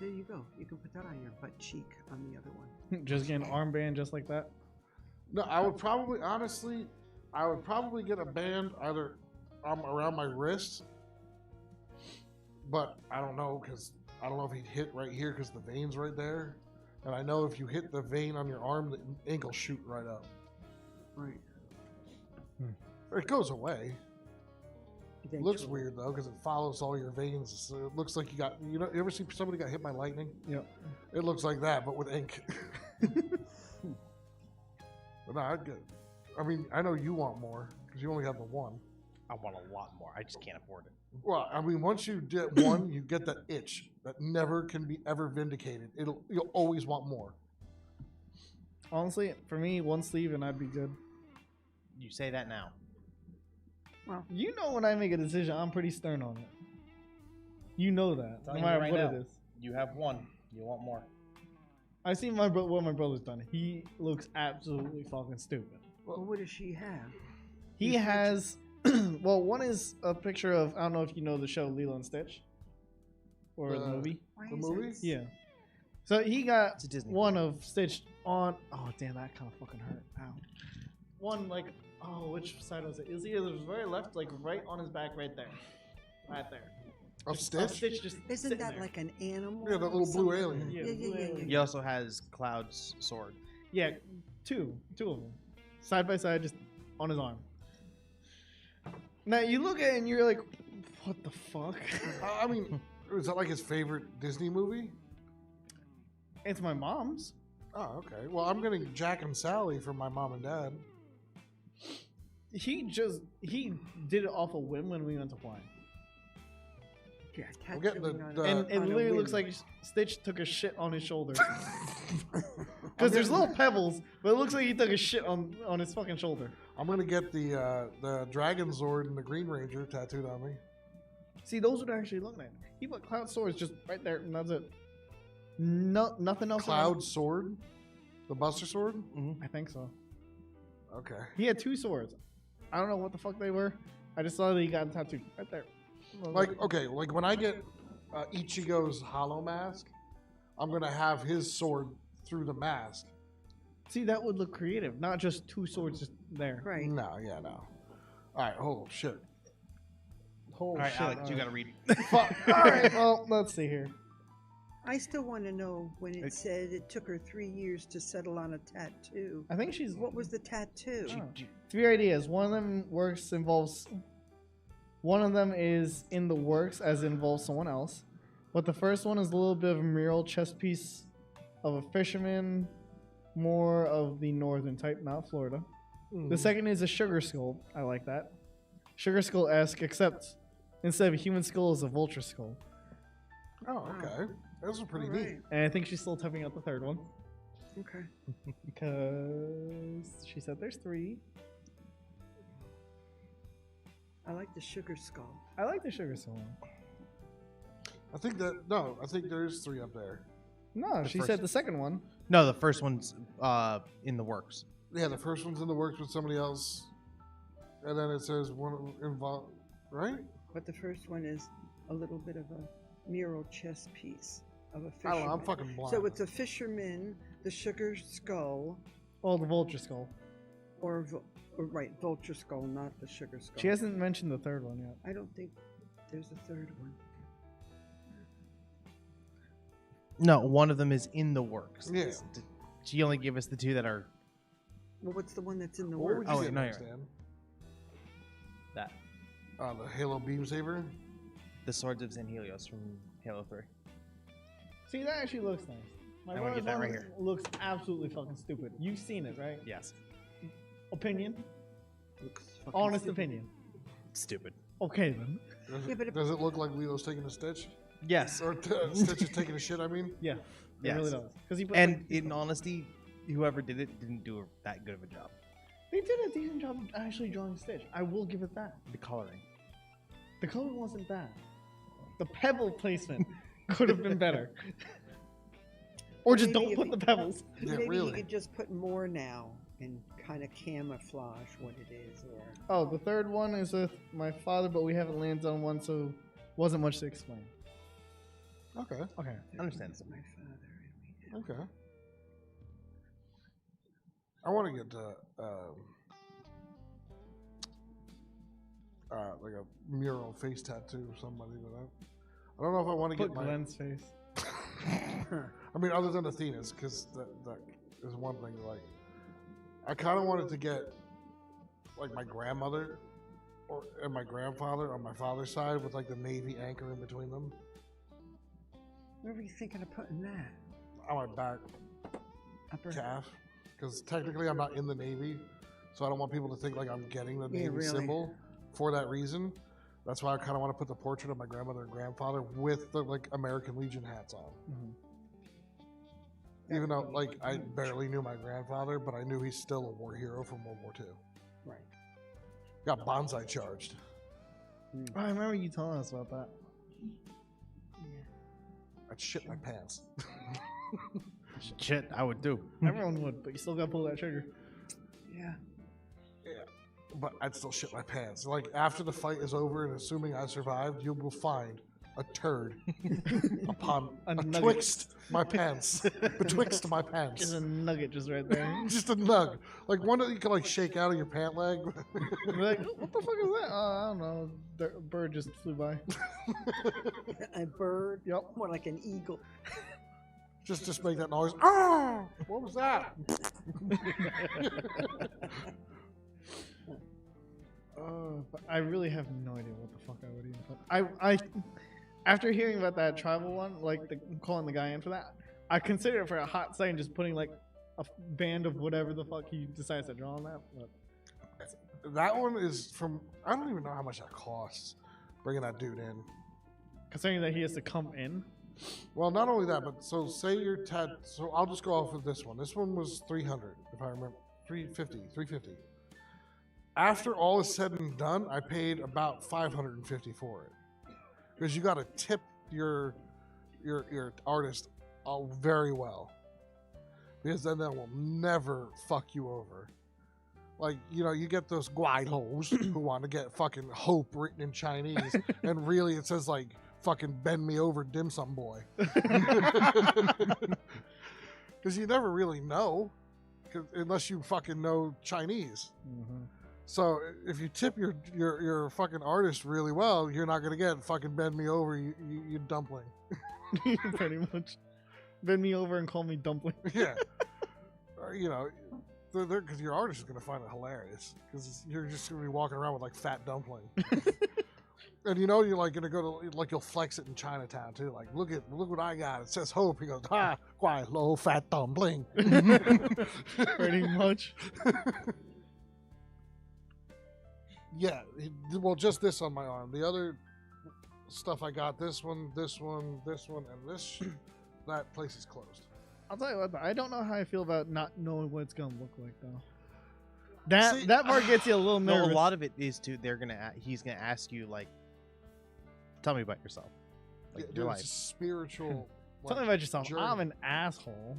There you go. You can put that on your butt cheek on the other one. Just get an armband just like that. No, I would probably, honestly, get a band either around my wrist, but I don't know because I don't know if he'd hit right here because the vein's right there, and I know if you hit the vein on your arm, the ink will shoot right up. Right. It goes away. It looks Eventually. weird though because it follows all your veins. So it looks like you got, you ever see somebody got hit by lightning? Yep. It looks like that, but with ink. But no, I'd get. I mean, I know you want more because you only have the one. I want a lot more. I just can't afford it. Well, I mean, once you get one, you get that itch that never can be ever vindicated. You'll always want more. Honestly, for me, one sleeve and I'd be good. You say that now. You know when I make a decision, I'm pretty stern on it. You know that, no Telling you matter right what now. it is. You have one. You want more. I've seen what my brother's done. He looks absolutely fucking stupid. Well, what does she have? He has, well, one is a picture of, I don't know if you know the show Lilo and Stitch, or the movie. Why The is movie? it- Yeah. So he got It's a Disney. one of Stitch on. Oh damn, that kind of fucking hurt. Ow. One like, oh, which side was it? It was either the very left, like right on his back, right there, right there. Of Just- Stitch? Stitch just Isn't sitting that there. like an animal? Yeah, that or little blue something? alien. Yeah, Yeah, blue yeah, yeah, alien. He also has Cloud's sword. Yeah, two of them, side by side, just on his arm. Now you look at it and you're like, what the fuck? I mean, is that like his favorite Disney movie? It's my mom's. Oh, okay. Well, I'm getting Jack and Sally from my mom and dad. He did it off a whim when we went to Hawaii. Yeah, I'm getting tattooing on the- a- And it on a literally whim. looks like Stitch took a shit on his shoulder. Because there's little pebbles, but it looks like he took a shit on his fucking shoulder. I'm gonna get the Dragon Zord and the Green Ranger tattooed on me. See, those would actually look nice. He put Cloud Swords just right there, and that's it. No, nothing else. Cloud Sword, the Buster Sword. I think so. Okay. He had two swords. I don't know what the fuck they were. I just saw that he got tattooed right there. Like okay, like when I get Ichigo's hollow mask, I'm gonna have his sword through the mask. See, that would look creative, not just two swords just there. Right. No, yeah, no. All right, oh shit. Holy All right, shit! Alex, you gotta read. Fuck. All right, well, let's see here. I still want to know when it said it took her 3 years to settle on a tattoo. I think she's What was the tattoo? Oh. 3 ideas. One of them involves. One of them is in the works, as it involves someone else. But the first one is a little bit of a mural chess piece of a fisherman, more of the northern type, not Florida. The second is a sugar skull. I like that. Sugar skull-esque, except instead of a human skull, is a vulture skull. Oh, okay. Those are pretty All neat. right. And I think she's still typing out the third one Okay. because she said there's 3. I like the sugar skull. I like the sugar skull one. I think there's 3 up there. No, The she first- said the second one. No, the first one's in the works. Yeah, the first one's in the works with somebody else, and then it says one involved, right? But the first one is a little bit of a mural chess piece of a I fisherman. don't know. I'm fucking blind. So it's a fisherman, the sugar skull, Oh, the vulture skull. or right, vulture skull, not the sugar skull. She hasn't mentioned the third one yet. I don't think there's a third one. No, one of them is in the works. Yeah. She only gave us the 2 that are Well, what's the one that's in the What would works? you Oh, get wait, no, next, you're Dan? that. The Halo Beam Saber. The Swords of San Helios from Halo 3. See, that actually looks nice. My I wanna brother's get that one right here. looks absolutely fucking stupid. You've seen it, right? Yes. Opinion? Looks fucking Honest stupid. opinion. Stupid. Okay, then. Does, Yeah, but it- does it look like Leo's taking a stitch? Yes. Or Stitch is taking a shit, I mean? Yeah. It Yes. really does. Because he put, And like, in honesty, whoever did it didn't do that good of a job. they did a decent job of actually drawing Stitch. I will give it that. The coloring. The color wasn't bad. The pebble placement could have been better. Or just Maybe don't if put he- the pebbles. Yeah, Maybe really. you could just put more now and kind of camouflage what it is, or Oh, the third one is with my father, but we haven't landed on one, so wasn't much to explain. Okay. Okay. Understand. It's my father. And we Okay. I want to get like a mural face tattoo of somebody, but I don't know if I want to Put get my. Glenn's face. I mean, other than Athena's, because that is one thing. Like, I kind of wanted to get like my grandmother and my grandfather on my father's side with like the Navy anchor in between them Where were you thinking of putting that? on my back Upper. calf. Because technically, I'm not in the Navy, so I don't want people to think like I'm getting the Yeah, Navy really. symbol for that reason. That's why I kind of want to put the portrait of my grandmother and grandfather with the like American Legion hats on. Even though like I barely knew my grandfather, but I knew he's still a war hero from World War II. Right. Got bonsai charged. Oh, I remember you telling us about that. I'd shit my pants. Shit, I would do. Everyone would, but you still gotta pull that trigger. Yeah. But I'd still shit my pants. Like after the fight is over and assuming I survived, you will find a turd upon A nugget. betwixt my pants. Betwixt my Just pants. a nugget just right there. Just a nug. Like one that you can like shake out of your pant leg. You're like, what the fuck is that? Oh, I don't know. A bird just flew by. A bird. Yep. More like an eagle. just make that noise. Ah! What was that? But I really have no idea what the fuck I would even put. I after hearing about that tribal one, like calling the guy in for that, I consider it for a hot second just putting like a band of whatever the fuck he decides to draw on that. But That one is from. I don't even know how much that costs. Bringing that dude in. considering that he has to come in, Well, not only that, but so say you're So I'll just go off of this one. This one was 300, if I remember. 350. After all is said and done, I paid about 550 for it. Because you got to tip your artist very well. Because then they will never fuck you over. Like, you know, you get those guide holes who want to get fucking hope written in Chinese, and really it says like fucking bend me over dim sum boy. Because you never really know, unless you fucking know Chinese. So if you tip your fucking artist really well, you're not gonna get fucking bend me over, you dumpling. Pretty much. Bend me over and call me dumpling. Yeah. Or, you know, because your artist is gonna find it hilarious because you're just gonna be walking around with like fat dumpling. And you know you're like gonna go to like you'll flex it in Chinatown too. Like look what I got. It says hope. He goes, quite low fat dumpling. Pretty much. Yeah. Well, just this on my arm. The other stuff I got, this one, and this. That place is closed. I'll tell you what, though, I don't know how I feel about not knowing what it's gonna look like though. See, That part gets you a little nervous. No, a lot of it is too. He's gonna ask you like, tell me about yourself, like Yeah, your dude, life. it's a spiritual. Tell me about yourself. journey. I'm an asshole.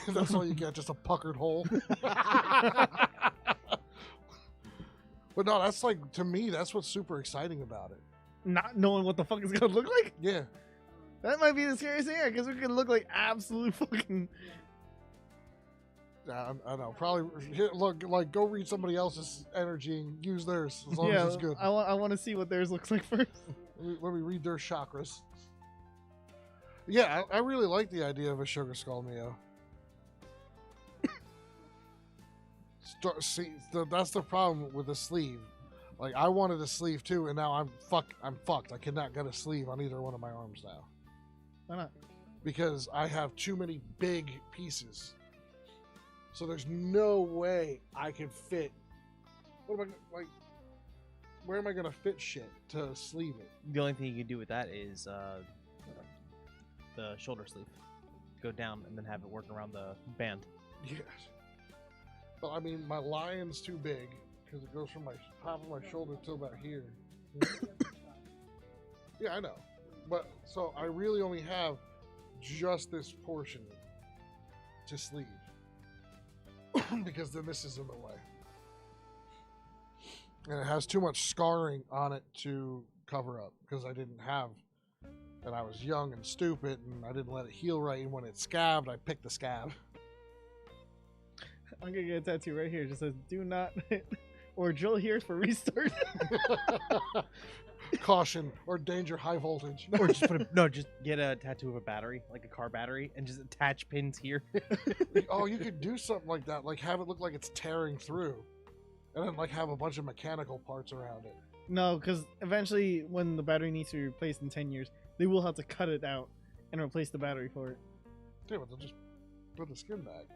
That's all you get, just a puckered hole. But no, that's like, to me, that's what's super exciting about it. Not knowing what the fuck it's gonna look like. Yeah. That might be the scariest thing because we could look like absolute fucking. I know. Probably, look, like, go read somebody else's energy and use theirs as long as it's good. I want to see what theirs looks like first. Let me read their chakras. Yeah, I really like the idea of a Sugar Skull Neo. See, that's the problem with the sleeve. Like, I wanted a sleeve too, and now I'm fucked. I cannot get a sleeve on either one of my arms now. Why not? Because I have too many big pieces. So there's no way I can fit. What am I like? Where am I gonna fit shit to sleeve it? The only thing you can do with that is the shoulder sleeve. Go down and then have it work around the band. Yes. Well, I mean, my lion's too big because it goes from my top of my shoulder to about here. Yeah, I know. But so I really only have just this portion to sleeve because then this is in the way. And it has too much scarring on it to cover up because I didn't have, and I was young and stupid and I didn't let it heal right. And when it scabbed, I picked the scab. I'm gonna get a tattoo right here. It just says "Do not," or drill here for restart. Caution or danger, high voltage. Or just just get a tattoo of a battery, like a car battery, and just attach pins here. Oh, you could do something like that, like have it look like it's tearing through, and then like have a bunch of mechanical parts around it. No, because eventually, when the battery needs to be replaced in 10 years, they will have to cut it out and replace the battery for it. Yeah, but they'll just put the skin back.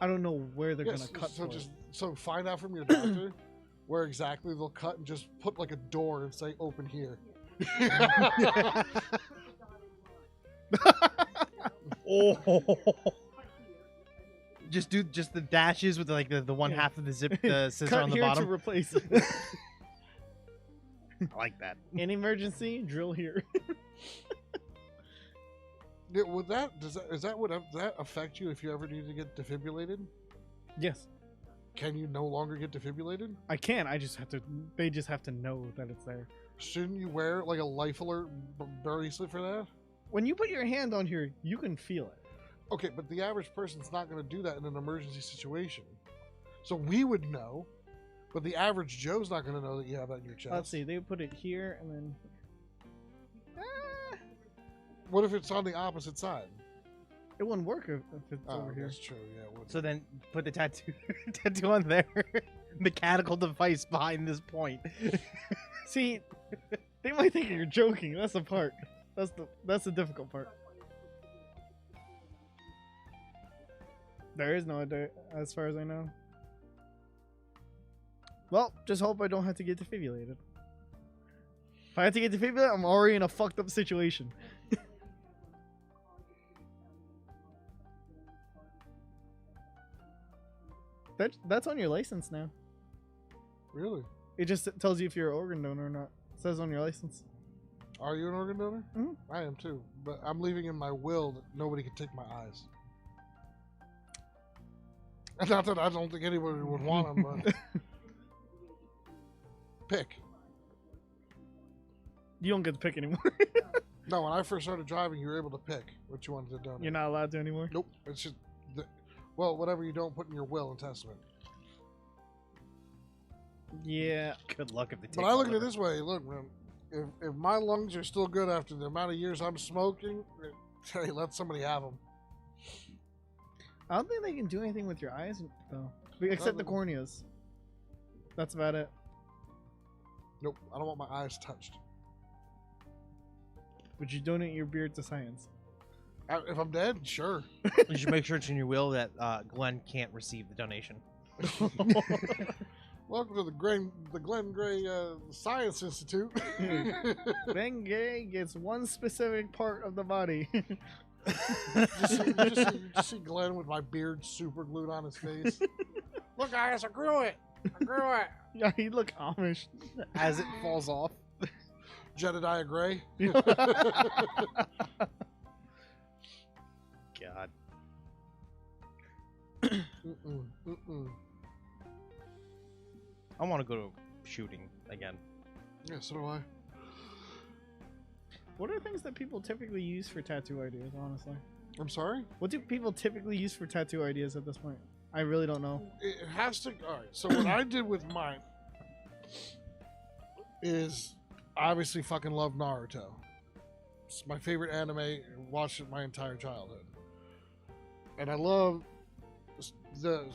I don't know where they're Yes, gonna cut so for just it. so find out from your doctor where exactly they'll cut and just put like a door and say open here. Oh. Just do the dashes with like the one Yeah. half of the zip, the scissor Cut on the here to bottom. replace. I like that. In emergency, drill here. Yeah, would that does that affect you if you ever need to get defibrillated? Yes, Can you no longer get defibrillated? I can. I just have to. They just have to know that it's there. Shouldn't you wear like a life alert bracelet for that? When you put your hand on here, you can feel it. Okay, but the average person's not going to do that in an emergency situation. So we would know, but the average Joe's not going to know that you have that in your chest. Let's see. They put it here and then. What if it's on the opposite side? It wouldn't work if it's Oh, over here. that's true. Yeah. It wouldn't. So then put the tattoo on there. Mechanical device behind this point. See, they might think you're joking. That's the part. That's the difficult part. There is no other, as far as I know. Well, just hope I don't have to get defibrillated. If I have to get defibrillated, I'm already in a fucked up situation. That's on your license now. Really? It just tells you if you're an organ donor or not. It says on your license. Are you an organ donor? Mhm. I am too, but I'm leaving in my will that nobody can take my eyes. Not that I don't think anybody would want them, but pick. You don't get to pick anymore. No, when I first started driving, you were able to pick what you wanted to donate. You're not allowed to anymore. Nope. It's just, well, whatever you don't put in your will and testament. Yeah. Good luck if they take. But I look at my it this way. Look, man, if my lungs are still good after the amount of years I'm smoking, hey, let somebody have them. I don't think they can do anything with your eyes, though. Except the corneas. That's about it. Nope. I don't want my eyes touched. Would you donate your beard to science? If I'm dead, sure. liver. You should make sure it's in your will that Glenn can't receive the donation. Welcome to the Glenn Gray Science Institute. Ben Gay gets one specific part of the body. you just see Glenn with my beard super glued on his face. Look, guys, I grew it. Yeah, he look Amish. As it falls off. Jedediah Gray. God. I want to go to shooting again. Yeah, so do I. What are things that people typically use for tattoo ideas, honestly? I'm sorry? What do people typically use for tattoo ideas at this point? I really don't know. It has to. All right. So what I did with mine is obviously fucking love Naruto. It's my favorite anime. Watched it my entire childhood, and I love the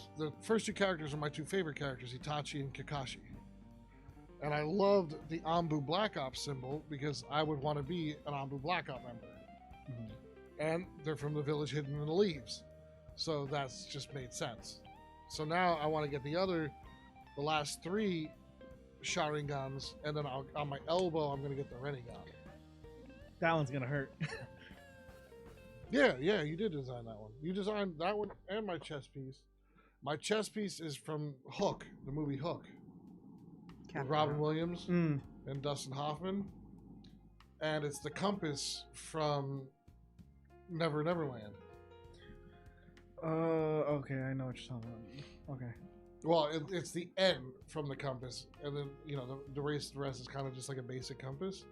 first two characters are my two favorite characters, Itachi and Kakashi. And I loved the Anbu Black Ops symbol because I would want to be an Anbu Black Ops member. Mhm. And they're from the village hidden in the leaves. So that's just made sense. So now I want to get the last three Sharingans, and then on my elbow I'm going to get the Rinnegan. That one's gonna hurt. Yeah, you did design that one. You designed that one and my chest piece. My chest piece is from Hook, the movie Hook. With Robin Williams Mm. and Dustin Hoffman. And it's the compass from Neverland. Okay, I know what you're talking about. Okay. Well, it's the N from the compass, and then the rest is kind of just like a basic compass.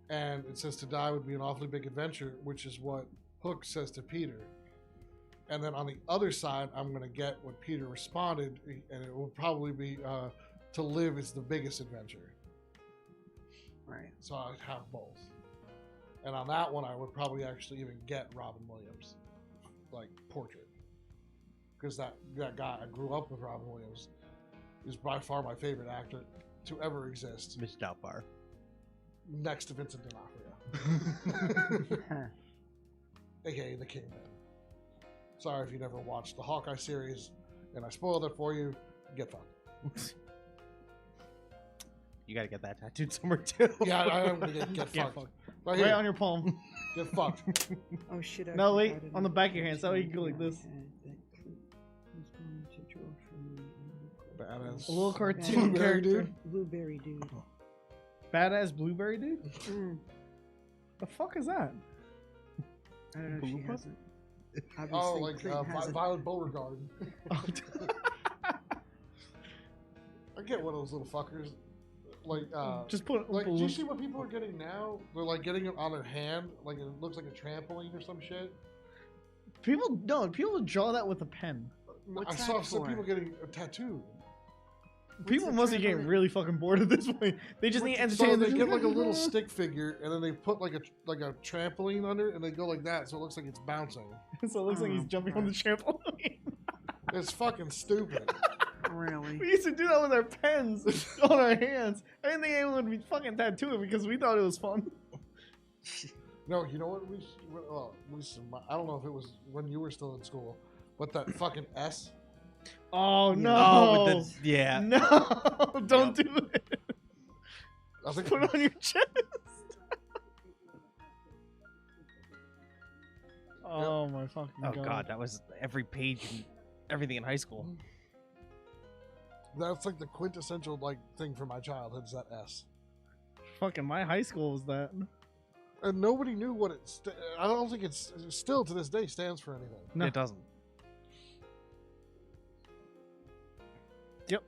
And it says to die would be an awfully big adventure, which is what Hook says to Peter. And then on the other side, I'm gonna get what Peter responded, and it will probably be to live is the biggest adventure. Right. So I'd have both. And on that one, I would probably actually even get Robin Williams, like portrait, because that guy, I grew up with Robin Williams, is by far my favorite actor to ever exist, Miss Doubtfire. next to Vincent D'Onofrio, aka the Kingpin. Sorry if you never watched the Hawkeye series, and I spoiled it for you. Get fucked. You gotta get that tattooed somewhere too. Yeah, I'm gonna get Get fucked. fucked. Right Right here. on your palm. Get fucked. Oh shit! I No, wait, forgot on the another back of your hand, so you cartoon go like this. I had that Clint was going to draw for me. Badass. A little Blueberry cartoon Blueberry character. dude. Blueberry dude. Badass blueberry dude? Mm. The fuck is that? I don't know if she Blueberry? hasn't. Obviously, Oh, like Clint hasn't. Violet Beauregard. I get one of those little fuckers. Like, Just put like, do you see what people are getting now? They're like getting it on their hand, like it looks like a trampoline or some shit. people draw that with a pen. What's I that saw some for? people getting a tattoo. People the must be getting trampoline? really fucking bored at this point. They just need So entertainment. they get like a little stick figure, and then they put like a trampoline under, it, and they go like that, so it looks like it's bouncing. So it looks like he's Oh, jumping on the trampoline. It's fucking stupid. Really? We used to do that with our pens on our hands. I didn't think anyone would be fucking tattoo it because we thought it was fun. No, you know what? I don't know if it was when you were still in school, but that fucking S. Oh Yeah. no! Oh, but yeah. No! Don't do it. I think Put it on your chest. Oh my fucking Oh god! god, that was every page and everything in high school. that's like the quintessential like thing from my childhood is that S. Fucking my high school was that. And nobody knew what it. I don't think it's still to this day stands for anything. No. It doesn't. Yep.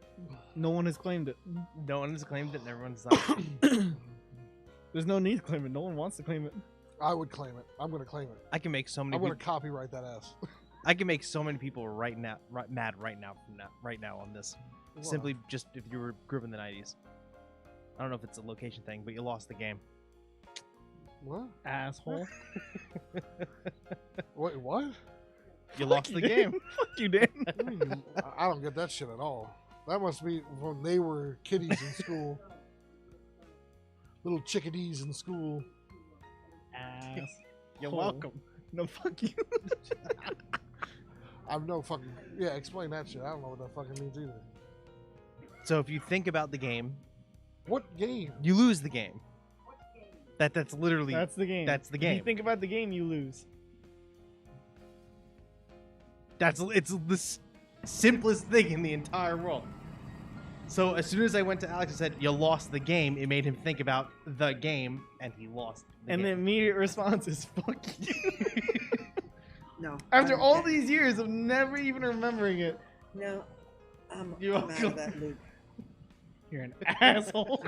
No one has claimed it. No one has claimed it, and everyone's like, It There's no need to claim it. No one wants to claim it. I would claim it. I'm gonna claim it. I can make so many. I'm gonna People, copyright that ass. I can make so many people mad right now on this. Simply just if you were grew up in the 90s. I don't know if it's a location thing, but you lost the game. What? Asshole. Wait, what? You lost the game. Fuck you, Dan. What do you mean? I don't get that shit at all. That must be when they were kiddies in school. Little chickadees in school. Ass. You're Hole. welcome. No, fuck you. I've no fucking... Yeah, explain that shit. I don't know what that fucking means either. So if you think about the game, What game? you lose the game. That's literally That's the game. That's the If game. you think about the game, you lose. It's the simplest thing in the entire world. So as soon as I went to Alex and said you lost the game, it made him think about the game, and he lost. And the game. immediate response is "fuck you." No. After I'm all okay. these years of never even remembering it, No, I'm You're out welcome. of that loop. you're an asshole.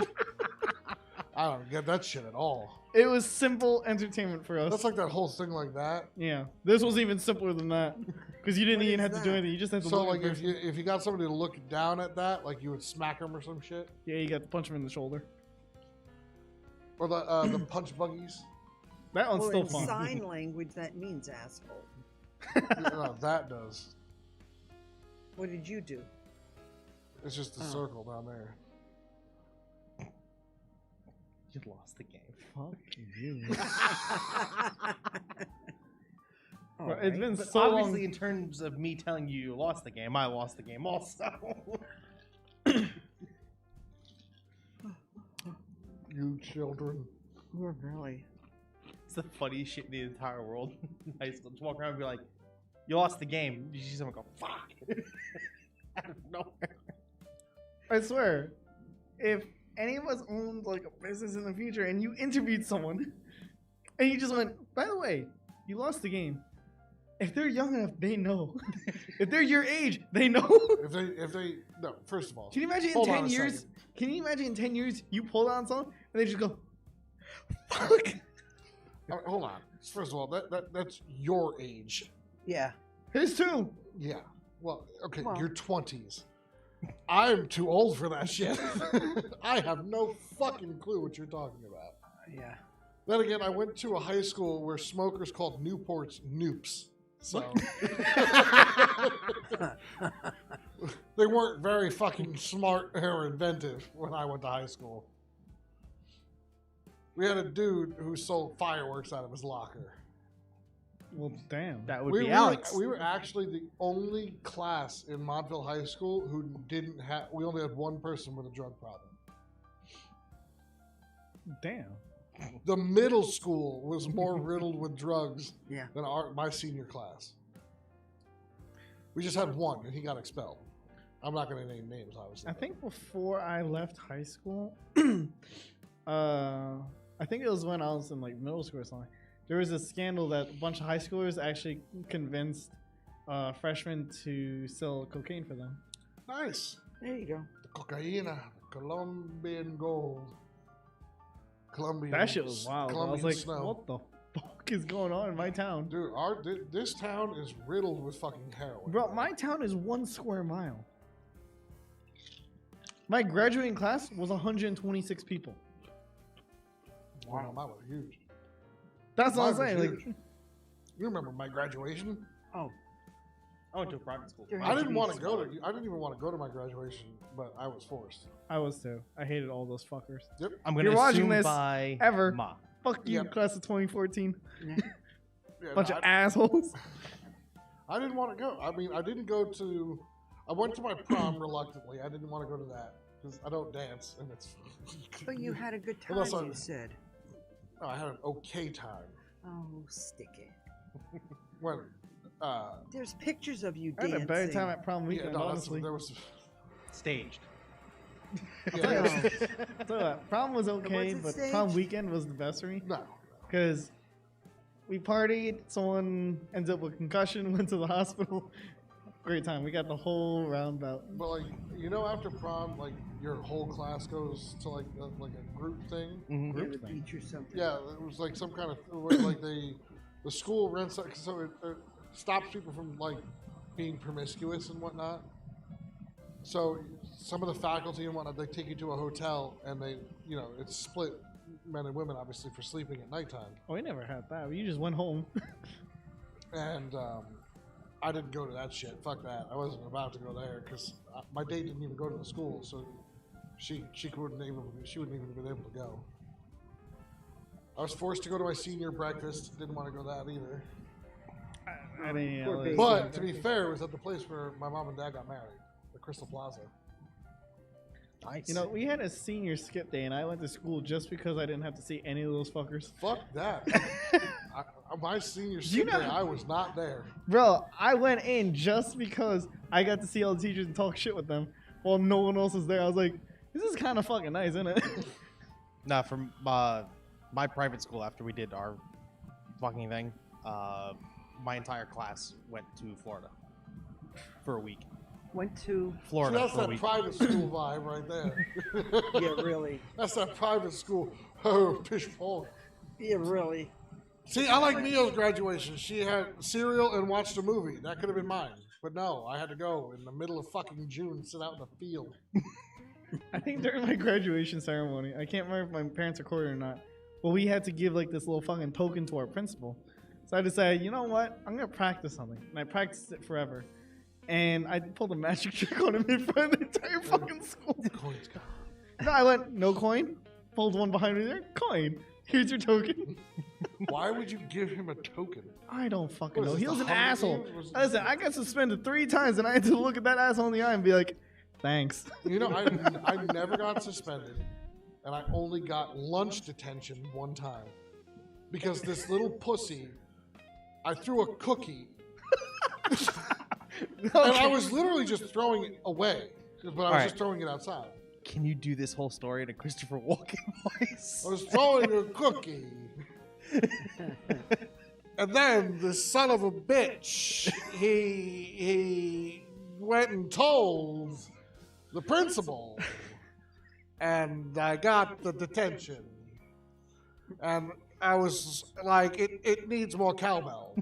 I don't get that shit at all. It was simple entertainment for us. That's like that whole thing like that. Yeah, this was even simpler than that because you didn't What even is have to do that? anything. You just had to So look like at if you got somebody to look down at that, like you would smack them or some shit, yeah, you got to punch him in the shoulder. or the punch buggies. That one's Well, still in fun. sign language, that means asshole. No, that does. What did you do? It's just a Oh. circle down there. you lost the game. Fuck you. All Bro, it's right. been But so obviously, long. in terms of me telling you you lost the game, I lost the game also. You children. We're really. It's the funniest shit in the entire world. I just walk around and be like, "You lost the game." You see someone go, "Fuck!" Out of nowhere. I swear, if any of us owned like a business in the future and you interviewed someone and you just went, by the way, you lost the game. If they're young enough, they know. If they're your age, they know. If they no, first of all, Can you imagine in hold on 10 a years? second. Can you imagine in 10 years you pull down someone and they just go, fuck. Hold on. First of all, that's your age. Yeah. His too. Yeah. Well, okay, Well- your 20s. I'm too old for that shit. I have no fucking clue what you're talking about. Yeah. Then again, I went to a high school where smokers called Newports Noops. So they weren't very fucking smart or inventive when I went to high school. We had a dude who sold fireworks out of his locker. Well, damn. That would we, be we Alex. Were, we were actually the only class in Montville High School who didn't have. We only had one person with a drug problem. Damn. The middle school was more riddled with drugs Yeah. than my senior class. We just had one, and he got expelled. I'm not going to name names, obviously. I think before I left high school, I think it was when I was in like middle school or something. There was a scandal that a bunch of high schoolers actually convinced freshmen to sell cocaine for them. Nice. There you go. The cocaina, the Colombian gold. Colombian. That shit was wild. I was Colombian like, snow. what the fuck is going on in my town? Dude, this town is riddled with fucking heroin. Bro, my town is 1 square mile. My graduating class was 126 people. Wow, that was huge. That's what I'm Mine was saying. Like, huge. You remember my graduation? Oh, I went to a private school. There I had didn't be want to small. go to. I didn't even want to go to my graduation, but I was forced. I was too. I hated all those fuckers. Yep. I'm gonna You're watching assume this by ever. Ma. Fuck you, Yep. class of 2014. yeah. Yeah, Bunch no, of assholes. I didn't want to go. I mean, I didn't go to. I went to my prom reluctantly. I didn't want to go to that because I don't dance, and it's. But you had a good time, Unless I- you said. No, I had an okay time. Oh, stick it. When. There's pictures of you I had dancing. a better time at prom Yeah, weekend, no, honestly. there was. Staged. Yeah, So prom was okay, it but staged? prom weekend was the best for me no. because we partied. Someone ends up with concussion, went to the hospital. great time. We got the whole roundabout. But like, you know, after prom, like your whole class goes to like a group thing. Mhm. Yeah, Group the thing. beach or something. Yeah, it was like some kind of like the school rents, so it stops people from like being promiscuous and whatnot. So some of the faculty and whatnot, they take you to a hotel and they, you know, it's split men and women obviously for sleeping at nighttime. Oh, we never had that. You just went home. And I didn't go to that shit. Fuck that. I wasn't about to go there because my date didn't even go to the school, so she wouldn't even been able to go. I was forced to go to my senior breakfast. Didn't want to go to that either. I mean, Poor baby. But to be fair, it was at the place where my mom and dad got married, the Crystal Plaza. Nice. you know, we had a senior skip day, and I went to school just because I didn't have to see any of those fuckers. Fuck that. My senior You skip know- day, I was not there. Bro, I went in just because I got to see all the teachers and talk shit with them while no one else was there. I was like, this is kind of fucking nice, isn't it? Nah, from my private school, after we did our fucking thing, my entire class went to Florida for a week. Went to. So Florida that's for a that week. private school vibe right there. Yeah, really. That's that private school. Oh, pish poll. Yeah, really. See, I like Neo's graduation. She had cereal and watched a movie. That could have been mine. But no, I had to go in the middle of fucking June, sit out in the field. I think during my graduation ceremony, I can't remember if my parents recorded or not, but we had to give like this little fucking token to our principal. So I decided, you know what? I'm gonna practice something, and I practiced it forever. And I pulled a magic trick on him in front of the entire fucking school. Coins gone. No, I went, no coin. Pulled one behind me there, coin. Here's your token. Why would you give him a token? I don't fucking What is know. this, He was the an Hunger asshole. Games? Was- Listen, I got suspended 3 times, and I had to look at that asshole in the eye and be like, thanks. You know, I never got suspended, and I only got lunch detention one time because this little pussy, I threw a cookie, and I was literally just throwing it away, but I was Alright. just throwing it outside. Can you do this whole story in a Christopher Walken voice? I was throwing a cookie, and then the son of a bitch, he went and told the principal, and I got the detention. And I was like, it needs more cowbell.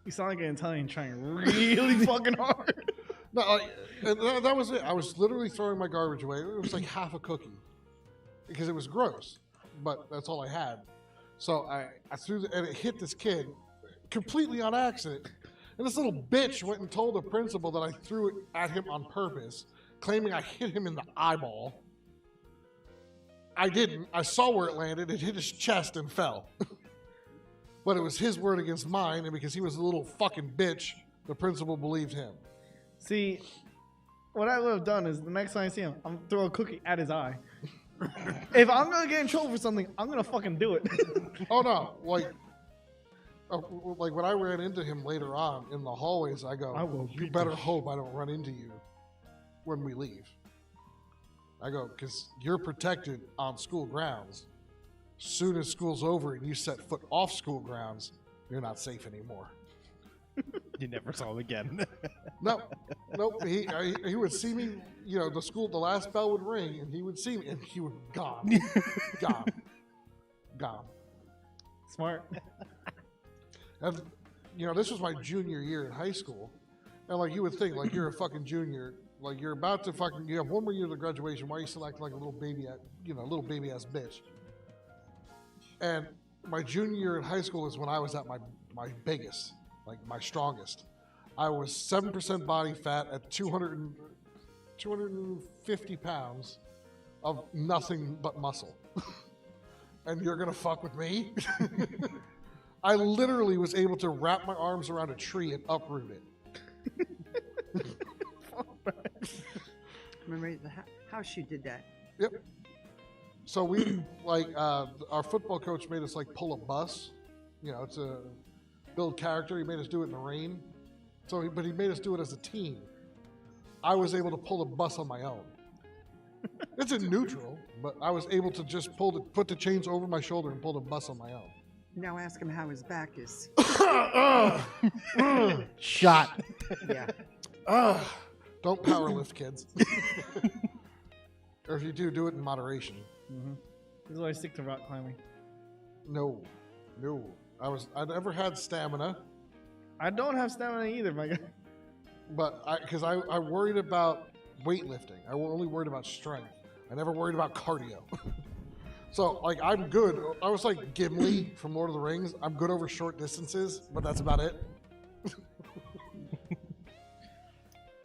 You sound like an Italian trying really fucking hard. No, like, and that was it. I was literally throwing my garbage away. It was like half a cookie because it was gross, but that's all I had. So I threw and it hit this kid completely on accident. And this little bitch went and told the principal that I threw it at him on purpose, claiming I hit him in the eyeball. I didn't. I saw where it landed. It hit his chest and fell. But it was his word against mine, and because he was a little fucking bitch, the principal believed him. See, what I would have done is the next time I see him, I'm gonna throw a cookie at his eye. If I'm gonna get in trouble for something, I'm gonna fucking do it. Oh no, like when I ran into him later on in the hallways, I go, I will you beat better the hope I don't run into you when we leave. I go, because you're protected on school grounds. Soon as school's over and you set foot off school grounds, you're not safe anymore. You never saw him again. No, nope. He would see me, you know, the last bell would ring and he would see me and he would gone. Gone. Smart. And, you know, this was my junior year in high school. And, like, you would think, like, you're a fucking junior. Like, you're about to fucking, you have one more year to graduation. Why are you still acting like a little baby, little baby ass bitch? And my junior year in high school is when I was at my biggest, like, my strongest. I was 7% body fat at 250 pounds of nothing but muscle. And you're going to fuck with me? I literally was able to wrap my arms around a tree and uproot it. Remember the house you did that? Yep. So we, like, our football coach made us, like, pull a bus, you know, to build character. He made us do it in the rain. But he made us do it as a team. I was able to pull the bus on my own. It's in neutral, but I was able to just put the chains over my shoulder and pull the bus on my own. Now ask him how his back is. Shot. Yeah. Ugh. Don't power lift, kids. Or if you do it in moderation. Mm-hmm. This is why I stick to rock climbing. No. I never had stamina, I don't have stamina either, my guy. but I worried about weightlifting. I only worried about strength. I never worried about cardio. So, like, I'm good. I was like Gimli from Lord of the Rings. I'm good over short distances, but that's about it.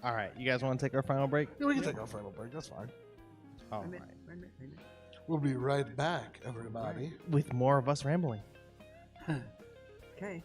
All right, you guys want to take our final break? Yeah, we can take our final break. That's fine. All Wait a right. minute, wait a minute. We'll be right back, everybody. With more of us rambling. Okay.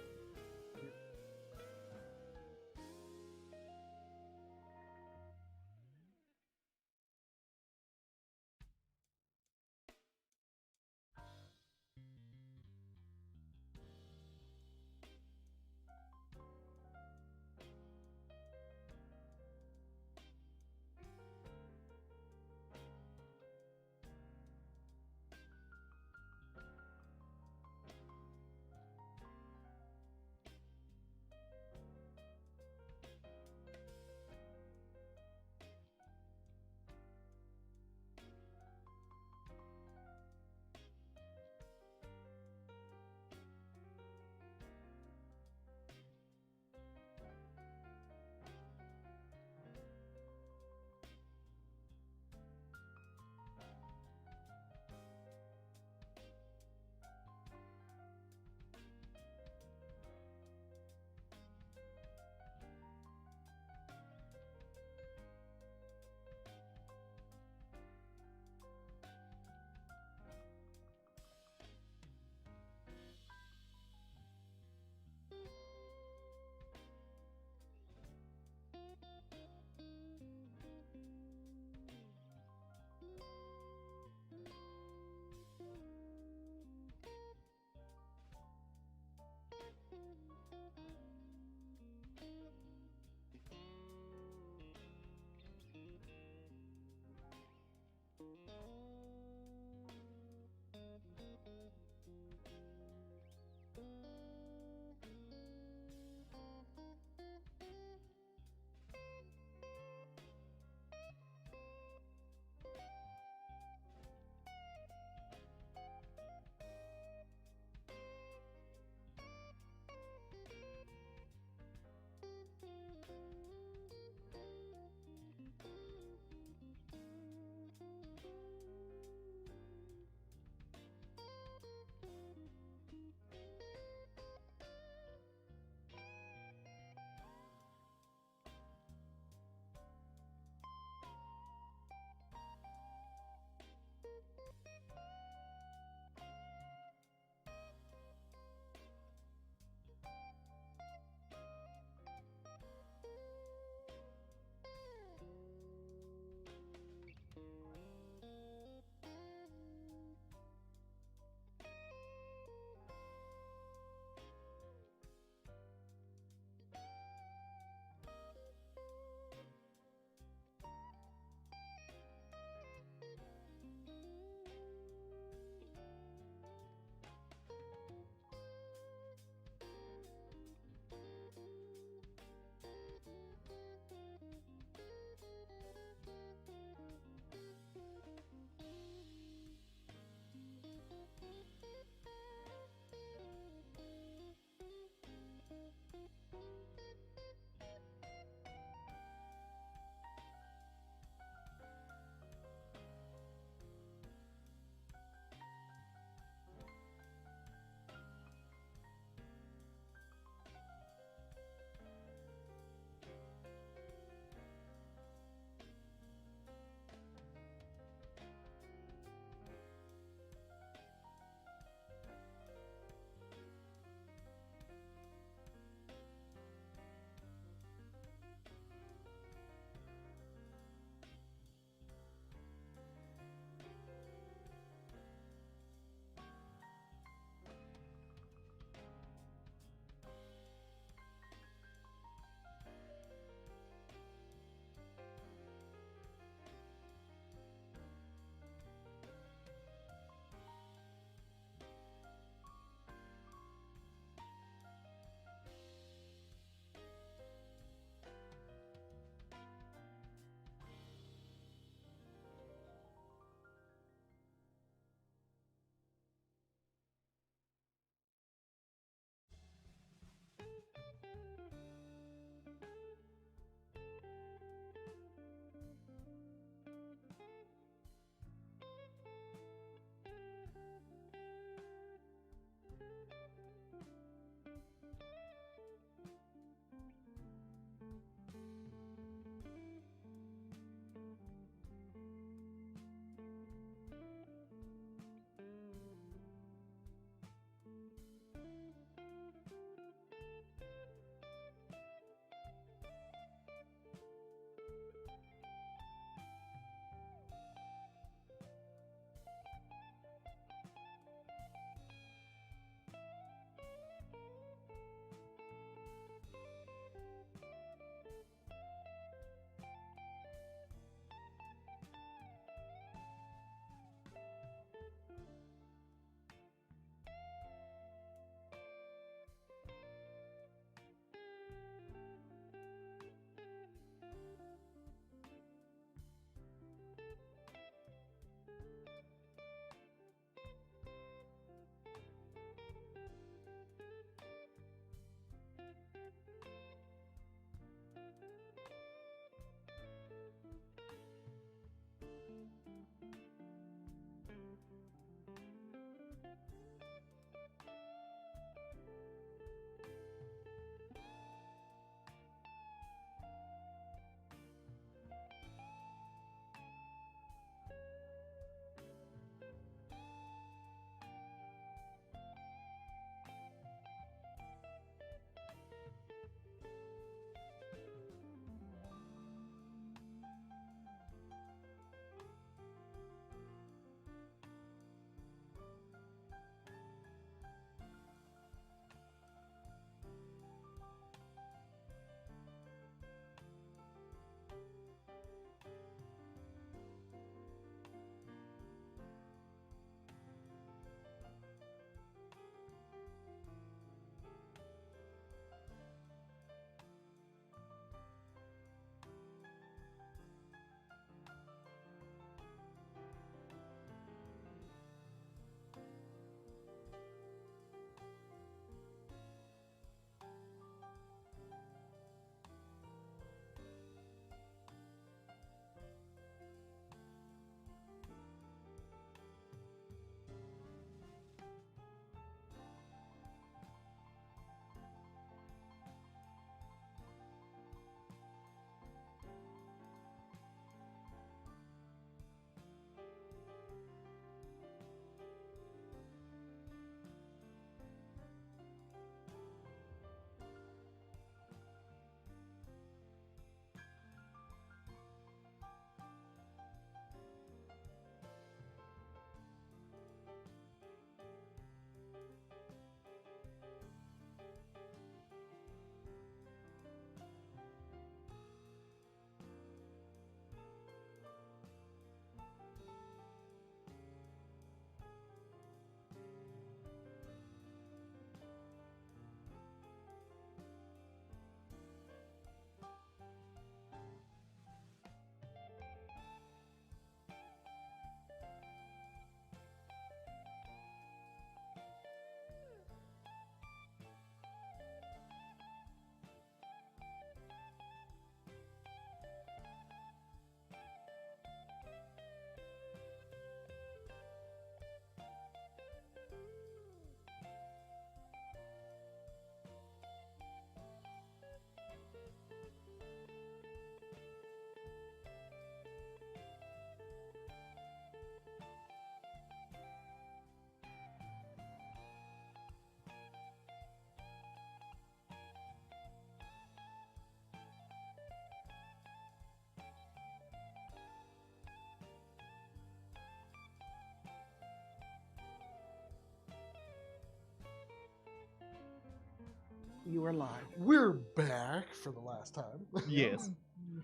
You were live. We're back for the last time. Yes.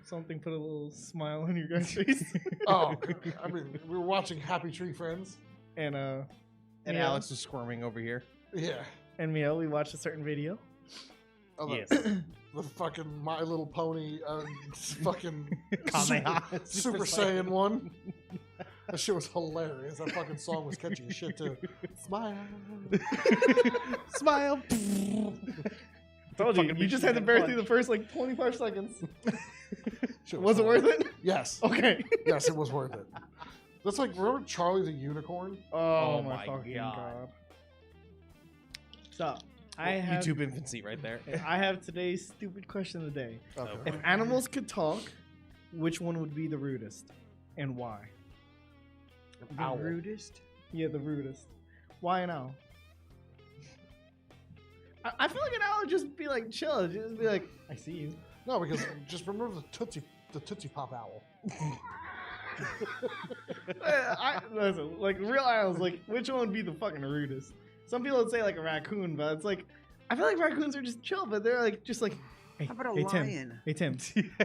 Something put a little smile on your guys' face. Oh, I mean, we were watching Happy Tree Friends. And And yeah. Alex was squirming over here. Yeah. and Mio, we watched a certain video. Oh, the, Yes. the fucking My Little Pony, fucking Kamehameha. Super Saiyan one. That shit was hilarious. That fucking song was catchy as shit too. Smile. Smile. Told you, Fucking you just had to bear punch. through the first like 25 seconds. Shit Was it worth hilarious. it? Yes. Okay. Yes, it was worth it. That's like, remember Charlie the Unicorn? Oh, Oh my my fucking God. god. So, I have YouTube infancy right there. I have today's stupid question of the day. Okay. If animals could talk, which one would be the rudest, and why? The Owl. rudest. Yeah, the rudest. Why an owl? I feel like an owl would just be like chill, just be like, I see you. No, because just remember the Tootsie Pop owl. Listen, like real owls, like which one would be the fucking rudest? Some people would say like a raccoon, but it's like I feel like raccoons are just chill, but they're like just like, hey, How about a hey Tim, lion? hey Tim.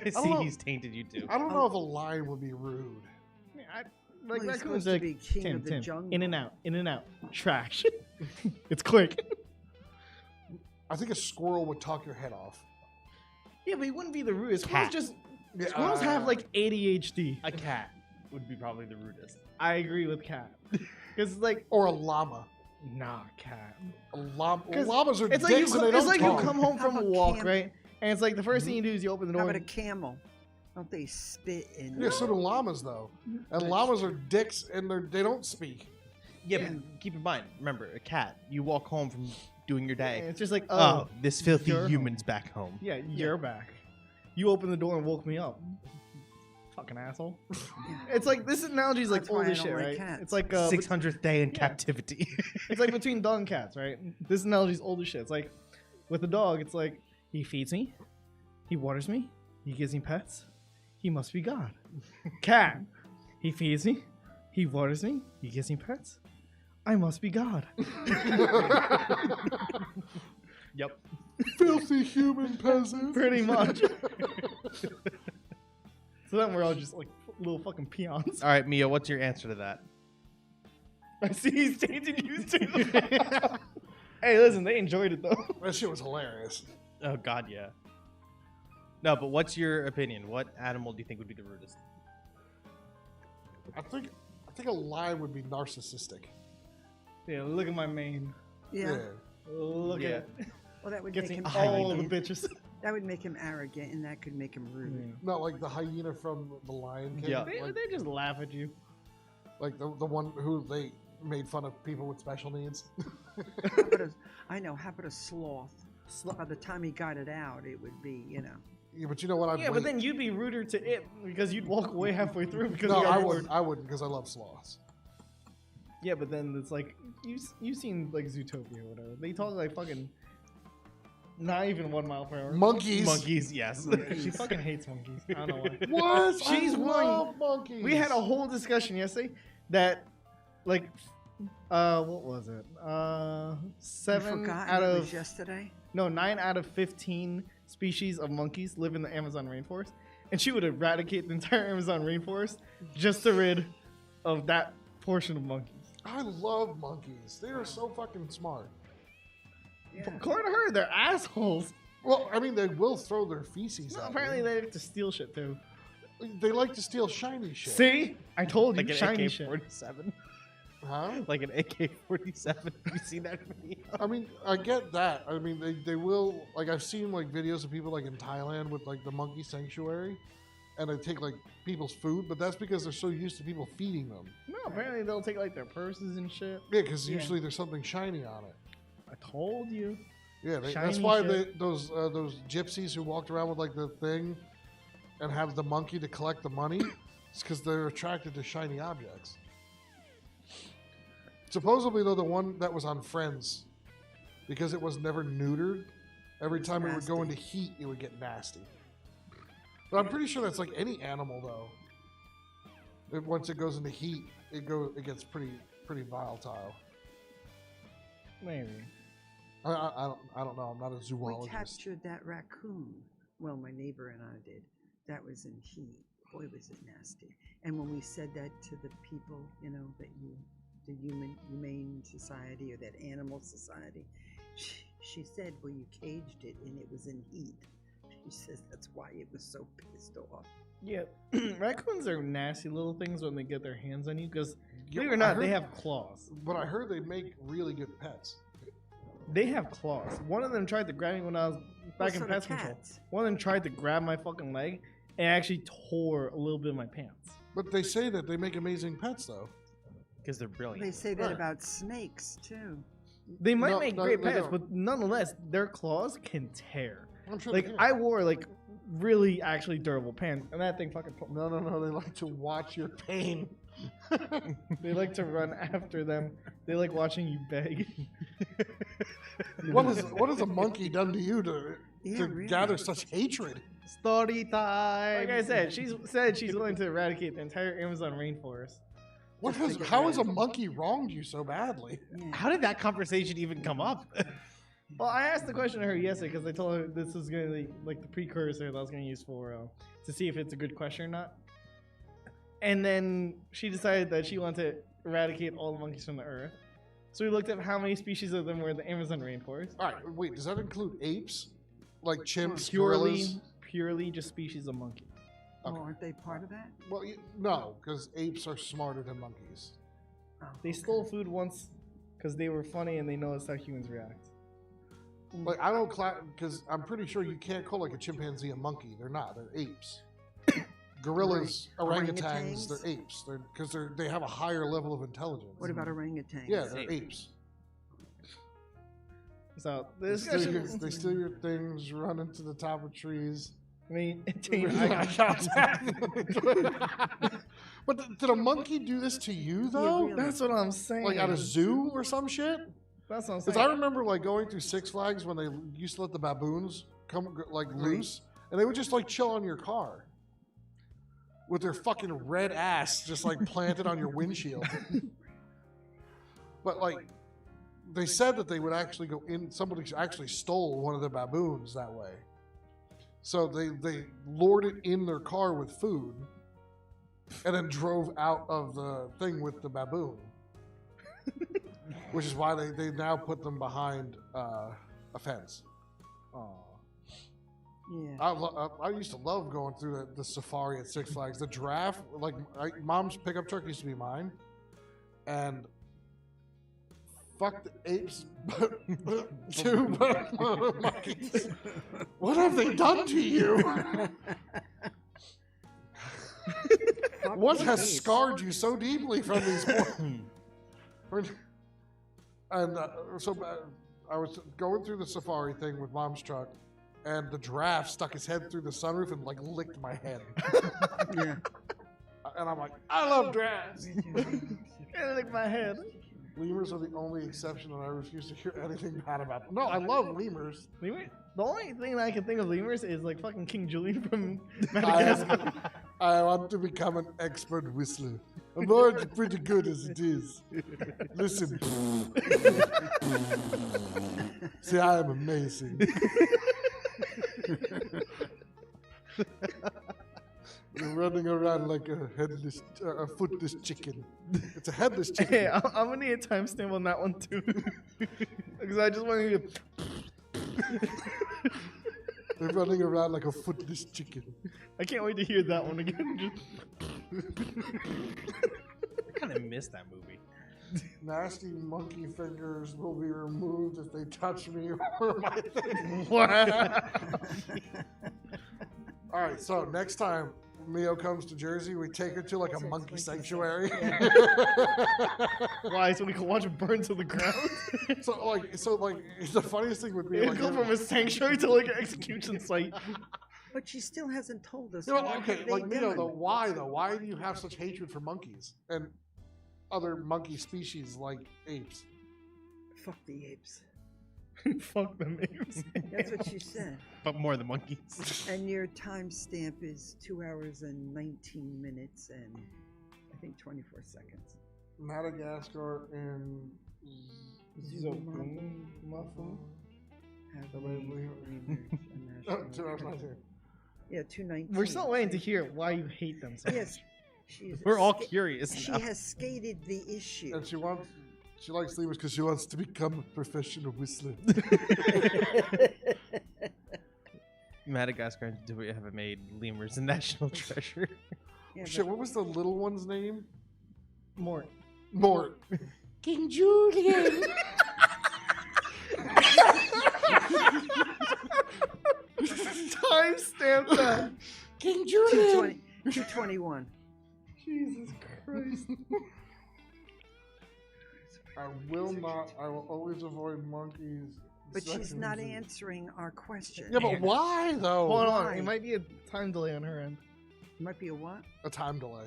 I see know. he's tainted you too. I don't know if a lion would be rude. Like Well, he's raccoons supposed are to be king of the jungle. in and out, trash. It's quick. I think a squirrel would talk your head off. Yeah, but he wouldn't be the rudest. Cat. Squirrels have like ADHD. A cat would be probably the rudest. I agree with cat. Because like, or a llama. nah, cat. Llamas 'Cause are It's like you, dicks and they it's don't like talk. you come home How from a about walk, camel? right? And it's like the 1st thing you do is you open the How door. about a camel? Don't they spit in? Yeah, so do llamas though. And llamas are dicks and they don't speak. Yeah, Yeah. but keep in mind, remember, a cat, you walk home from doing your And day. it's just like, Oh, oh, this filthy you're human's back home. yeah, you're back. You opened the door and woke me up. Fucking asshole. It's like this analogy is like That's why old I as don't shit, like right? cats. It's like 600th day in yeah. captivity. it's like between dog and cats, right? This analogy is old as shit. It's like with a dog, it's like he feeds me, he waters me, he gives me pets. He must be God. Cat, he feeds me, he waters me, he gives me pets. I must be God. Yep. Filthy human peasant. Pretty much. So then we're all just like little fucking peons. All right, Mia, what's your answer to that? I see he's changing you too. Hey, listen, they enjoyed it though. That shit was hilarious. Oh, God, yeah. No, but what's your opinion? What animal do you think would be the rudest? I think a lion would be narcissistic. Yeah, look at my mane. Yeah. Look Yeah. at it. Well, that would Gets make me him all the arrogant. bitches. That would make him arrogant, and that could make him rude. Not like the hyena from the Lion King. Yeah. They, Like, they just laugh at you. like the one who they made fun of people with special needs. How about I know. How about a sloth? By the time he got it out, it would be, Yeah, but you know what? I'd Yeah, wait. but then you'd be ruder to it because you'd walk away halfway through because no, you got I bored. wouldn't. I wouldn't because I love sloths. Yeah, but then it's like you've seen like Zootopia or whatever. They talk like fucking not even 1 mile per hour. Monkeys. Monkeys, yes. She fucking hates monkeys. I don't know why. What? She's I willing- love monkeys. We had a whole discussion yesterday that like what was it? you 7 forgot out it was of yesterday. no 9 out of 15 species of monkeys live in the Amazon rainforest, and she would eradicate the entire Amazon rainforest just to rid of that portion of monkeys. I love monkeys. They are so fucking smart. Yeah. According to her, they're assholes. Well, I mean, they will throw their feces No, at apparently you. they like to steal shit too. They like to steal shiny shit. See, I told you, Like an shiny shit. AK-47. Huh? Like an AK-47. Have you seen that video? I mean, I get that. I mean, they will, like, I've seen, like, videos of people, like, in Thailand with, like, the monkey sanctuary, and they take, like, people's food, but that's because they're so used to people feeding them. No, apparently they'll take like their purses and shit. Yeah, because Yeah. usually there's something shiny on it. I told you. Yeah, that's Shiny why shit. those gypsies who walked around with, like, the thing and have the monkey to collect the money, it's because they're attracted to shiny objects. Supposedly, though, the one that was on Friends, because it was never neutered, every It's time it would go nasty. into heat, it would get nasty. But I'm pretty sure that's like any animal, though. Once it goes into heat, it gets pretty volatile. Maybe. I don't know. I'm not a We zoologist. captured that raccoon. Well, my neighbor and I did. That was in heat. Boy, was it nasty. And when we said that to the people, you know, that the humane society or that animal society, she said, well, you caged it and it was in heat. She says that's why it was so pissed off. Yeah, raccoons are nasty little things when they get their hands on you because, Yeah, believe it or I not, they heard- have claws. But I heard they make really good pets. They have claws. One of them tried to grab me when I was back in so do pest control. cats. One of them tried to grab my fucking leg and actually tore a little bit of my pants. But they say that they make amazing pets, though. Because they're brilliant. They say that Right. about snakes too. They might No, make no, great they pets, don't. but nonetheless, their claws can tear. I'm sure Like they can. I wore like really actually durable pants, and that thing fucking. No, they like to watch your pain. They like to run after them. They like watching you beg. what has a monkey done to you to Yeah, really. gather such hatred? Story time. Like I said, she's said she's willing to eradicate the entire Amazon rainforest. How has a monkey wronged you so badly? Yeah. How did that conversation even come up? Well, I asked the question to her yesterday because I told her this was gonna be like the precursor that I was gonna use for to see if it's a good question or not. And then she decided that she wanted to eradicate all the monkeys from the earth. So we looked at how many species of them were in the Amazon rainforest. All right, wait. Does that include apes, like chimps, Purely, gorillas? purely just species of monkey. Oh, Okay. aren't they part of that? Well, no, because apes are smarter than monkeys. Oh, They okay. stole food once because they were funny and they noticed how humans react. Like I don't because I'm pretty sure you can't call like a chimpanzee a monkey. They're not. They're apes. Gorillas, orangutans, Orangutans? they're apes. They have a higher level of intelligence. What about orangutans? Yeah, they're apes. So the They steal, discussion. your, they steal your things, run into the top of trees. I mean, But did a monkey do this to you though? really. that's what I'm saying. Like at a zoo or some shit? That's what I'm Because saying. I remember like going through Six Flags when they used to let the baboons come like Right. loose, and they would just like chill on your car with their fucking red ass just like planted on your windshield. But like they said that they would actually go in. Somebody actually stole one of the baboons that way. So they lured it in their car with food, and then drove out of the thing with the baboon. Which is why they now put them behind a fence. Aw. Yeah. I used to love going through the safari at Six Flags. The giraffe, like mom's pickup truck used to be mine, and fuck the apes, two monkeys. What have they done to you? What has scarred you so deeply from these? And I was going through the safari thing with mom's truck, and the giraffe stuck his head through the sunroof and like licked my head. Yeah. And I'm like, I love giraffes. Kinda like my head. Lemurs are the only exception, and I refuse to hear anything bad about them. No, I love lemurs. Lemur? The only thing that I can think of lemurs is like fucking King Julian from I, Madagascar. I want to become an expert whistler. I'm already pretty good as it is. Listen. See, I am amazing. You're running around like a footless chicken. It's a headless chicken. Hey, I'm gonna need a timestamp on that one too. Because I just want to. They're running around like a footless chicken. I can't wait to hear that one again. I kind of missed that movie. Nasty monkey fingers will be removed if they touch me or my thing. All right, so next time Mio comes to Jersey, we take her to like a monkey sanctuary. Why? So we can watch it burn to the ground? so like the funniest thing would be It'll like, go from a sanctuary to like an execution site. But she still hasn't told us. you know, what okay, have they like Mio done. though. Why do you have such hatred for monkeys and other monkey species like apes? Fuck the apes. Fuck them apes. That's what she said. But more than monkeys. And your timestamp is 2 hours and 19 minutes and I think 24 seconds. Madagascar in Zoboomafoo. have Somebody made believe lemurs a Oh, national 219. treasure. Yeah, 219. We're still waiting to hear why you hate them so much. Yes, she's We're all ska- curious She now. has skated the issue. And she likes lemurs because she wants to become a professional whistler. Madagascar and Ethiopia haven't made lemurs a national treasure. Yeah, Shit, what was the little one's name? Mort. Mort. King Julian. Timestamp that. King 220, 221. Jesus Christ. I will not. I will always avoid monkeys. But she's not sections. answering our question. Yeah, but why though? Hold on. Why? It might be a time delay on her end. Might be a what? A time delay.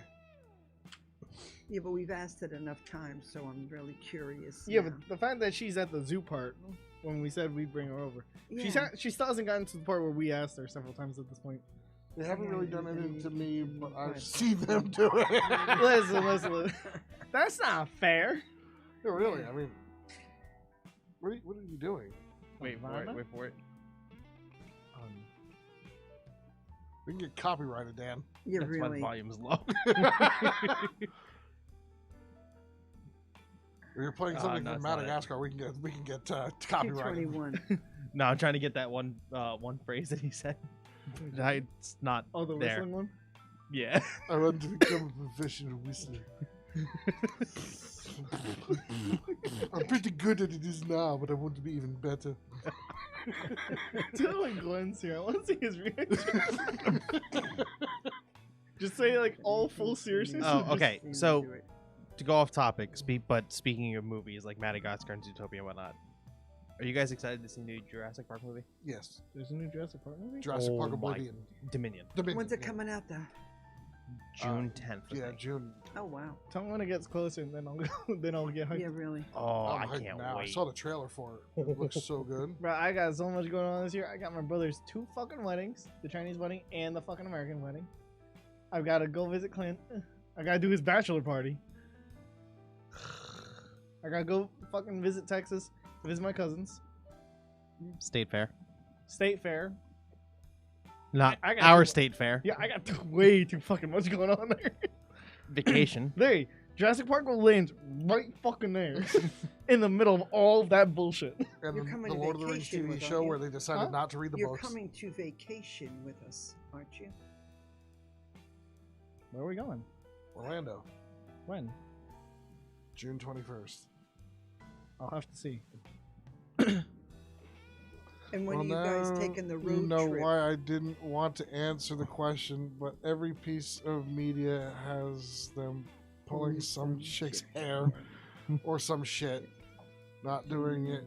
Yeah, but we've asked it enough times, so I'm really curious. Yeah, now. but the fact that she's at the zoo part when we said we'd bring her over, Yeah. she still hasn't gotten to the part where we asked her several times at this point. They haven't really done anything to me, but I've Right. seen them do it. Listen. That's not fair. No, really. I mean, what are you doing? Wait for it. Wait for it. We can get copyrighted, Dan. Yeah, That's why the really. volume's low. If you're playing something no, from it's not it. Madagascar, we can get copyrighted. 221. No, I'm trying to get that one phrase that he said. It's not Oh, the there. whistling one? Yeah. I want to become a professional whistler. I'm pretty good at it is now, but I want to be even better. Do like Glenn's here. I want to see his reaction. Just say like all full seriousness. Oh, or just- okay. Just So do it. to go off topic, but speaking of movies like Madagascar and Zootopia and whatnot, are you guys excited to see the new Jurassic Park movie? Yes. There's a new Jurassic Park movie. Jurassic Oh Park my- Oblivion. Dominion, Dominion. When's it yeah. coming out, though? June 10th. I Yeah, think. June. Oh, wow. Tell me when it gets closer, and then I'll go. Then I'll get hyped. Yeah, really. Oh, I'm I hyped can't now. I wait. saw the trailer for it. It looks so good. Bro, I got so much going on this year. I got my brother's 2 fucking weddings, the Chinese wedding and the fucking American wedding. I've got to go visit Clint. I got to do his bachelor party. I got to go fucking visit Texas, visit my cousins. State fair, State fair. not I got our two- state fair. Yeah, I got way too fucking much going on there. Vacation. There, Jurassic Park will land right fucking there, in the middle of all that bullshit. And You're the coming to Lord of the Rings vacation TV with, show aren't you? where they decided Huh? not to read the You're books. coming to vacation with us, aren't you? Where are we going? Orlando, When? June 21st. I'll have to see. And when Well, are you guys now taking the road you know trip? why I didn't want to answer the question, but every piece of media has them pulling some chick's hair or some shit. Not doing it.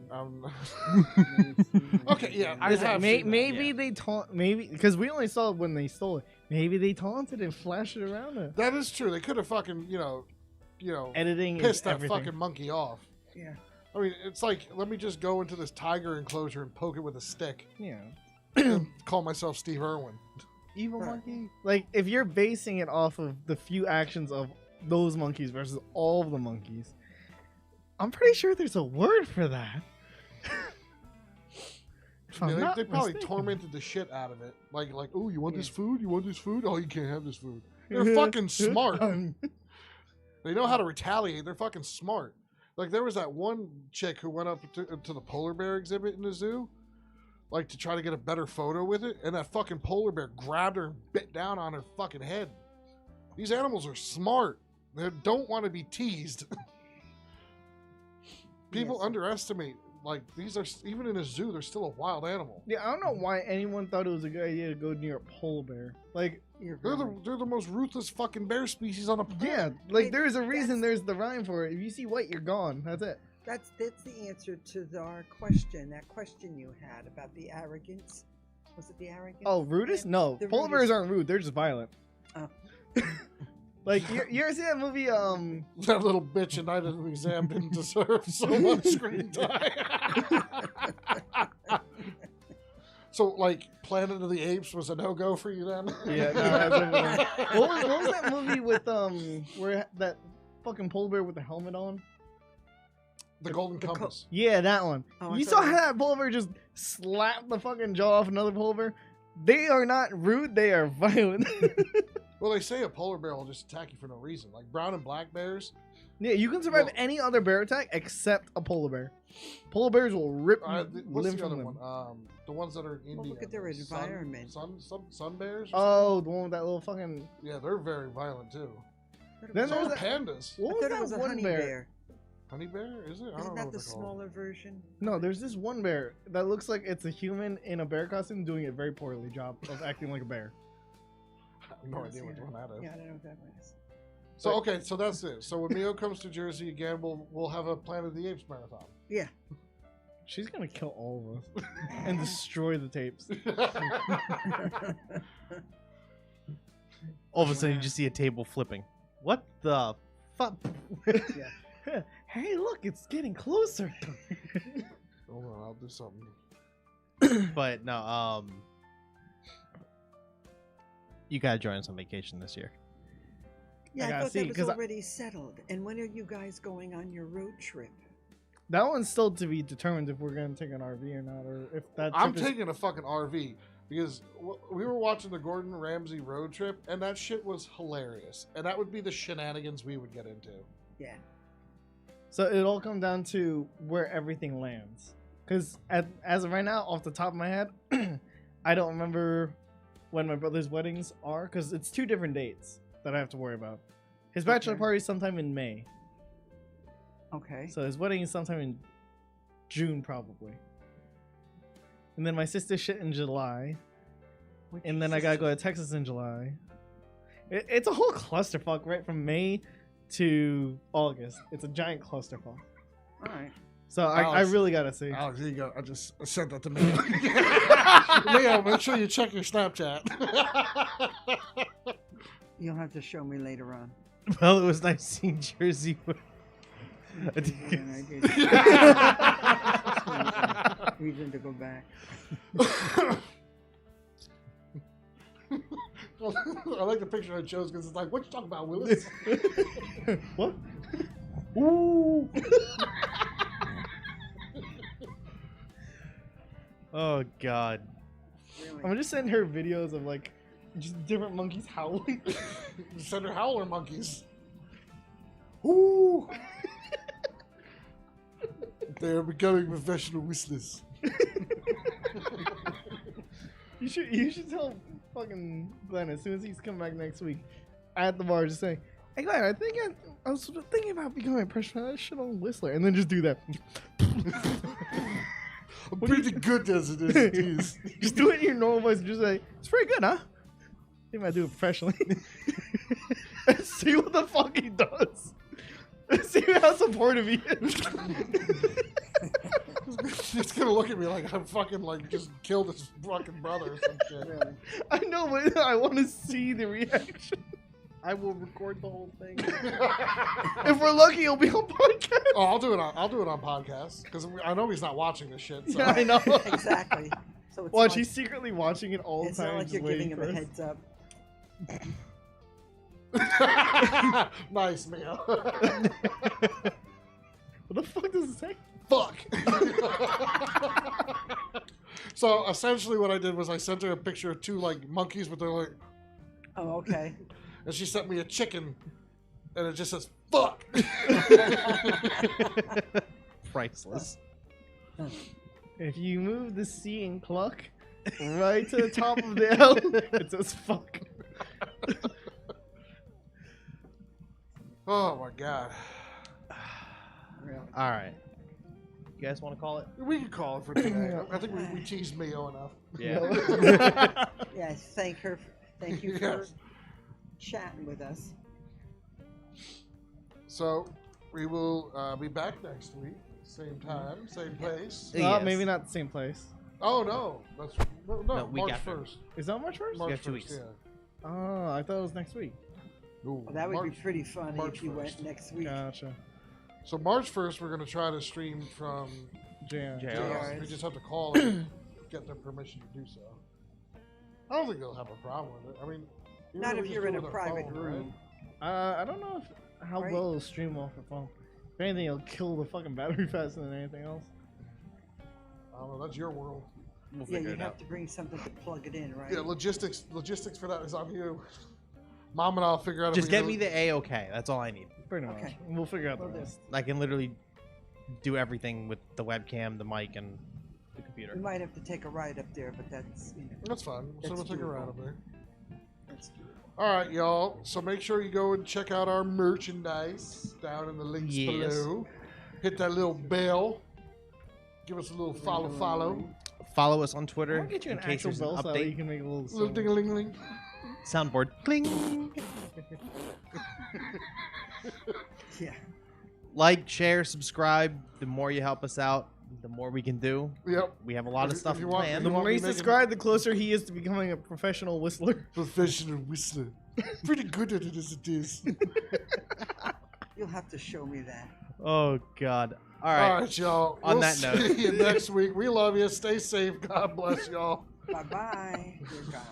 Okay, yeah, I Listen, have seen that, maybe yeah. they taunt. Maybe because we only saw it when they stole it. Maybe they taunted and flashed it around it. That is true. They could have fucking, Editing pissed is that everything. fucking monkey off. Yeah. I mean, it's like, let me just go into this tiger enclosure and poke it with a stick Yeah. and call myself Steve Irwin. Evil Right. monkey. Like if you're basing it off of the few actions of those monkeys versus all of the monkeys, I'm pretty sure there's a word for that. If I'm Yeah, not they probably mistaken. tormented the shit out of it. Like, oh, you want this food? You want this food? Oh, you can't have this food. They're fucking smart. They know how to retaliate. They're fucking smart. Like, there was that one chick who went up to the polar bear exhibit in the zoo, like, to try to get a better photo with it, and that fucking polar bear grabbed her and bit down on her fucking head. These animals are smart. They don't want to be teased. People Yes. underestimate, like, these are, even in a zoo, they're still a wild animal. Yeah, I don't know why anyone thought it was a good idea to go near a polar bear. Like, You're They're really- the most ruthless fucking bear species on the yeah, planet. like It- there's a reason that's- there's the rhyme for it. If you see white, you're gone. That's it. That's the answer to our question. That question you had about the arrogance. Was it the arrogance? Oh, rudest? Yeah. No, The polar bears rudest- aren't rude. They're just violent. Oh. Like you ever see that movie? That little bitch in Night of the Exam didn't deserve so much screen time. So, like, Planet of the Apes was a no-go for you then? Yeah, no, that's over what was that movie with where that fucking polar bear with the helmet on? The Golden the co- Compass. Yeah, that one. Oh, I You thought saw it was- how that polar bear just slapped the fucking jaw off another polar bear? They are not rude, they are violent. Well, they say a polar bear will just attack you for no reason. Like brown and black bears. Yeah, you can survive Well- any other bear attack except a polar bear. Polar bears will rip you What's limb the from other limb. one? The ones that are in India. Well, look at their the environment. Sun bears. Or Oh, the one with that little fucking. something? Yeah, they're very violent too. Then So there's are that- pandas. What I was thought that it was a one honey bear? bear. Honey bear? Is it? I don't Isn't know that what the they're called. smaller version? No, there's this one bear that looks like it's a human in a bear costume doing a very poorly job of acting like a bear. I have no Yeah, idea which yeah. one that is. Yeah, I don't know what that was. So okay, so that's it. So when Mio comes to Jersey again, we'll have a Planet of the Apes marathon. Yeah. She's gonna kill all of us and destroy the tapes. All of a sudden, you just see a table flipping. What the fuck? Hey, look, it's getting closer. Hold on, I'll do something. But no, you gotta join us on vacation this year. Yeah, I gotta thought see, that was 'cause already settled. And when are you guys going on your road trip? That one's still to be determined if we're gonna take an RV or not, or if that. I'm trip is- taking a fucking RV because we were watching the Gordon Ramsay road trip, and that shit was hilarious. And that would be the shenanigans we would get into. Yeah. So it all comes down to where everything lands. Because as of right now, off the top of my head, I don't remember when my brother's weddings are, because it's 2 different dates that I have to worry about. His bachelor Okay. party is sometime in May, Okay. so his wedding is sometime in June probably. And then my sister's shit in July, Which and then I gotta go to Texas in July. It's a whole clusterfuck, right from May to August. It's a giant clusterfuck. All right. So I Alex- really gotta see. Alex, here you go. I just sent that to Mio. Mio, make sure you check your Snapchat. You'll have to show me later on. Well, it was nice seeing Jersey. And I did. Reason to go back. I like the picture I chose because it's like, what you talking about, Willis? What? Ooh. Oh God. I'm Really. gonna just send her videos of like just different monkeys howling. Send her howler monkeys. Ooh. They are becoming professional whistlers. You should tell fucking Glenn as soon as he's coming back next week at the bar, just say, "Hey Glenn, I think I was thinking about becoming a professional whistler," and then just do that. I'm pretty good as it is. Just do it in your normal voice and just say, "It's pretty good, huh?" I think I do it professionally. And see what the fuck he does. See how supportive he is. He's gonna look at me like I'm fucking like just killed his fucking brother or some shit. Really. I know, but I want to see the reaction. I will record the whole thing. If we're lucky, it'll be on podcast. Oh, I'll do it on podcast because I know he's not watching this shit. So. Yeah, I know. Exactly. So it's Watch, not, he's secretly watching it all the it's time. not like just you're waiting giving him a for us. heads up. Nice, Mio. What the fuck does it say? Fuck. So essentially, what I did was I sent her a picture of 2 like monkeys with their like, Oh, okay. and she sent me a chicken, and it just says "fuck." Priceless. If you move the C in cluck right to the top of the L, it says fuck. Oh my god. Really. All right. You guys want to call it? We can call it for today. I think we teased Mio enough. Yeah. Yes, thank you for Yes. chatting with us. So we will be back next week, same time, same place. Yes. Maybe not the same place. Oh no, that's no, week March after. 1st. Is that March 1st? March got 2 1st, weeks. yeah. Oh, I thought it was next week. Ooh, Well, that would March- be pretty funny March if you 1st. went next week. Gotcha. So March 1st, we're gonna try to stream from JR. JR. JR's. We just have to call and get their permission to do so. I don't think they'll have a problem with it. I mean, Not really if just you're do in it a with our private phone, right? room. I don't know how Right. well it'll stream off the phone. If anything, it'll kill the fucking battery faster than anything else. I don't know. That's your world. We'll Yeah, figure you it have out. to bring something to plug it in, right? Yeah, logistics for that is on you. Mom and I'll figure out. Just if we get can- me the A-OK. That's all I need. Pretty much. Okay. We'll figure out the Will do. rest. I can literally do everything with the webcam, the mic, and the computer. We might have to take a ride up there, but that's, you know, That's fine. So That's we'll take a ride doable. up there. that's doable. All right, y'all. So make sure you go and check out our merchandise down in the links Yes. below. Hit that little bell. Give us a little follow. Follow us on Twitter I'll get you in an case actual there's an bell so that you update. can make a little Little sound. ding a ling ling. Soundboard. Cling. Yeah. Like, share, subscribe. The more you help us out, the more we can do. Yep. We have a lot If of you- stuff if you want- planned. The You want more me you making- subscribe, the closer he is to becoming a professional whistler. Professional whistler. Pretty good at it as it is. You'll have to show me that. Oh God! All All right. right, y'all. On We'll that see note. you next week. We love you. Stay safe. God bless y'all. Bye bye. You're gone.